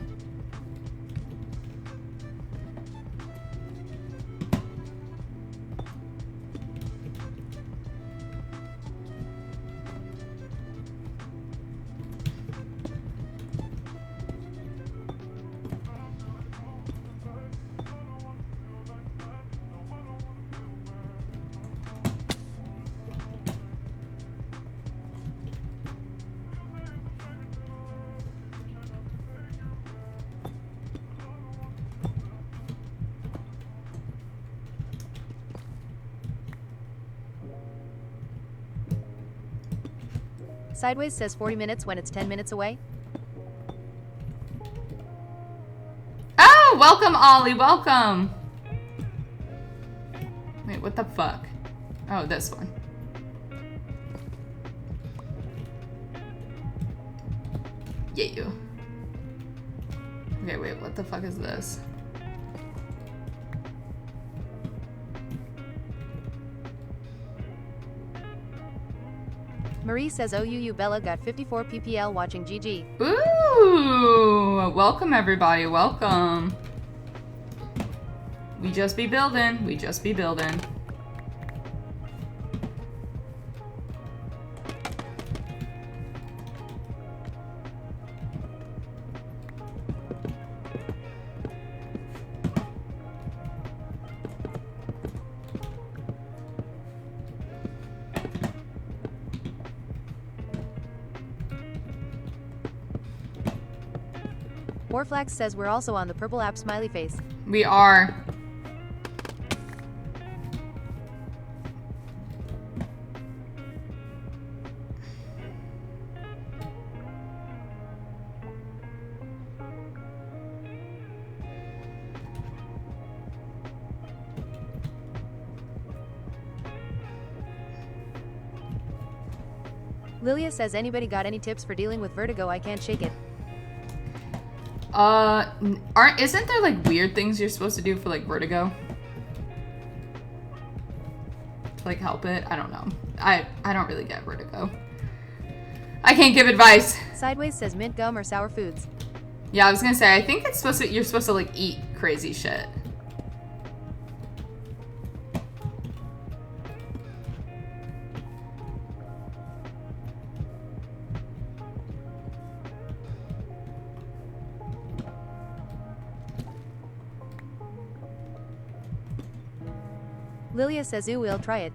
Sideways says 40 minutes when it's 10 minutes away. Oh, welcome, Ollie. Welcome. what the fuck? Oh, this one. Yeah, you. Okay, wait, what the fuck is this? Marie says OUU Bella got 54 ppl watching GG. Ooh! Welcome, everybody. Welcome. We just be building. We just be building. Warflax says we're also on the purple app smiley face. We are. Lilia says anybody got any tips for dealing with vertigo? I can't shake it. Isn't there like weird things you're supposed to do for like vertigo? To like help it? I don't know. I don't really get vertigo. I can't give advice. Sideways says mint gum or sour foods. Yeah, I was gonna say, I think it's supposed to, you're supposed to like eat crazy shit. Lilia says ooh, we'll try it.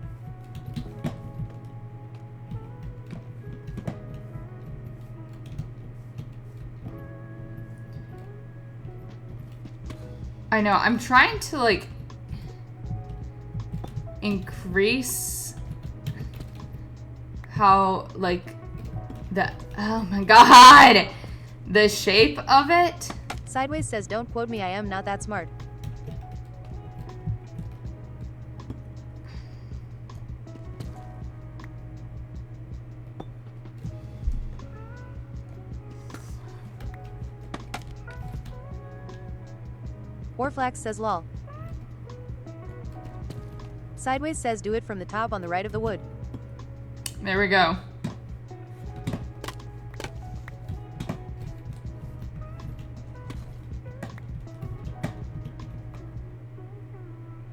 I know, I'm trying to like increase how like the, oh my god, the shape of it. Sideways says don't quote me, I am not that smart. Warflax says lol. Sideways says do it from the top on the right of the wood. There we go.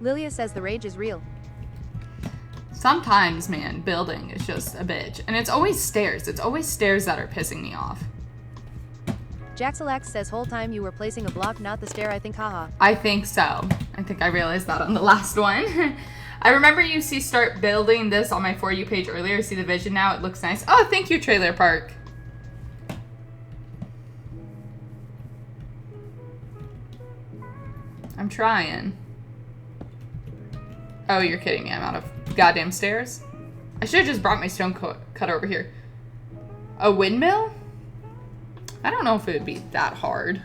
Lilia says the rage is real. Sometimes, man, building is just a bitch. And it's always stairs. It's always stairs that are pissing me off. Jaxalax says whole time you were placing a block, not the stair, I think, haha. I think so. I think I realized that on the last one. I remember you start building this on my For You page earlier. See the vision now? It looks nice. Oh, thank you, Trailer Park. I'm trying. Oh, you're kidding me. I'm out of goddamn stairs. I should have just brought my stone cutter over here. A windmill? I don't know if it would be that hard.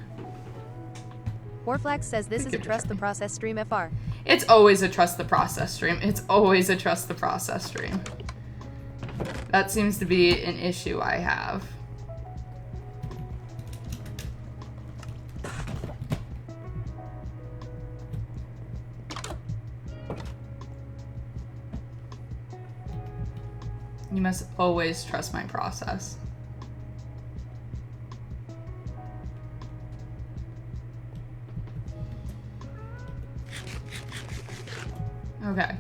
Warflax says this is a trust the process stream FR. It's always a trust the process stream. It's always a trust the process stream. That seems to be an issue I have. You must always trust my process. Okay.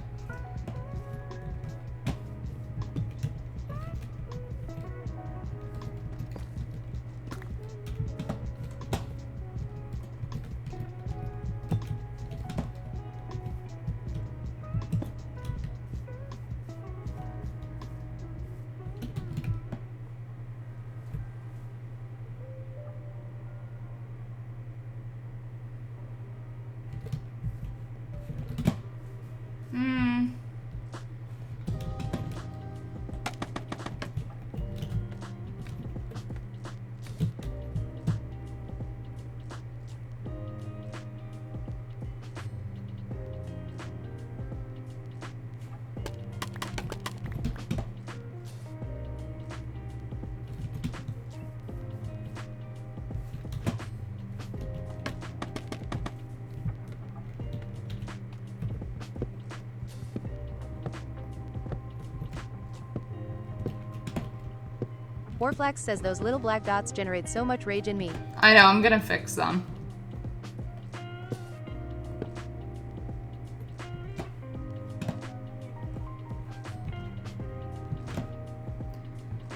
Warflax says those little black dots generate so much rage in me. I know, I'm gonna fix them.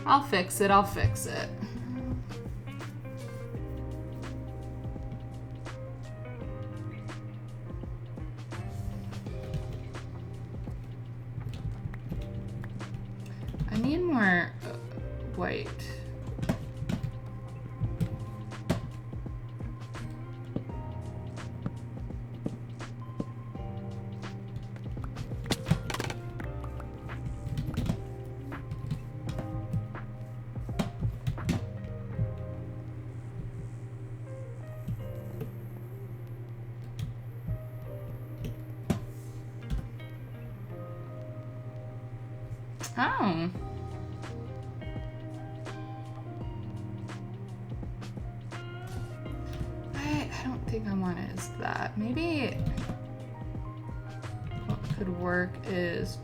I'll fix it, I'll fix it. I need more white. Oh. I don't think I want it as that. Maybe what could work is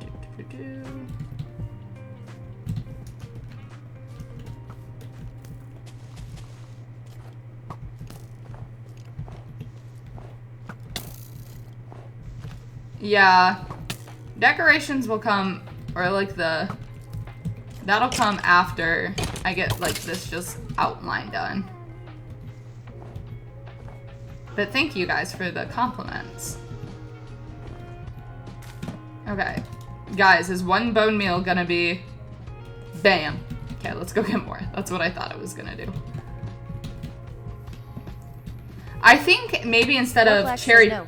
yeah, decorations will come, or like that'll come after I get like this just outline done. But thank you guys for the compliments. Okay, guys, is one bone meal gonna be bam? Okay, let's go get more. That's what I thought it was gonna do. I think maybe instead of cherry... No.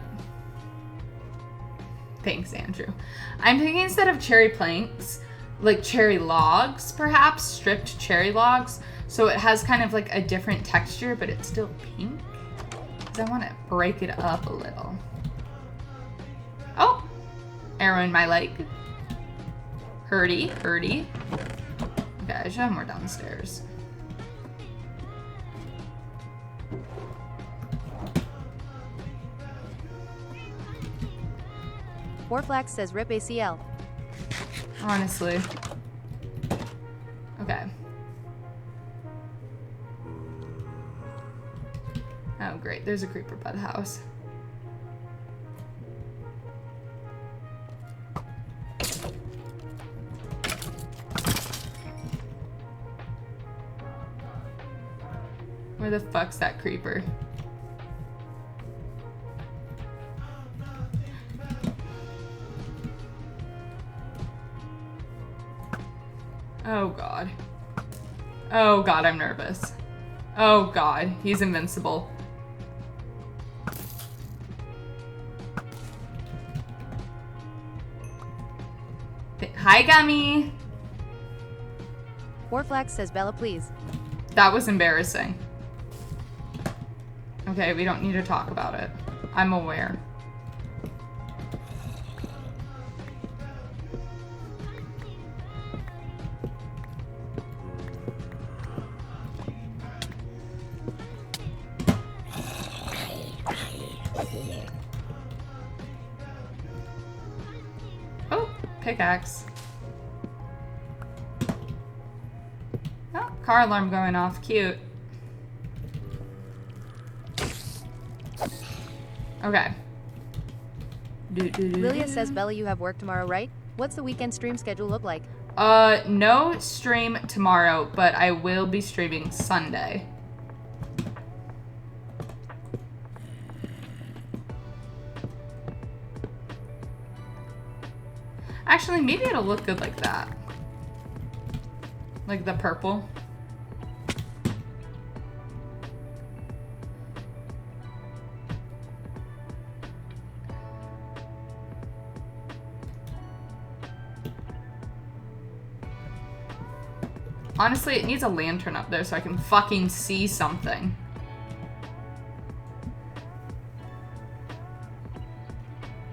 Thanks, Andrew. I'm thinking instead of cherry planks, like cherry logs, perhaps, stripped cherry logs. So it has kind of like a different texture, but it's still pink. Because I want to break it up a little. Oh, arrow in my leg. Hurdy, hurdy. Okay, I should have more downstairs. Warflax says rip ACL. Honestly. Okay. Oh, great. There's a creeper by the house. Where the fuck's that creeper? Oh god. Oh god, I'm nervous. Oh god, he's invincible. Hi, Gummy! Warflax says Bella, please. That was embarrassing. Okay, we don't need to talk about it. I'm aware. Oh, pickaxe. Oh, car alarm going off. Cute. Okay. Lilia says, Bella, you have work tomorrow, right? What's the weekend stream schedule look like? No stream tomorrow, but I will be streaming Sunday. Actually, maybe it'll look good like that. Like the purple. Honestly, it needs a lantern up there so I can fucking see something.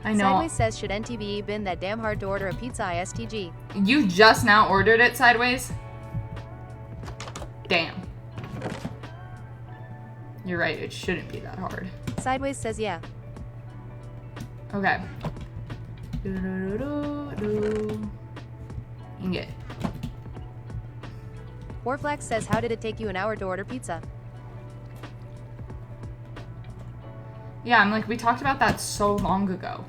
I know. Sideways says, should NTVE been that damn hard to order a pizza ISTG? You just now ordered it, Sideways? Damn. You're right, it shouldn't be that hard. Sideways says, yeah. Okay. Ingot. Warflax says, how did it take you an hour to order pizza? Yeah, I'm like, we talked about that so long ago.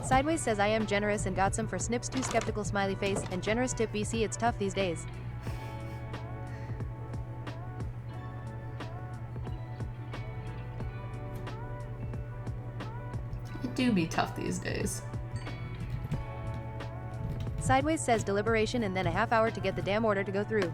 Sideways says, I am generous and got some for Snips 2 skeptical smiley face, and generous tip BC, it's tough these days. It do be tough these days. Sideways says, deliberation and then a half hour to get the damn order to go through.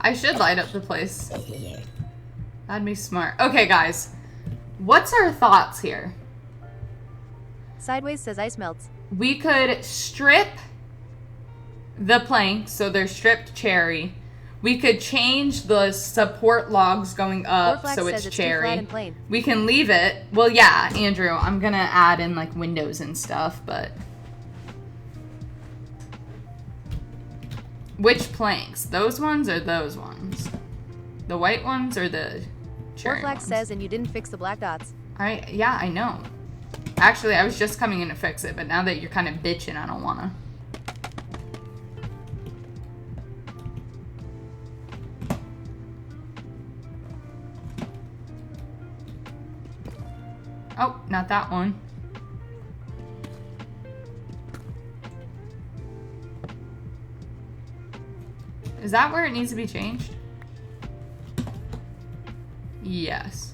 I should light up the place. That'd be smart. Okay, guys. What's our thoughts here? Sideways says, ice melts. We could strip the planks so they're stripped cherry. We could change the support logs going up Warflax so says it's too flat cherry. and plain. We can leave it. Well, yeah, Andrew, I'm gonna add in like windows and stuff, but which planks? Those ones or those ones? The white ones or the cherry Warflax ones? says, and you didn't fix the black dots. Yeah, I know. Actually, I was just coming in to fix it, but now that you're kind of bitching, I don't wanna. Oh, not that one. Is that where it needs to be changed? Yes.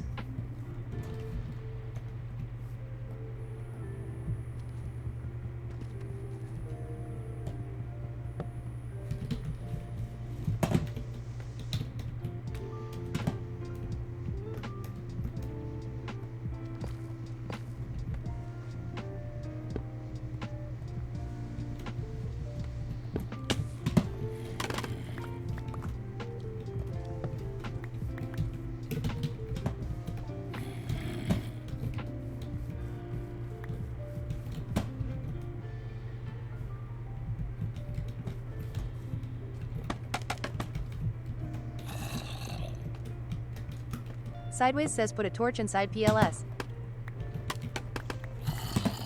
Sideways says, put a torch inside PLS.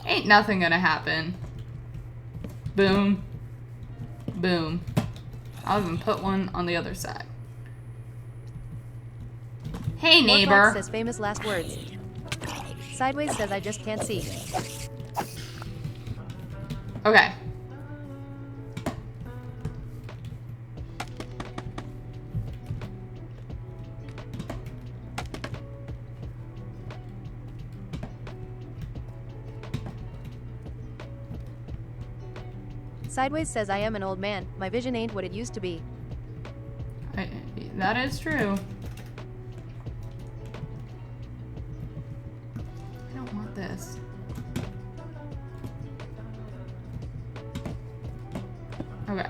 Ain't nothing gonna happen. Boom. Boom. I'll even put one on the other side. Hey, Warflax neighbor. says, famous last words. Sideways says, I just can't see. Okay. Sideways says, I am an old man. My vision ain't what it used to be. That is true. I don't want this. Okay.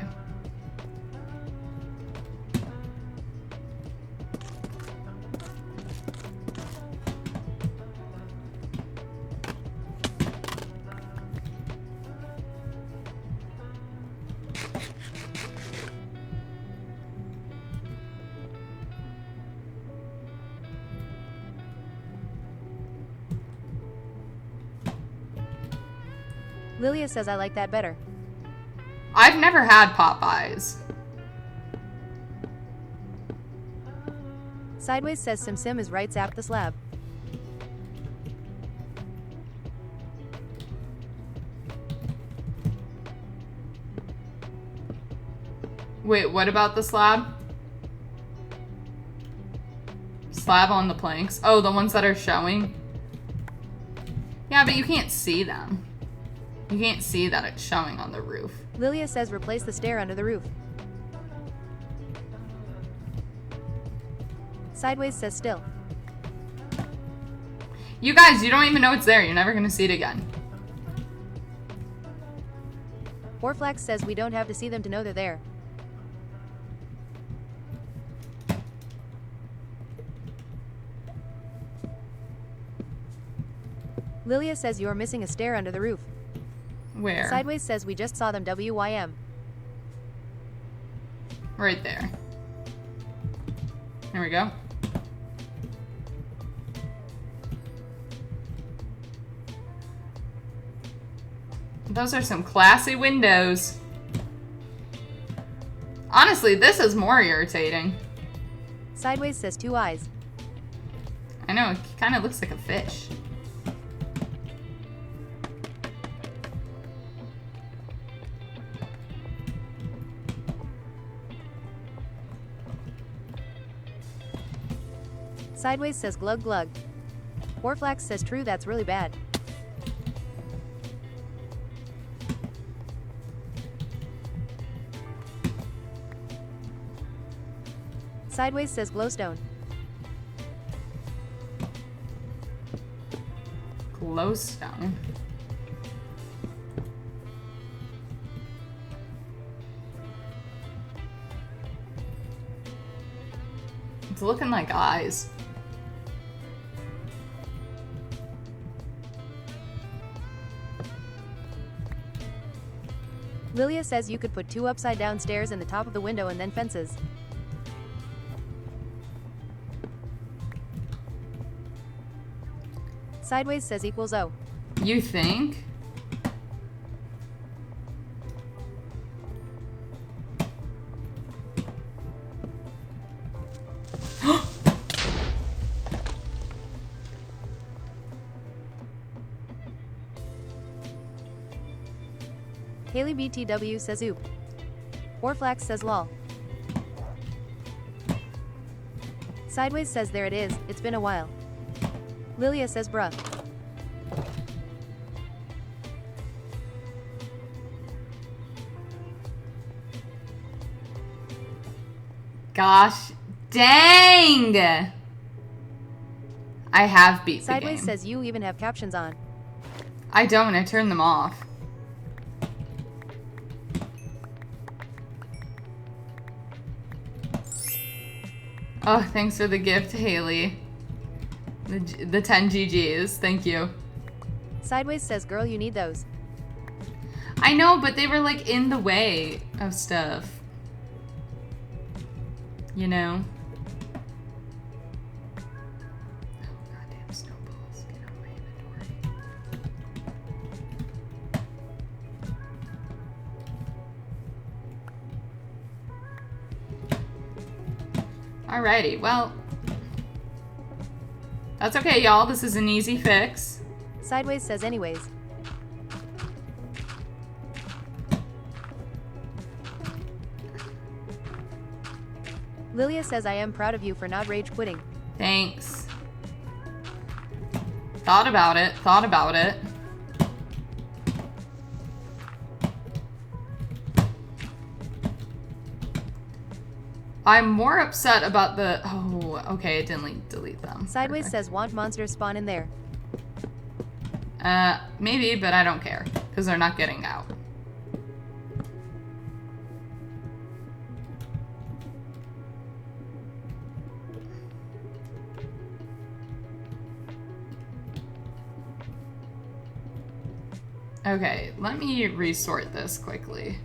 Lilia says, I like that better. I've never had Popeyes. Sideways says, Sim is right, zap the slab. Wait, what about the slab? Slab on the planks? Oh, the ones that are showing? Yeah, but you can't see them. You can't see that it's showing on the roof. Lilia says, replace the stair under the roof. Sideways says, still. You guys, you don't even know it's there. You're never gonna see it again. Warflax says, we don't have to see them to know they're there. Lilia says you're missing a stair under the roof. Where? Sideways says we just saw them WYM. Right there. There we go. Those are some classy windows. Honestly, this is more irritating. Sideways says 2 eyes. I know, it kind of looks like a fish. Sideways says glug glug. Warflax says true, that's really bad. Sideways says glowstone. Glowstone. It's looking like eyes. Lilia says you could put 2 upside down stairs in the top of the window and then fences. Sideways says equals O. You think? Haley BTW says oop. Warflax says lol. Sideways says there it is, it's been a while. Lilia says bruh. Gosh dang! I have beat the Sideways game. says you even have captions on. I don't, I turned them off. Oh, thanks for the gift, Haley. The 10 GGs, thank you. Sideways says girl you need those. I know, but they were like in the way of stuff. You know? Oh, goddamn snowballs. Get out of my inventory. Alrighty, well. That's okay, y'all. This is an easy fix. Sideways says anyways. Lilia says I am proud of you for not rage quitting. Thanks. Thought about it. Thought about it. I'm more upset about the... Oh, okay, it didn't delete them. Sideways Perfect. says want monsters spawn in there. Maybe, but I don't care. Because they're not getting out. Okay, let me resort this quickly.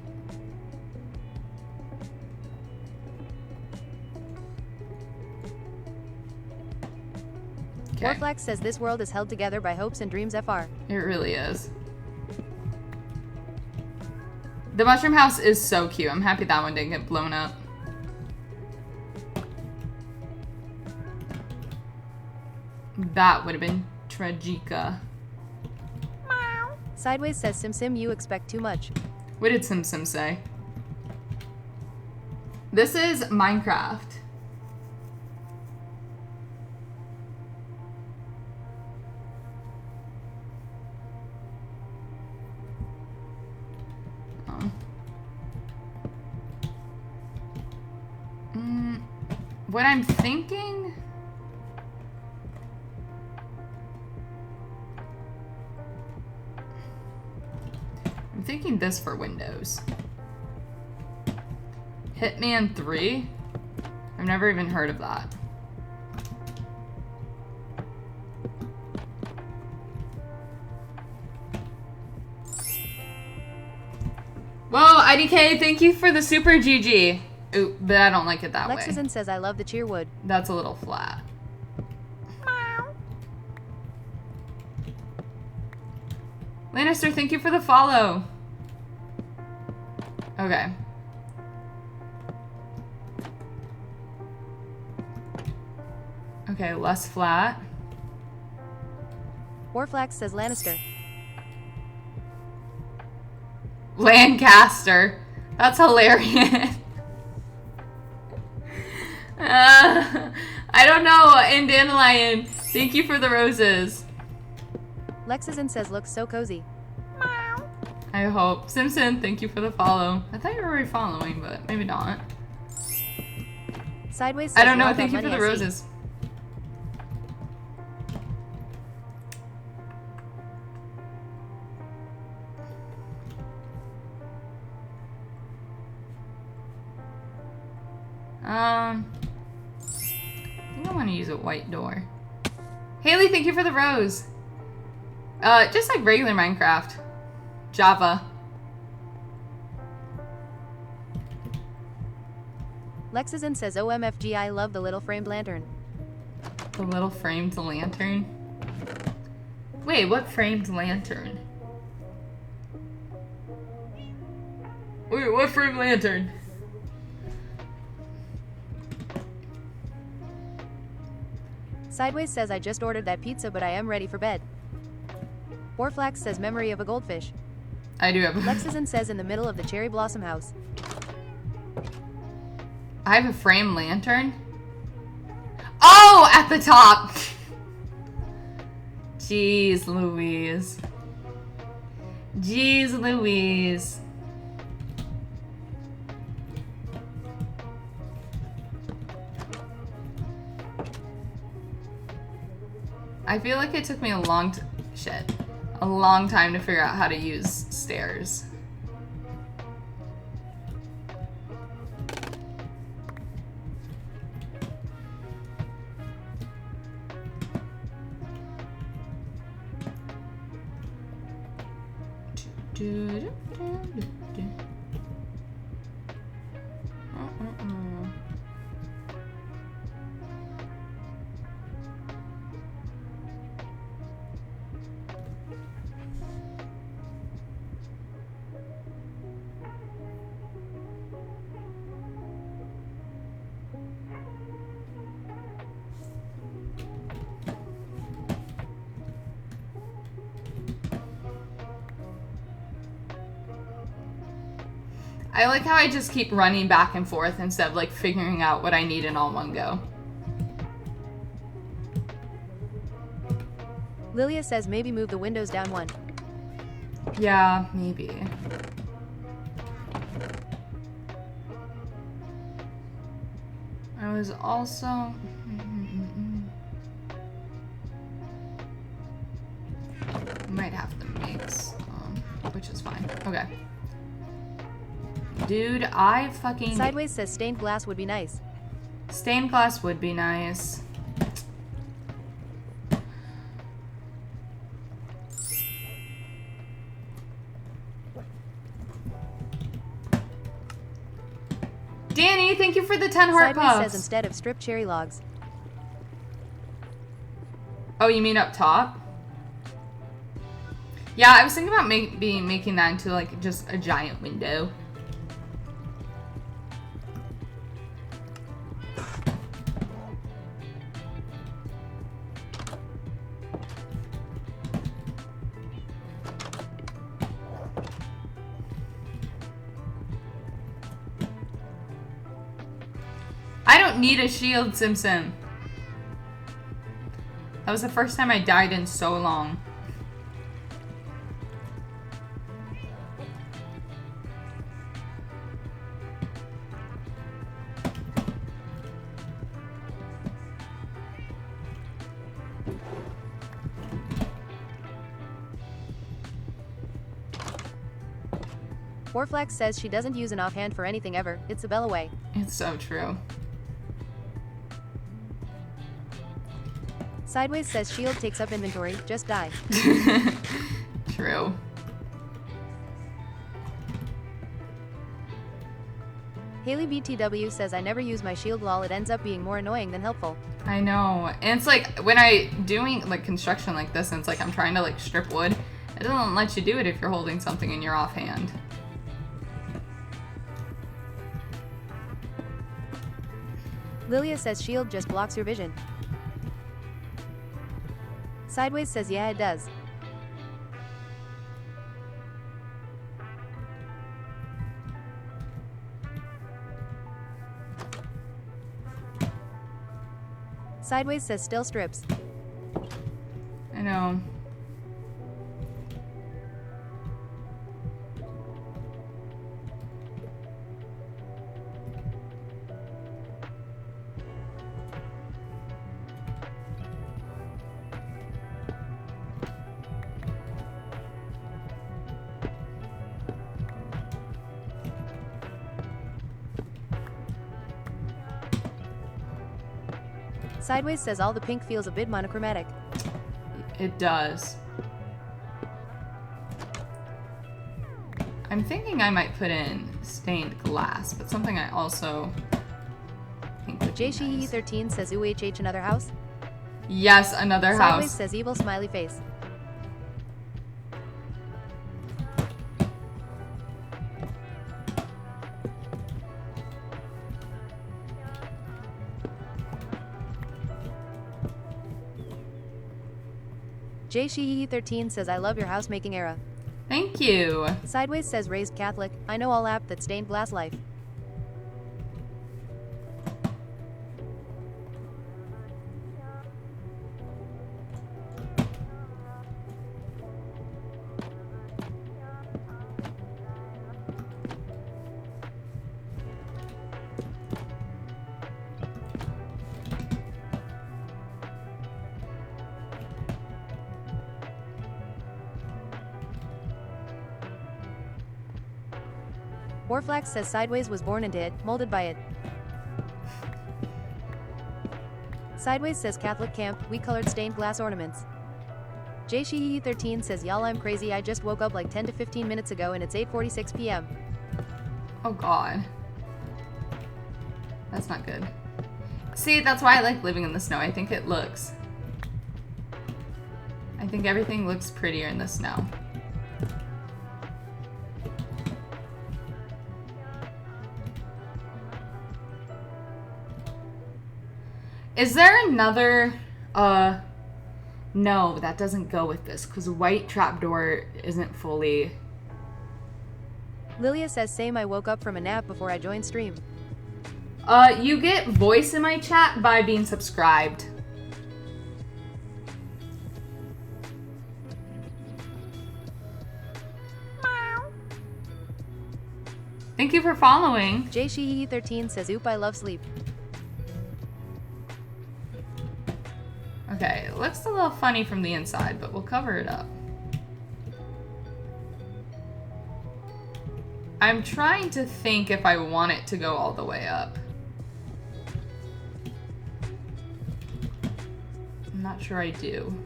Okay. Warflax says this world is held together by hopes and dreams FR. It really is. The mushroom house is so cute. I'm happy that one didn't get blown up. That would have been tragica. Sideways says Sim Sim you expect too much. What did Sim Sim say? This is Minecraft. What I'm thinking... I'm thinking this for Windows. Hitman 3? I've never even heard of that. Whoa, IDK, thank you for the super GG. Ooh, but I don't like it that way. Lexison says I love the cheerwood. That's a little flat. Lannister, thank you for the follow. Okay. Okay, less flat. Warflax says Lannister. Lancaster. That's hilarious. I don't know. And Dandelion, thank you for the roses. Lexison says looks so cozy. I hope. Simpson, thank you for the follow. I thought you were already following, but maybe not. Sideways says I don't know. Lord Thank you Money for the I see. roses. I think I want to use a white door. Haley, thank you for the rose. Just like regular Minecraft. Java. Lexison says OMFG I love the little framed lantern. The little framed lantern. Wait, what framed lantern? Wait, what framed lantern? Sideways says I just ordered that pizza but I am ready for bed. Warflax says memory of a goldfish. I do have. Lexison says in the middle of the cherry blossom house. I have a framed lantern. Oh, at the top. Jeez Louise. Jeez Louise. I feel like it took me a long time to figure out how to use stairs. I like how I just keep running back and forth instead of like figuring out what I need in all one go. Lilia says maybe move the windows down one. Yeah, maybe. I was also... might have to mix, which is fine. Okay. Dude, I fucking... Sideways says stained glass would be nice. Stained glass would be nice. Danny, thank you for the 10 heart Sideways puffs. says instead of strip cherry logs. Oh, you mean up top? Yeah, I was thinking about making that into like just a giant window. I don't need a shield, Simpson. That was the first time I died in so long. Warflax says she doesn't use an offhand for anything ever. It's a Bellaway. It's so true. Sideways says shield takes up inventory. Just die. True. Haley BTW says I never use my shield lol, it ends up being more annoying than helpful. I know. And it's like when I doing like construction like this and it's like I'm trying to like strip wood, it doesn't let you do it if you're holding something in your offhand. Lilia says shield just blocks your vision. Sideways says yeah it does. Sideways says still strips. I know. Sideways says all the pink feels a bit monochromatic. It does. I'm thinking I might put in stained glass, but something I also think would be nice. JSheE13 says UHH another house. Yes, another Sideways house. says evil smiley face. JSheE13 says I love your house making era. Thank you. Sideways says raised Catholic, I know all app that stained glass life. Warflax says Sideways was born into it, molded by it. Sideways says Catholic camp, we colored stained glass ornaments. JSheE13 says y'all I'm crazy, I just woke up like 10 to 15 minutes ago and it's 8:46 p.m. Oh god. That's not good. See, that's why I like living in the snow. I think it looks... I think everything looks prettier in the snow. Is there another, no, that doesn't go with this, because white trapdoor isn't fully... Lilia says same, I woke up from a nap before I joined stream. You get voice in my chat by being subscribed. Thank you for following. JSheE13 says oop, I love sleep. Okay, it looks a little funny from the inside, but we'll cover it up. I'm trying to think if I want it to go all the way up. I'm not sure I do.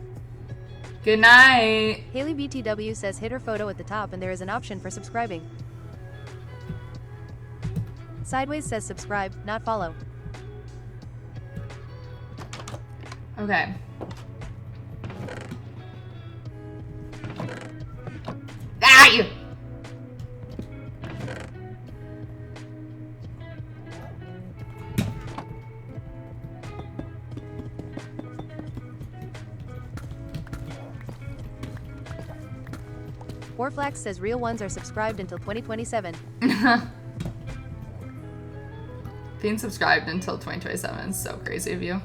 Good night. Haley BTW says hit her photo at the top and there is an option for subscribing. Sideways says subscribe, not follow. Okay. Ah, you! Warflax says real ones are subscribed until 2027. Being subscribed until 2027 is so crazy of you.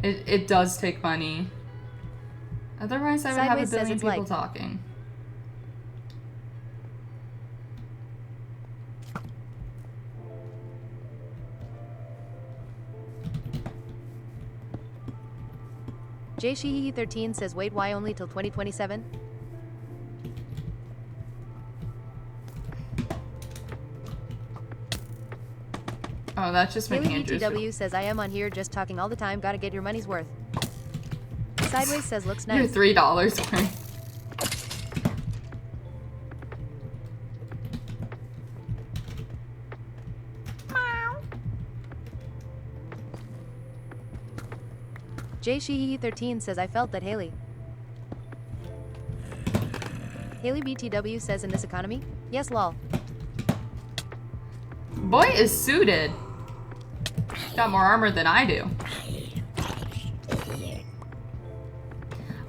It does take money. Otherwise, I would have a Sideways says billion it's people like. talking. JSheE13 says wait, why only till 2027? Oh, that's just making Haley Andrews. BTW says I am on here just talking all the time, gotta get your money's worth. Sideways says looks You're nice. $3 worth. JSheeHee13 says I felt that Haley. Haley BTW says in this economy? Yes, lol. Boy is suited. Got more armor than I do.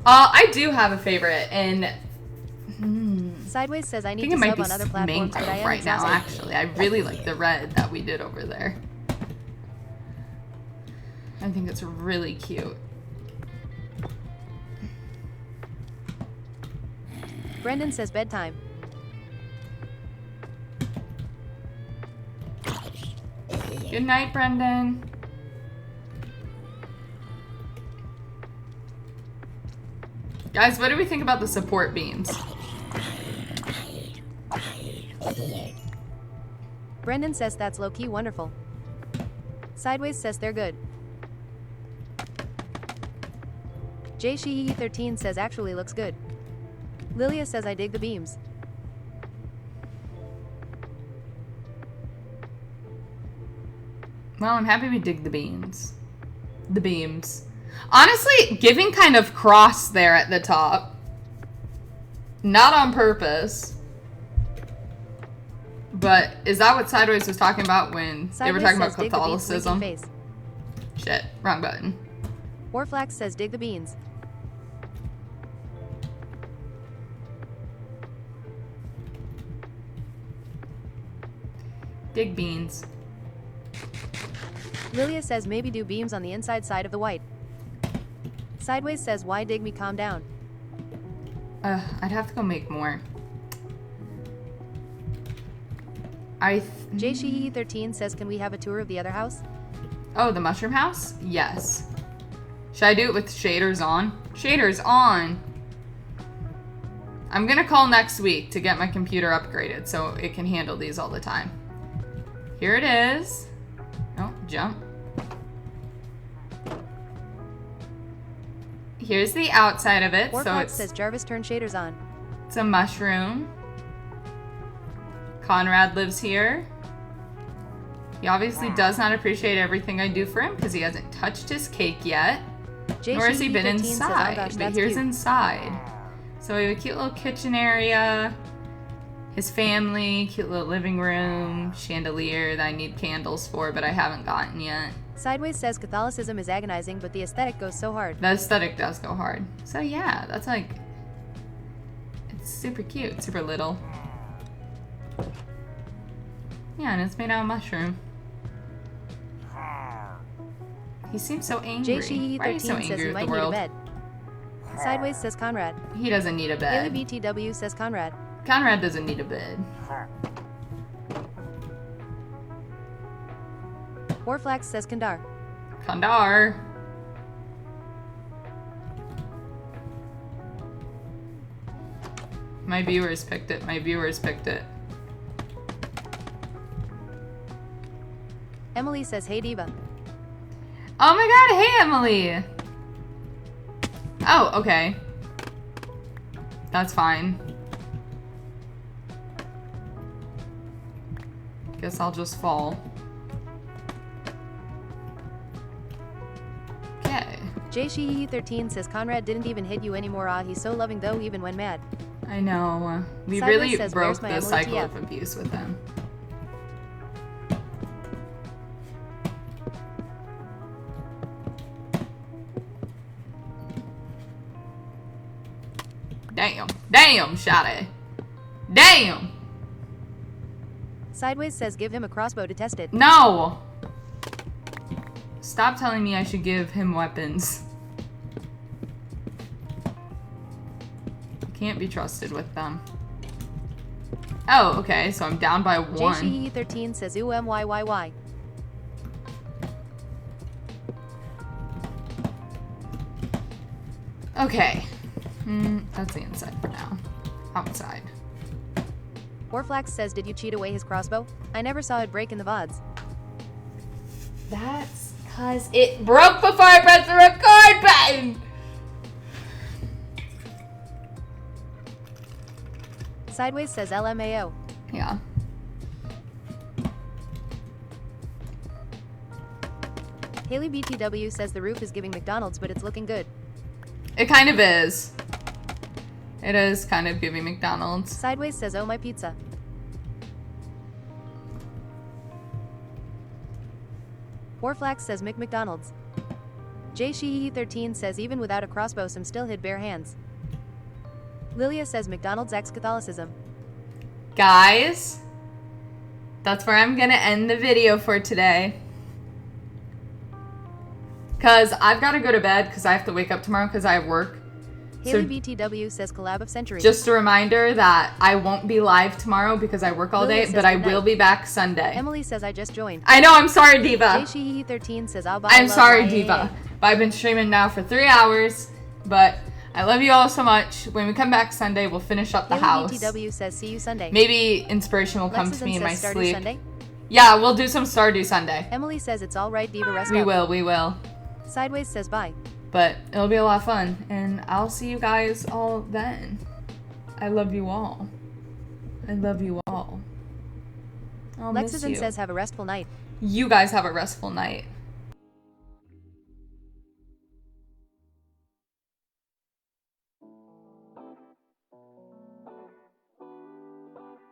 I do have a favorite, and Sideways says I I need think to it might sub be on other platforms, but I Mangrove am right now, exhausted. actually. I really like the red that we did over there. I think it's really cute. Brendan says bedtime. Good night, Brendan. Guys, what do we think about the support beams? Brendan says that's low-key wonderful. Sideways says they're good. JSheeHee13 says actually looks good. Lilia says I dig the beams. Well, I'm happy we dig the beams. The beams. Honestly, giving kind of cross there at the top. Not on purpose. But is that what Sideways was talking about when they were talking about says dig the beans, winky Catholicism? face. Shit, wrong button. Warflax says dig the beans. Dig beans. Lilia says maybe do beams on the inside side of the white. Sideways says why dig me, calm down. I'd have to go make more. JSheeHee13 says can we have a tour of the other house? Oh, the mushroom house? Yes. Should I do it with shaders on? Shaders on! I'm gonna call next week to get my computer upgraded so it can handle these all the time. Here it is. Oh, jump. Here's the outside of it. So Warflax says Jarvis turn shaders on. it's a mushroom. Conrad lives here. He obviously does not appreciate everything I do for him because he hasn't touched his cake yet. Nor has he been JSheeHee13 says, oh inside. gosh, But that's here's cute. inside. So we have a cute little kitchen area. His family, cute little living room, chandelier that I need candles for, but I haven't gotten yet. Sideways says Catholicism is agonizing, but the aesthetic goes so hard. The aesthetic does go hard. So yeah, that's like, it's super cute, super little. Yeah, and it's made out of mushroom. He seems so angry. Why are you so JSheeHee13 says angry you with might the need a world? bed. Sideways says Conrad. He doesn't need a bed. Haley BTW says Conrad. Conrad doesn't need a bed. Warflax says Kandar. Kandar. My viewers picked it. My viewers picked it. Emily says hey diva. Oh my god, hey Emily! Oh, okay. That's fine. Guess I'll just fall. Okay. JSheeHee13 says Conrad didn't even hit you anymore. Ah, he's so loving though, even when mad. I know. We Sideways really says, broke "Where's my the Emily cycle TF?" of abuse with him. Damn. Damn, Shotty. Damn! Sideways says give him a crossbow to test it. No! Stop telling me I should give him weapons. Can't be trusted with them. Oh, okay, so I'm down by one. JSheeHee13 says ooh MYYY. Okay. That's the inside for now. Outside. Warflax says did you cheat away his crossbow? I never saw it break in the VODs. That's because it broke before I pressed the record button! Sideways says LMAO. Yeah. Haley BTW says the roof is giving McDonald's, but it's looking good. It kind of is. It is kind of giving McDonald's. Sideways says, oh my pizza. Warflax says McDonald's. Jay Sheehy 13 says even without a crossbow some still hit bare hands. Lilia says McDonald's X Catholicism. Guys, that's where I'm gonna end the video for today. Cause I've gotta go to bed because I have to wake up tomorrow because I have work. Haley BTW says collab of century. Just a reminder that I won't be live tomorrow because I work all Lilia day, says but I good night. will be back Sunday. Emily says I just joined. I know, I'm sorry, Diva. Jay Sheehy 13 says I'll buy I'm love sorry, my- Diva. But I've been streaming now for 3 hours, but I love you all so much. When we come back Sunday, we'll finish up the Haley house. BTW says see you Sunday. Maybe inspiration will come to Lexington me in my says Stardew sleep. Sunday. Yeah, we'll do some Stardew Sunday. Emily says it's all right, Diva, rest We up. will. Sideways says bye. But it'll be a lot of fun, and I'll see you guys all then. I love you all. I love you all. I'll miss Lexington you. says have a restful night. You guys have a restful night.